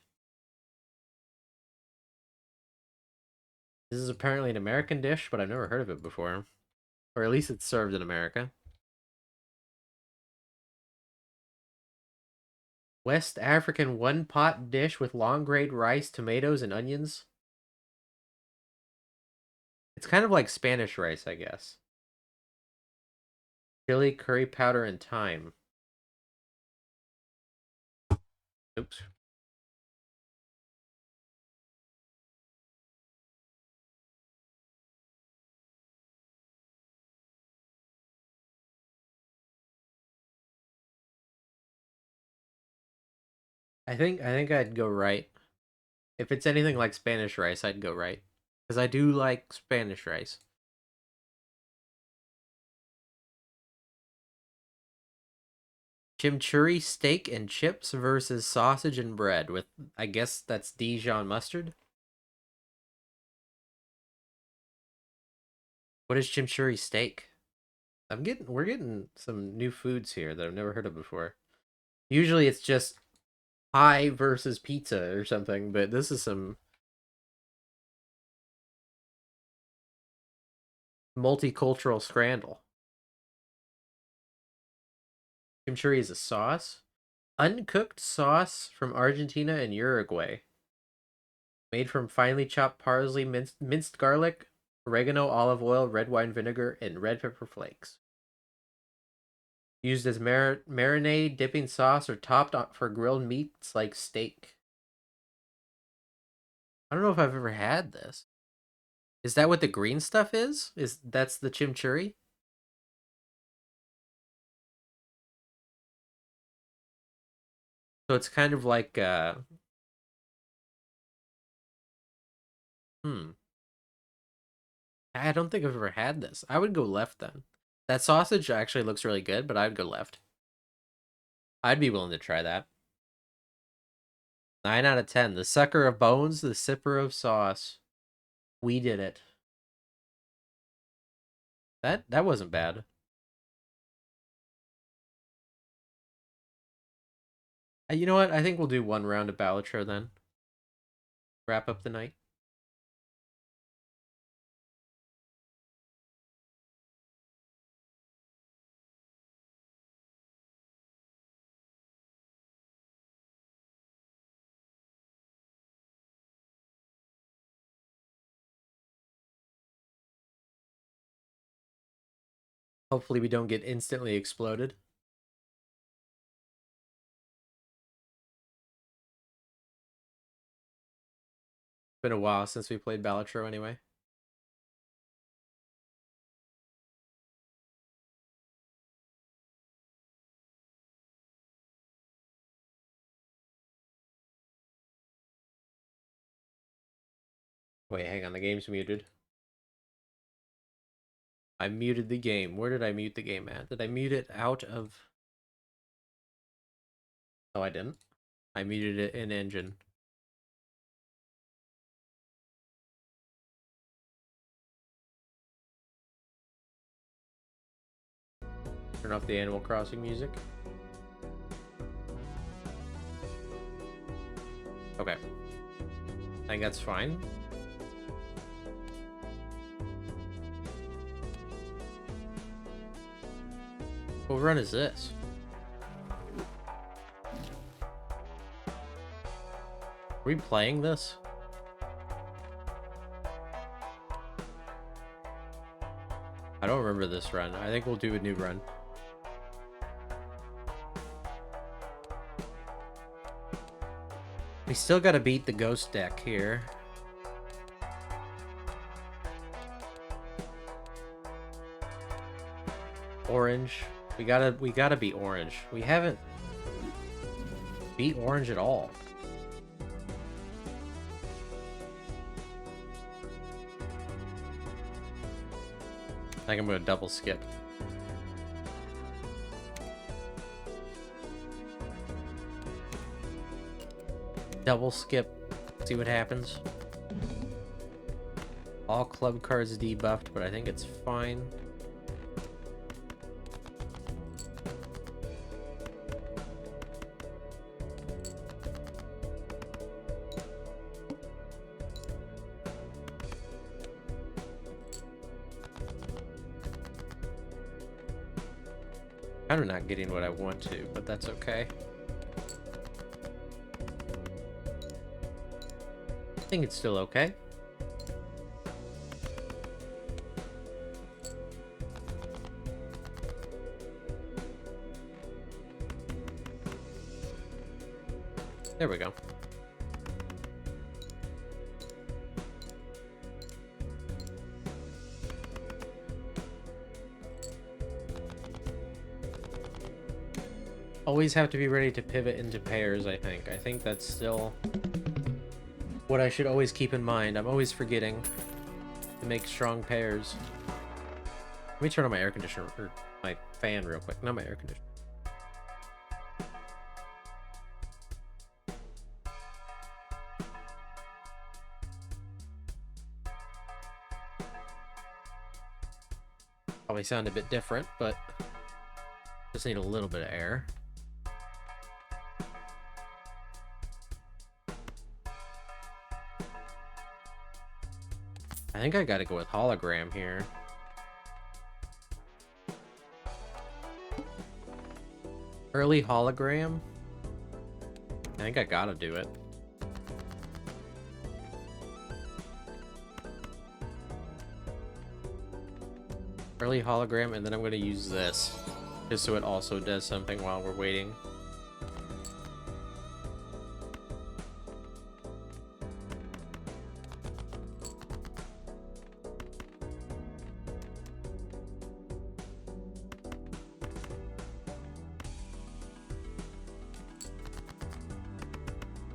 This is apparently an American dish, but I've never heard of it before. Or at least it's served in America. West African one pot dish with long grained rice, tomatoes, and onions. It's kind of like Spanish rice, I guess. Chili, curry powder, and thyme. Oops. I think I'd go right. If it's anything like Spanish rice, I'd go right. Because I do like Spanish rice. Chimichurri steak and chips versus sausage and bread with, I guess that's Dijon mustard. What is chimichurri steak? We're getting some new foods here that I've never heard of before. Usually it's just pie versus pizza or something, but this is some multicultural scramble. Chimichurri is a sauce. Uncooked sauce from Argentina and Uruguay. Made from finely chopped parsley, minced garlic, oregano, olive oil, red wine vinegar, and red pepper flakes. Used as marinade, dipping sauce, or topped for grilled meats like steak. I don't know if I've ever had this. Is that what the green stuff is? Is that's the chimichurri? So it's kind of like hmm. I don't think I've ever had this. I would go left then. That sausage actually looks really good, but I'd go left. I'd be willing to try that. 9 out of 10. The sucker of bones, the sipper of sauce. We did it. That wasn't bad. You know what? I think we'll do one round of Balatro then. Wrap up the night. Hopefully we don't get instantly exploded. Been a while since we played Balatro anyway. Wait, hang on, the game's muted. I muted the game. Where did I mute the game at? Did I mute it out of... Oh, I didn't. I muted it in engine. Turn off the Animal Crossing music. Okay. I think that's fine. What run is this? Are we playing this? I don't remember this run. I think we'll do a new run. We still gotta beat the ghost deck here. Orange. We gotta beat orange. We haven't beat orange at all. I think I'm gonna double skip. Double skip. See what happens. All club cards debuffed, but I think it's fine. Kind of not getting what I want to, but that's okay. I think it's still okay. There we go. Always have to be ready to pivot into pairs, I think. I think that's still what I should always keep in mind. I'm always forgetting to make strong pairs. Let me turn on my air conditioner, or my fan real quick. Not my air conditioner. Probably sound a bit different, but just need a little bit of air. I think I gotta go with hologram here. Early hologram? I think I gotta do it. Early hologram, and then I'm gonna use this. Just so it also does something while we're waiting.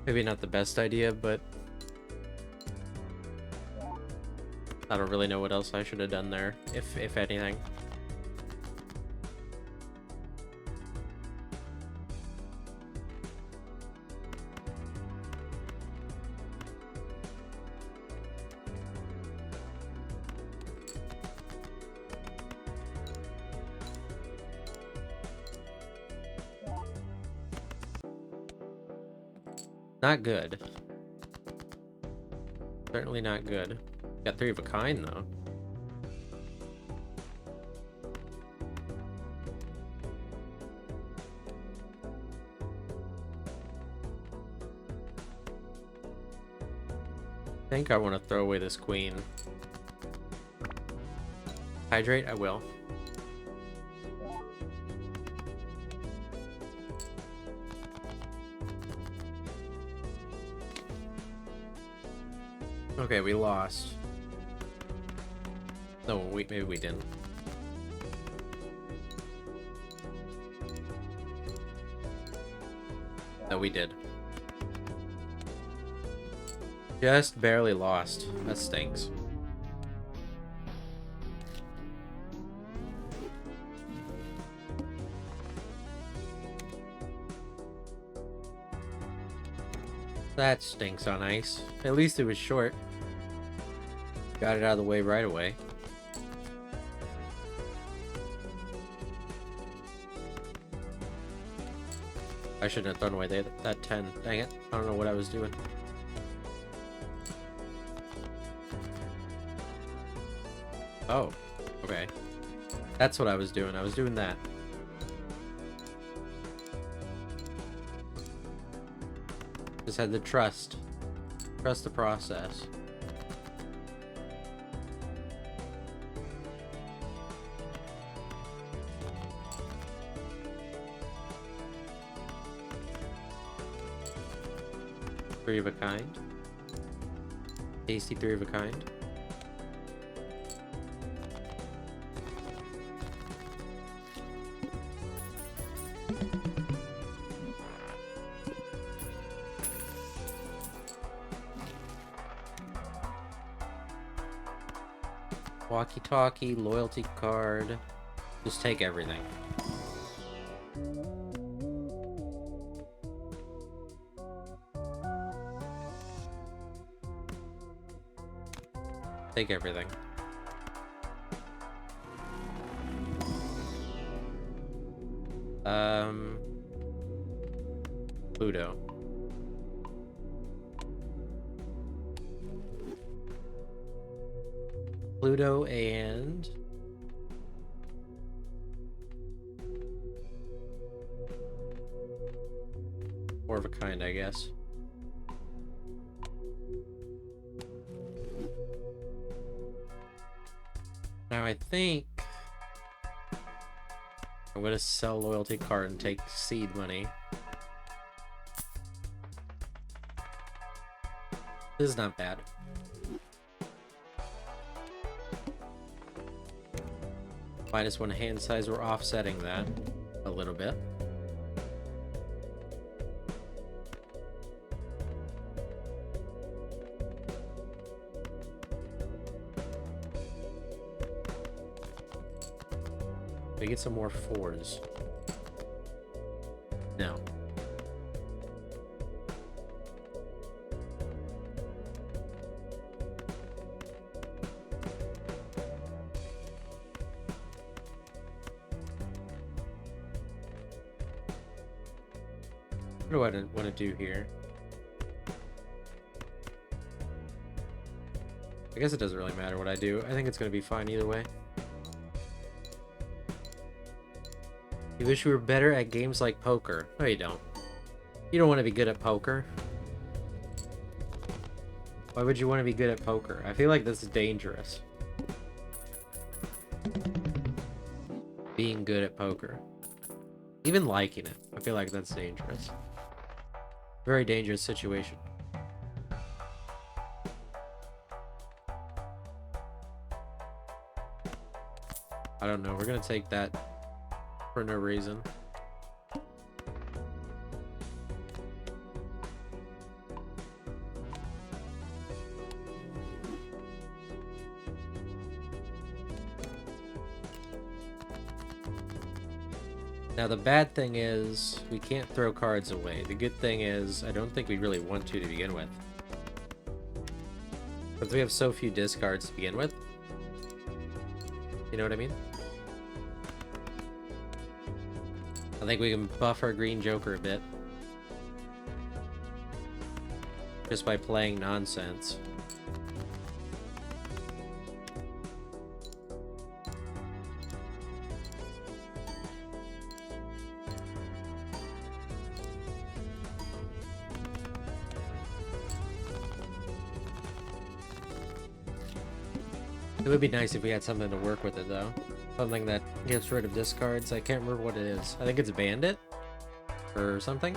Maybe not the best idea, but I don't really know what else I should have done there, if anything. Not good. Certainly not good. Got 3 of a kind, though. I think I want to throw away this queen. Hydrate? I will. Okay, we lost. No, maybe we didn't. No, we did. Just barely lost. That stinks. That stinks on ice. At least it was short. Got it out of the way right away. I shouldn't have thrown away that 10. Dang it. I don't know what I was doing. Oh, okay. That's what I was doing. I was doing that. Just had to trust. Trust the process. Three of a kind. Tasty three of a kind. Walkie-talkie, loyalty card. Just take everything. Take everything. Pluto. Pluto and... Four of a kind, I guess. Now I think I'm gonna sell loyalty card and take seed money. This is not bad. -1 hand size, we're offsetting that a little bit. We get some more 4s. No. What do I want to do here? I guess it doesn't really matter what I do. I think it's going to be fine either way. You wish you were better at games like poker. No, you don't. You don't want to be good at poker. Why would you want to be good at poker? I feel like this is dangerous. Being good at poker. Even liking it. I feel like that's dangerous. Very dangerous situation. I don't know. We're gonna take that for no reason. Now the bad thing is we can't throw cards away. The good thing is I don't think we really want to begin with. Because we have so few discards to begin with. You know what I mean? I think we can buff our green joker a bit. Just by playing nonsense. It would be nice if we had something to work with it, though. Something that gets rid of discards. I can't remember what it is. I think it's Bandit? Or something?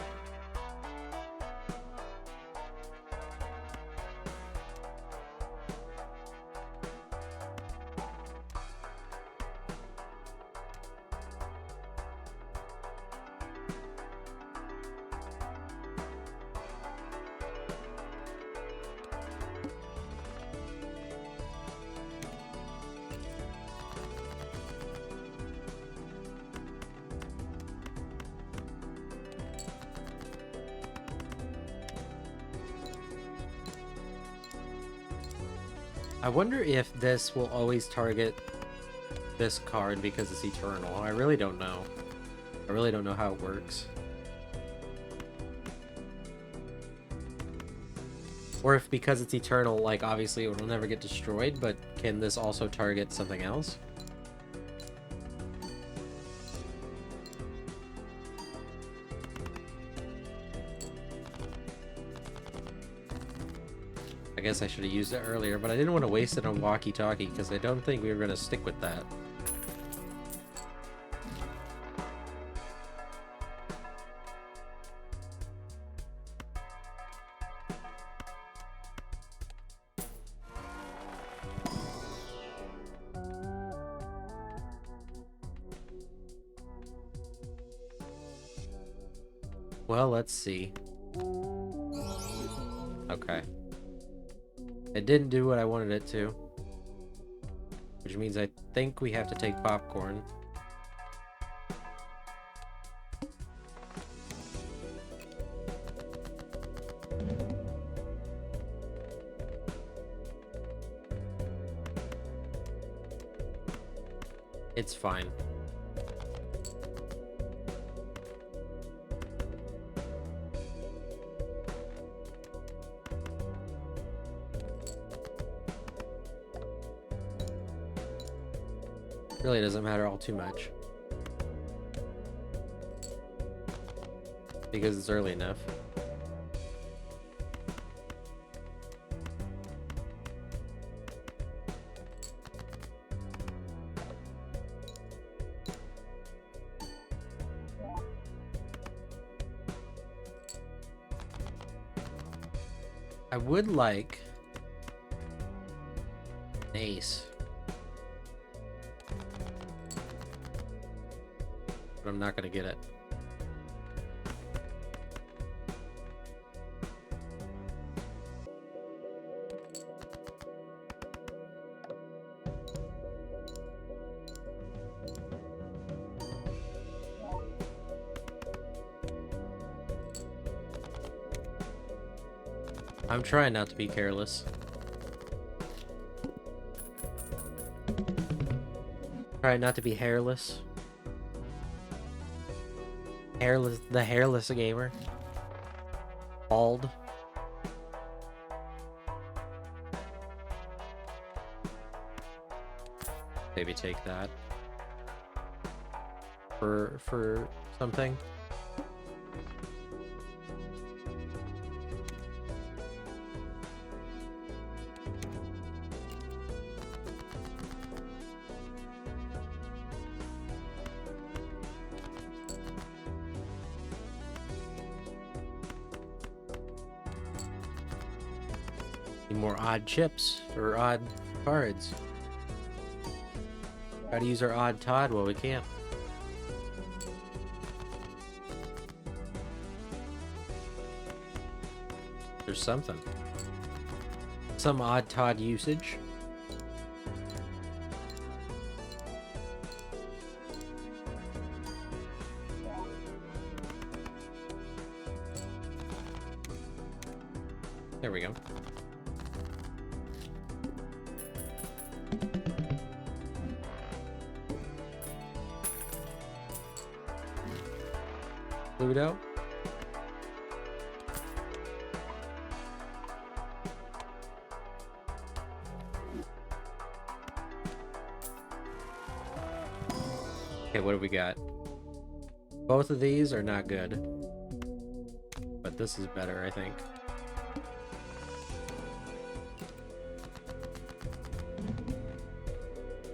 I wonder if this will always target this card because it's eternal. I really don't know. I really don't know how it works. Or if because it's eternal, like, obviously it will never get destroyed, but can this also target something else? I guess I should have used it earlier, but I didn't want to waste it on walkie-talkie because I don't think we were going to stick with that. Well, let's see. Okay. It didn't do what I wanted it to. Which means I think we have to take popcorn. It's fine. Really doesn't matter all too much. Because it's early enough. I would like an ace. But I'm not gonna get it. I'm trying not to be careless. Trying not to be hairless. Hairless, the hairless gamer. Bald. Maybe take that. For something. More odd chips or odd cards. Gotta use our odd Todd while we can. There's something. Some odd Todd usage. There we go. Pluto. Okay, what do we got? Both of these are not good. But this is better, I think.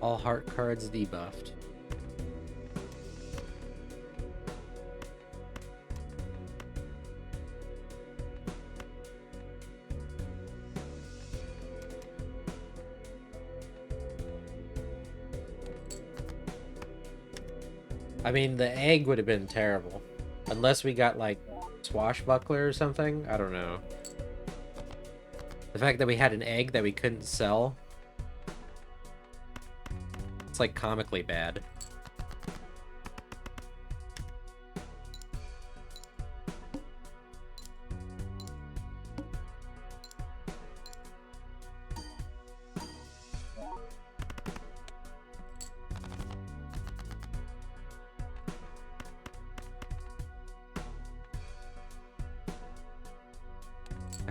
All heart cards debuffed. I mean, the egg would have been terrible. Unless we got, like, Swashbuckler or something? I don't know. The fact that we had an egg that we couldn't sell... It's, like, comically bad.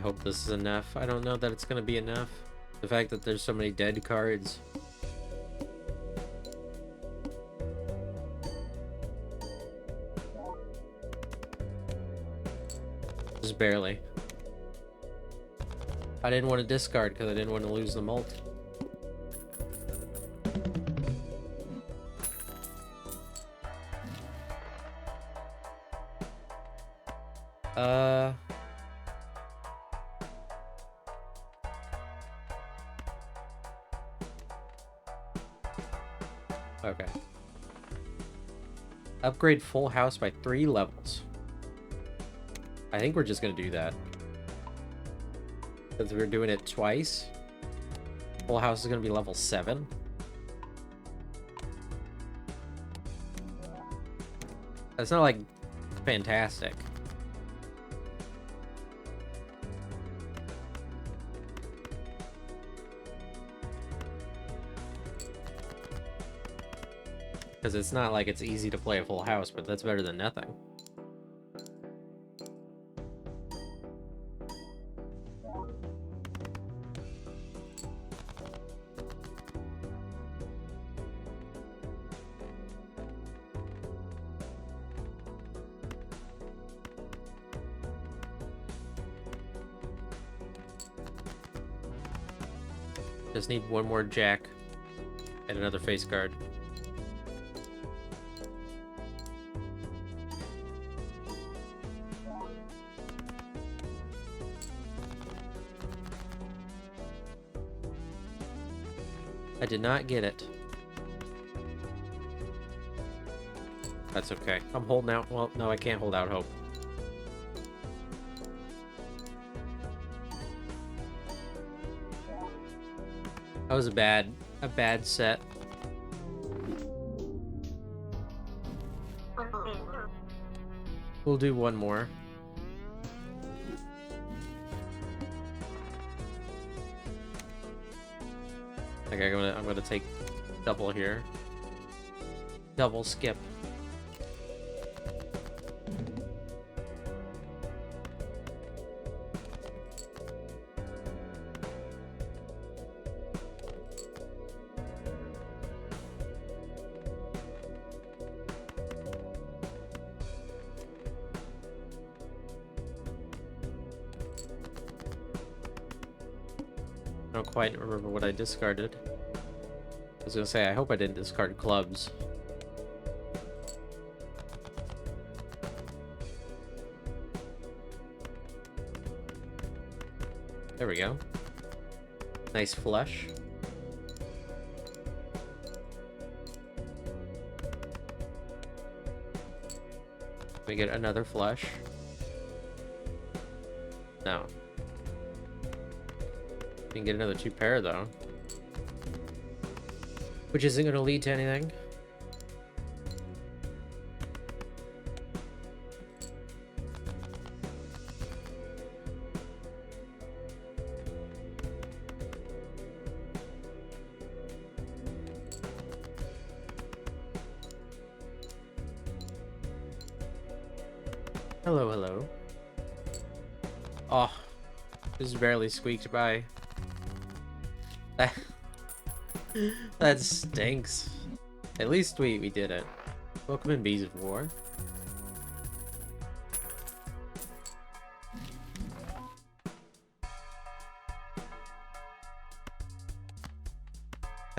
hope this is enough. I don't know that it's gonna be enough. The fact that there's so many dead cards. Just barely. I didn't want to discard because I didn't want to lose the mult. Okay. Upgrade full house by 3 levels. I think we're just gonna do that. Because we're doing it twice. Full house is gonna be level 7. That's not like fantastic. Because it's not like it's easy to play a full house, but that's better than nothing. Just need one more jack and another face card. I did not get it. That's okay. I'm holding out. Well, no, I can't hold out hope. That was a bad set. We'll do one more. Okay, I'm gonna take double here. Double skip. I don't quite remember what I discarded. I was gonna say, I hope I didn't discard clubs. There we go. Nice flush. We get another flush. No. We can get another 2 pair though. Which isn't going to lead to anything. Hello, hello. Oh, this barely squeaked by. That stinks. At least we did it. Welcome in, Bees of War.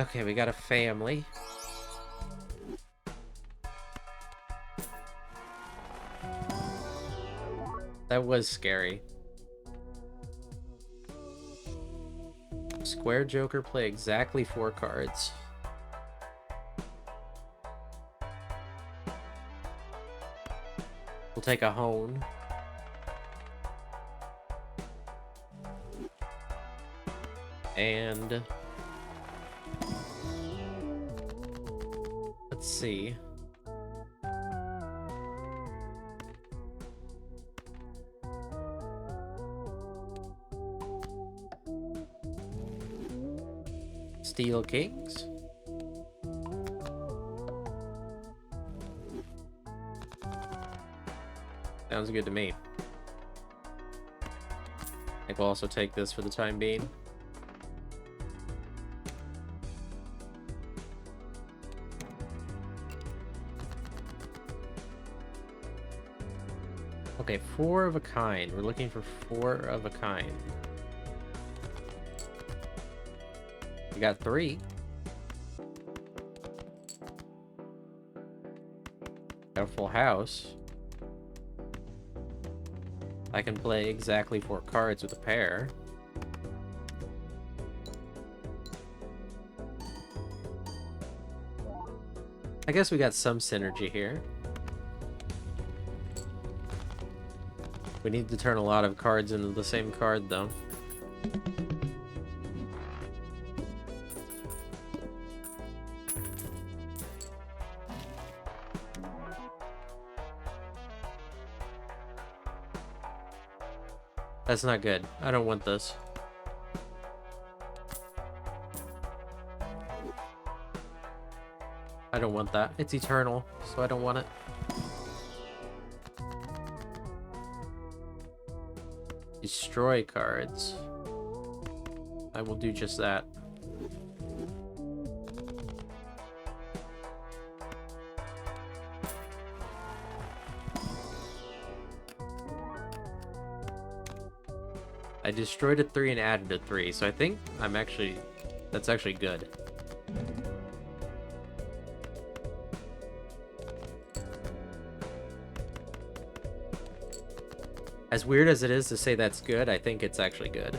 Okay, we got a family. That was scary. Square Joker, play exactly 4 cards. We'll take a hone. And let's see. Steel Kings. Sounds good to me. think we'll also take this for the time being. Okay, 4 of a kind. We're looking for 4 of a kind. We got 3. Got a full house. I can play exactly 4 cards with a pair. I guess we got some synergy here. We need to turn a lot of cards into the same card, though. That's not good. I don't want this. I don't want that. It's eternal, so I don't want it. Destroy cards. I will do just that. I destroyed a 3 and added a 3, so I think that's actually good. As weird as it is to say that's good, I think it's actually good.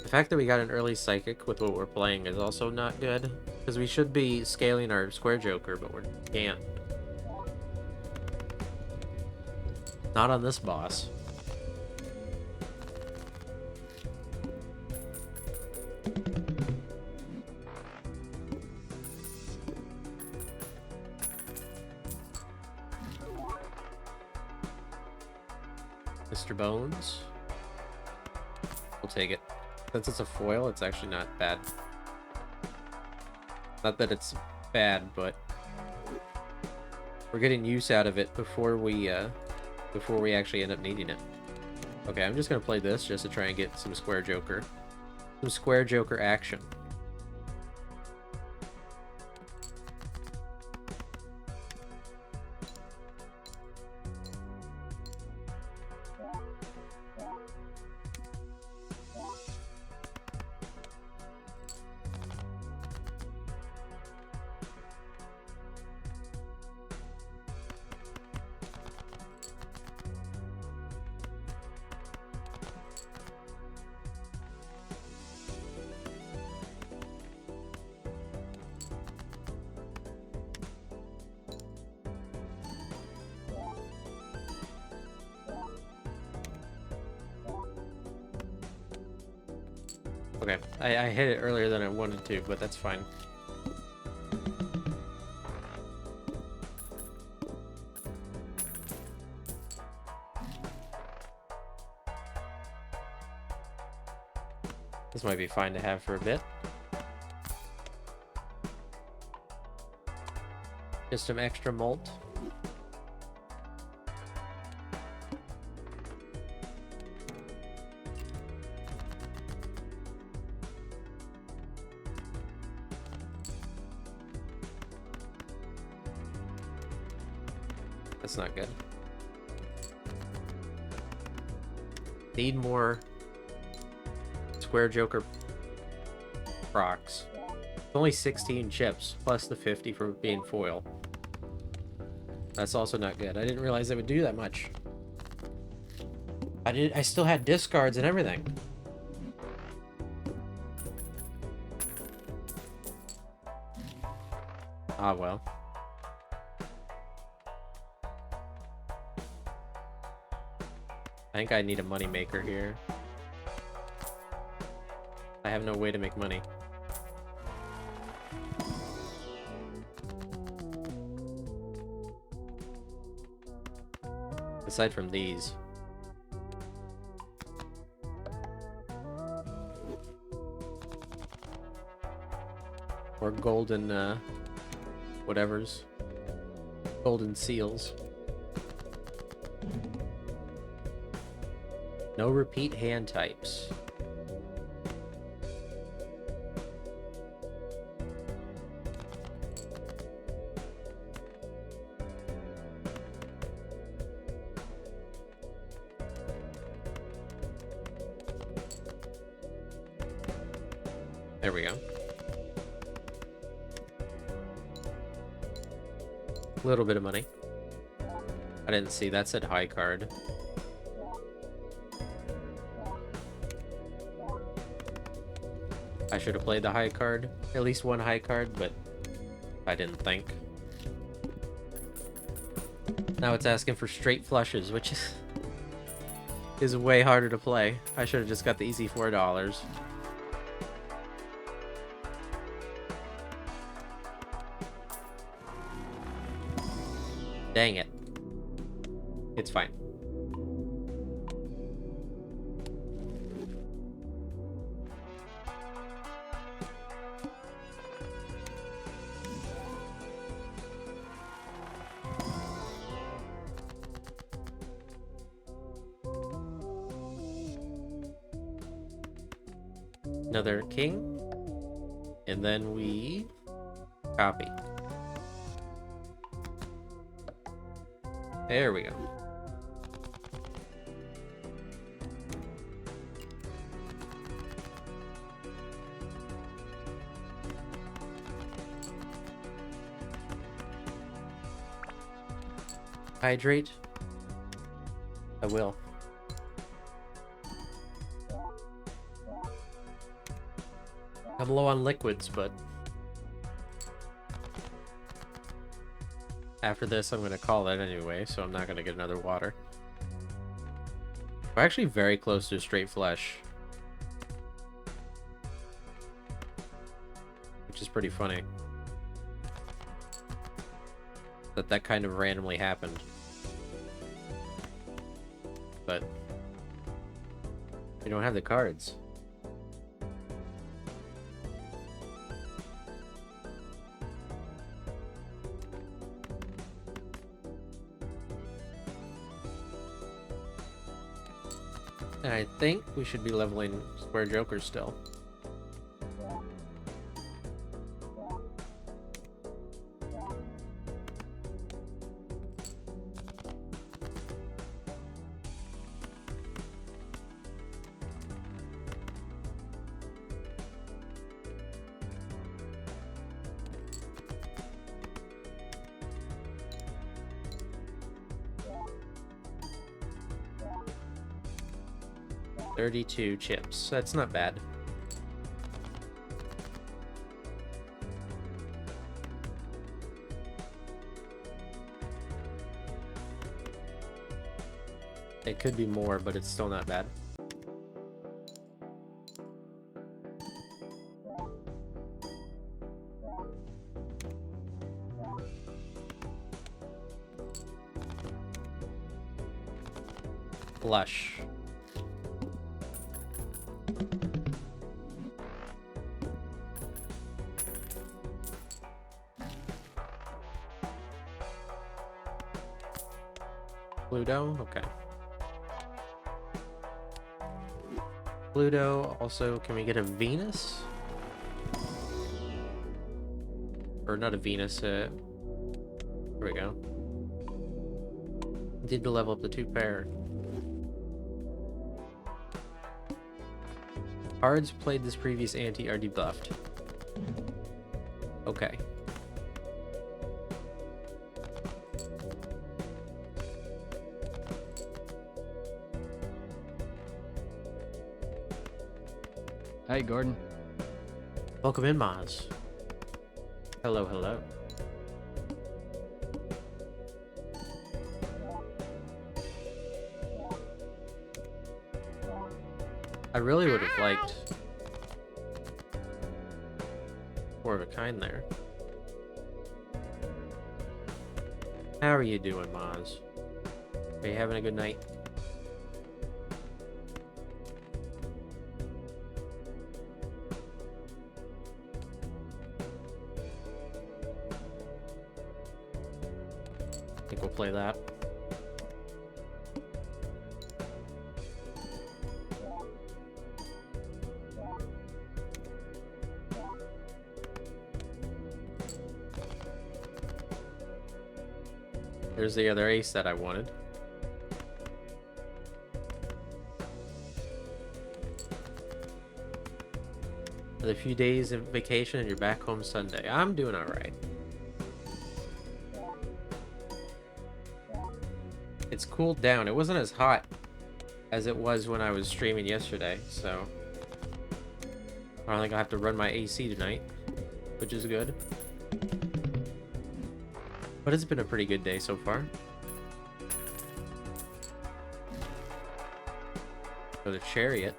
The fact that we got an early Psychic with what we're playing is also not good, because we should be scaling our Square Joker, but we can't. Not on this boss. Mr. Bones. We'll take it. Since it's a foil, it's actually not bad. Not that it's bad, but we're getting use out of it before we actually end up needing it. Okay, I'm just gonna play this just to try and get some Square Joker. Some Square Joker action. Okay, I hit it earlier than I wanted to, but that's fine. This might be fine to have for a bit. Just some extra malt. That's not good. Need more Square Joker procs. Only 16 chips, plus the 50 for being foil. That's also not good. I didn't realize it would do that much. I still had discards and everything. Ah, well. I think I need a money maker here. I have no way to make money. aside from these. Or golden, whatevers. Golden seals. No repeat hand types. There we go. A little bit of money. I didn't see that said high card. I should have played the high card. At least one high card, but I didn't think. Now it's asking for straight flushes, which is way harder to play. I should have just got the easy $4. Dang it. It's fine. Another king. And then we copy. There we go. Hydrate. I will. I'm low on liquids, but after this I'm gonna call it anyway, so I'm not gonna get another water. We're actually very close to a straight flush, which is pretty funny that kind of randomly happened. But we don't have the cards. And I think we should be leveling square jokers still. $32 chips. That's not bad. It could be more, but it's still not bad. Blush. Pluto, okay. Pluto, also, can we get a Venus? Or not a Venus, there we go. Need to level up the 2 pair. Cards played this previous ante are debuffed. Okay. Hey, Gordon. Welcome in, Maz. Hello, hello. I really would have liked more of a kind there. How are you doing, Maz? Are you having a good night? I think we'll play that. There's the other ace that I wanted. With a few days of vacation and you're back home Sunday. I'm doing alright. It's cooled down. It wasn't as hot as it was when I was streaming yesterday, so I don't think I'll have to run my AC tonight, which is good. But it's been a pretty good day so far. For the chariot.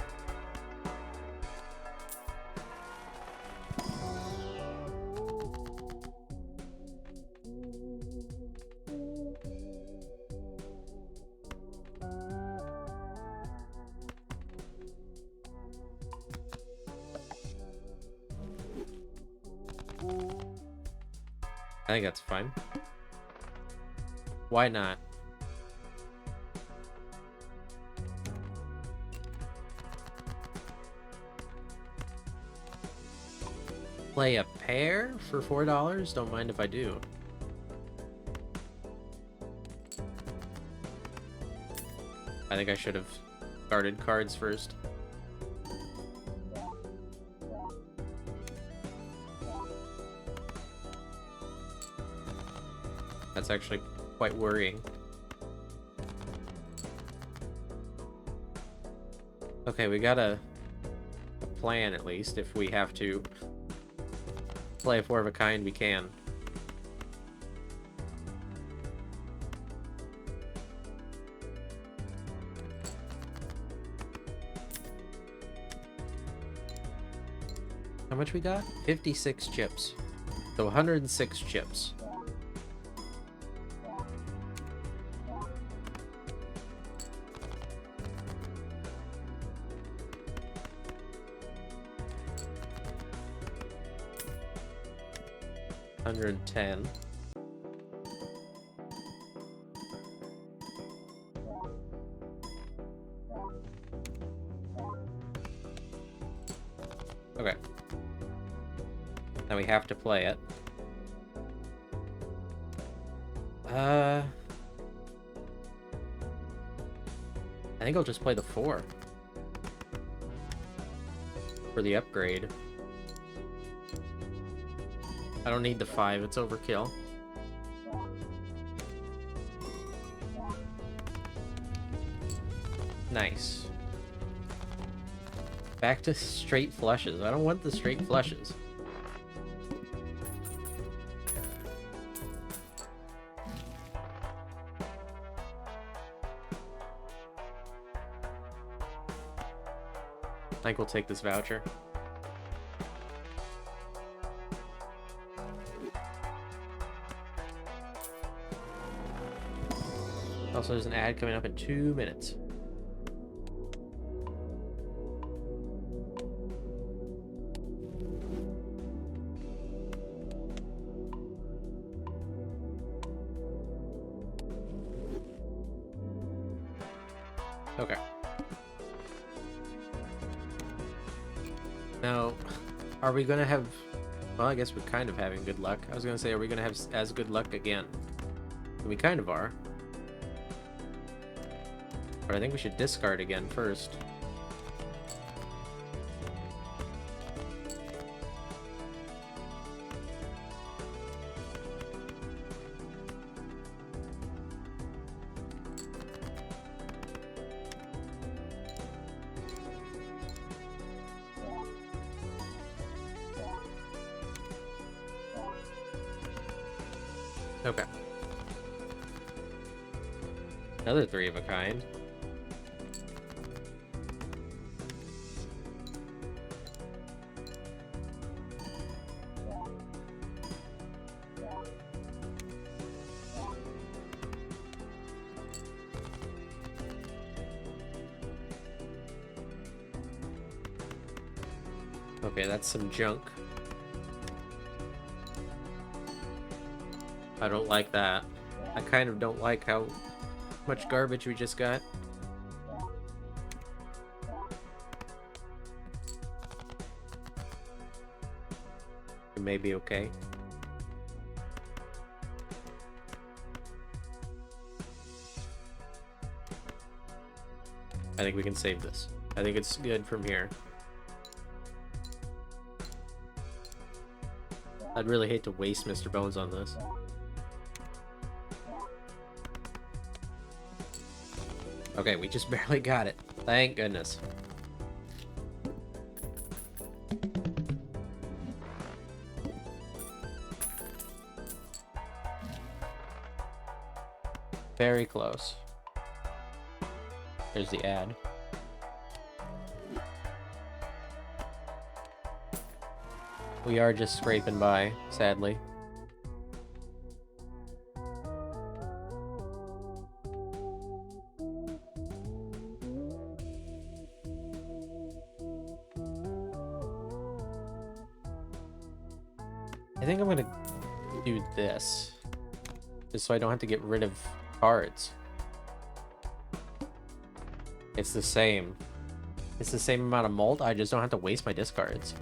I think that's fine. Why not? Play a pair for $4? Don't mind if I do. I think I should have started cards first. That's actually quite worrying. Okay, we got a plan at least. If we have to play a 4 of a kind, we can. How much we got? 56 chips. So 106 chips. $110. Okay. Now we have to play it. I think I'll just play the 4 for the upgrade. I don't need the 5, it's overkill. Nice. Back to straight flushes. I don't want the straight flushes. I think we'll take this voucher. Also, there's an ad coming up in 2 minutes. Okay. Now, are we gonna have... Well, I guess we're kind of having good luck. I was gonna say, are we gonna have as good luck again? We kind of are. But I think we should discard again first. Okay. Another 3 of a kind. Okay, that's some junk. I don't like that. I kind of don't like how much garbage we just got. It may be okay. I think we can save this. I think it's good from here. I'd really hate to waste Mr. Bones on this. Okay, we just barely got it. Thank goodness. Very close. There's the ad. We are just scraping by, sadly. I think I'm gonna do this, just so I don't have to get rid of cards. It's the same. It's the same amount of malt, I just don't have to waste my discards.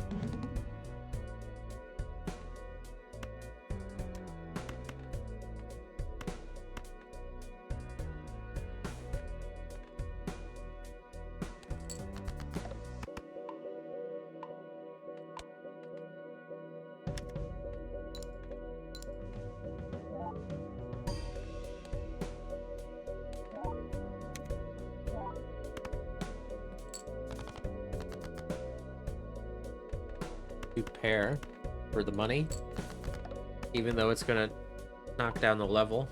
Pair for the money, even though it's gonna knock down the level.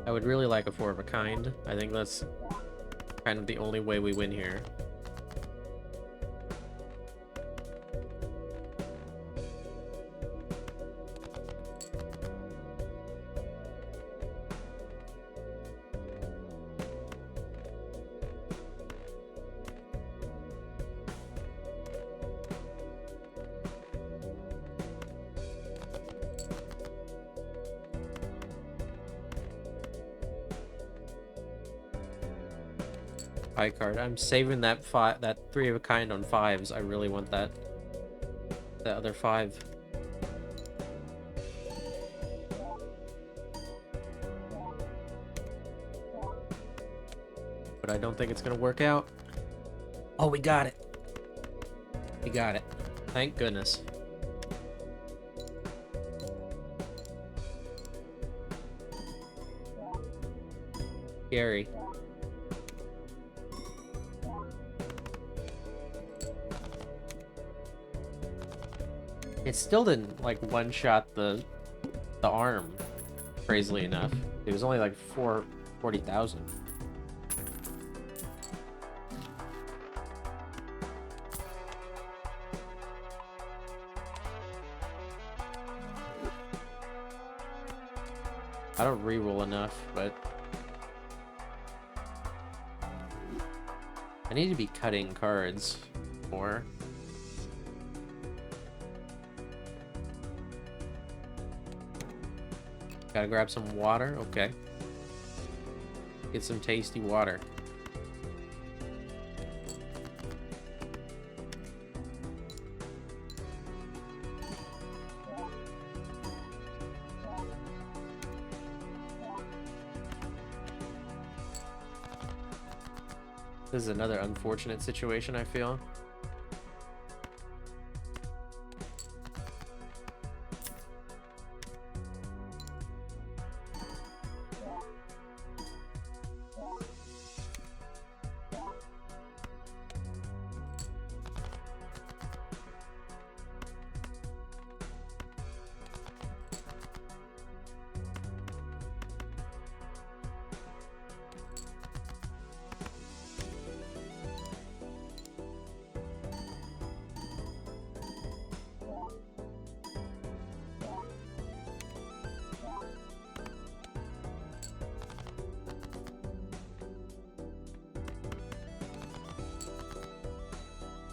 I would really like a 4 of a kind. I think that's kind of the only way we win here. High card. I'm saving that that 3 of a kind on 5s. I really want that other 5. But I don't think it's gonna work out. Oh, we got it. We got it. Thank goodness. Scary. It still didn't, like, one-shot the arm, crazily enough. It was only, like, 40,000. I don't reroll enough, but... I need to be cutting cards more. Gotta grab some water. Okay. Get some tasty water. This is another unfortunate situation, I feel.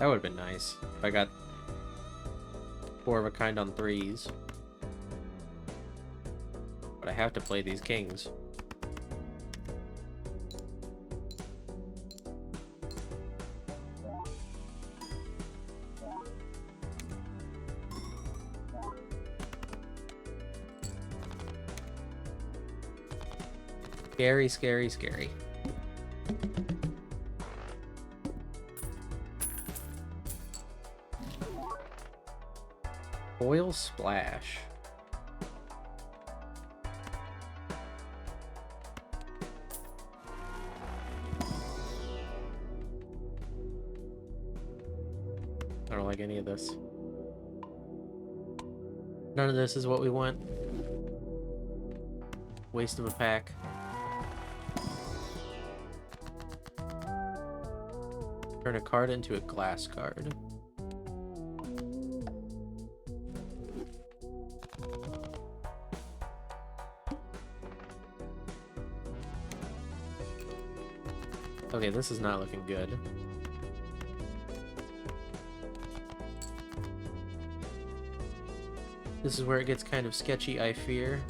That would have been nice if I got 4 of a kind on 3s. But I have to play these kings. Scary, scary, scary. Oil splash. I don't like any of this. None of this is what we want. Waste of a pack. Turn a card into a glass card. Okay, this is not looking good. This is where it gets kind of sketchy, I fear.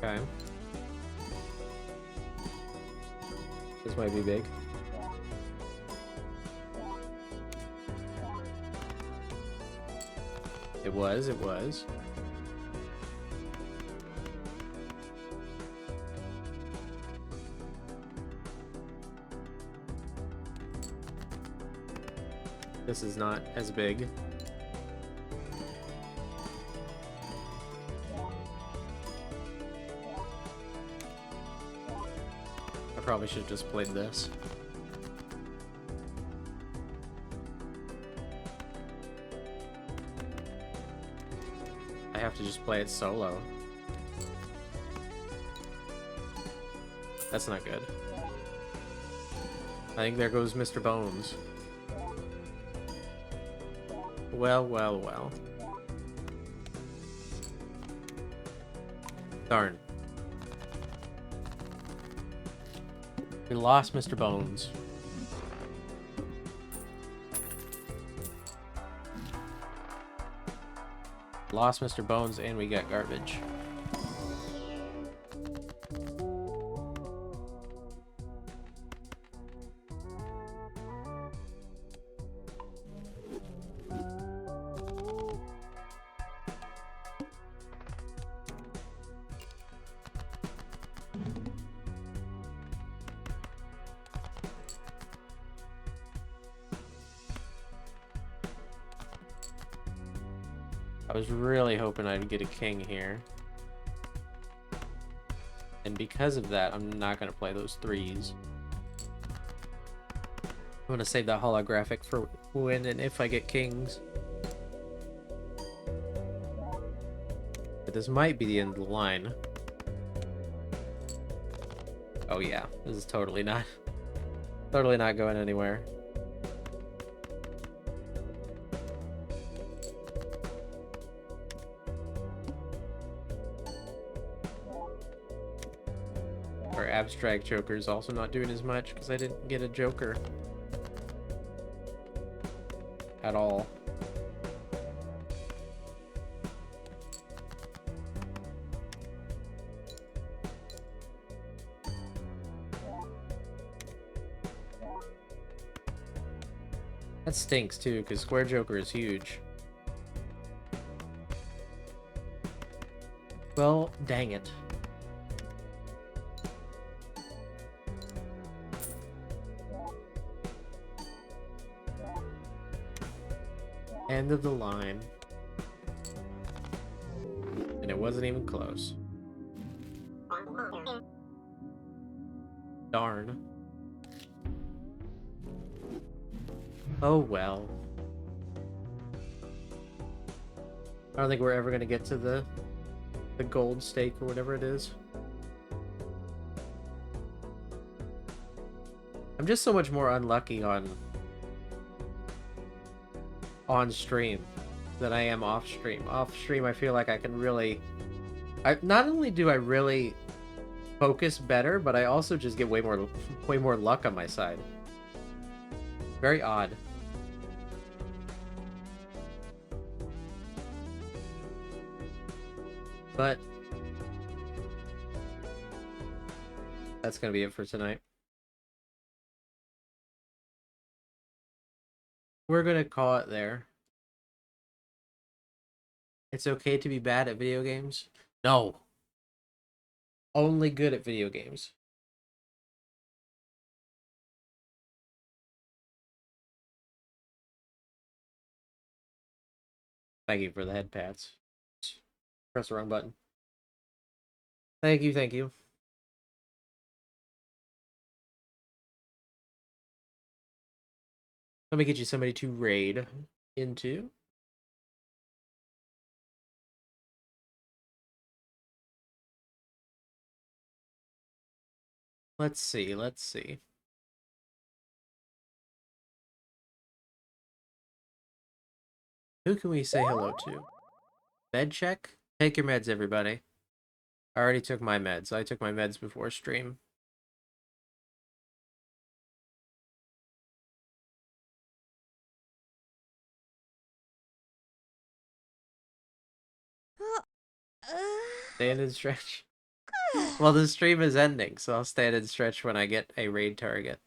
Okay. This might be big. It was. This is not as big. I probably should have just played this. I have to just play it solo. That's not good. I think there goes Mr. Bones. Well, well, well. Darn. We lost Mr. Bones. Lost Mr. Bones and we got garbage. I was really hoping I'd get a king here. And because of that, I'm not going to play those 3s. I'm going to save that holographic for when and if I get kings. But this might be the end of the line. Oh yeah, this is totally not going anywhere. Our abstract joker is also not doing as much because I didn't get a joker at all. That stinks too, because square joker is huge. Well, dang it. End of the line. And it wasn't even close. Darn. Oh well. I don't think we're ever gonna get to the gold stake or whatever it is. I'm just so much more unlucky on stream than I am off stream. Off stream, I feel like I can really. Not only do I really focus better, but I also just get way more luck on my side. Very odd. But that's gonna be it for tonight. We're gonna call it there. It's okay to be bad at video games? No. Only good at video games. Thank you for the head pats. Press the wrong button. Thank you, thank you. Let me get you somebody to raid into. Let's see, let's see. Who can we say hello to? Med check? Take your meds, everybody. I already took my meds. I took my meds before stream. Stand and stretch. Well, the stream is ending, so I'll stand and stretch when I get a raid target.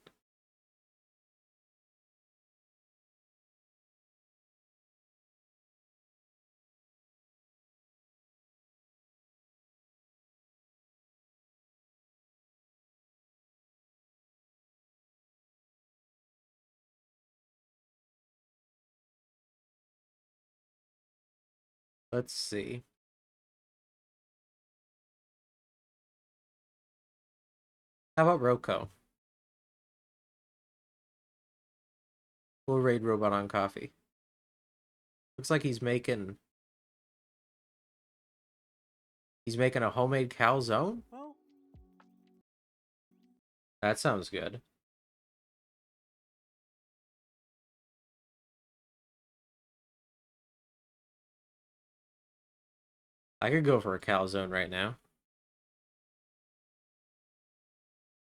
Let's see. How about Roko? We'll raid Robot on Coffee. Looks like he's making a homemade calzone? That sounds good. I could go for a calzone right now.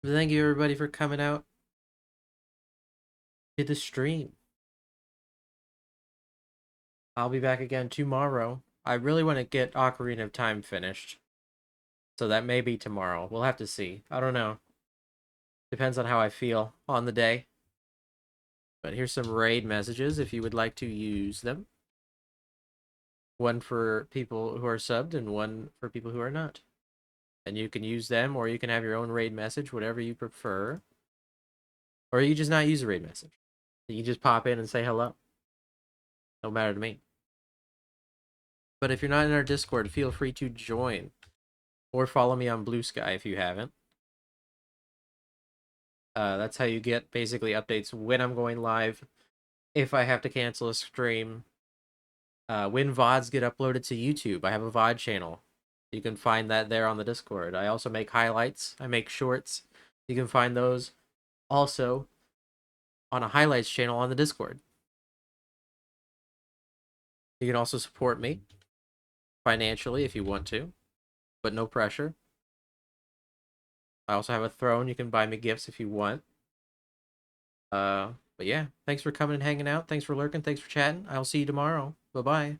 But thank you everybody for coming out to the stream. I'll be back again tomorrow. I really want to get Ocarina of Time finished. So that may be tomorrow. We'll have to see. I don't know. Depends on how I feel on the day. But here's some raid messages if you would like to use them. One for people who are subbed and one for people who are not. And you can use them, or you can have your own raid message, whatever you prefer. Or you just not use a raid message. You can just pop in and say hello. No matter to me. But if you're not in our Discord, feel free to join. Or follow me on Blue Sky if you haven't. That's how you get basically updates when I'm going live. If I have to cancel a stream. When VODs get uploaded to YouTube. I have a VOD channel. You can find that there on the Discord. I also make highlights. I make shorts. You can find those also on a highlights channel on the Discord. You can also support me financially if you want to, but no pressure. I also have a throne. You can buy me gifts if you want. But yeah, thanks for coming and hanging out. Thanks for lurking. Thanks for chatting. I'll see you tomorrow. Bye-bye.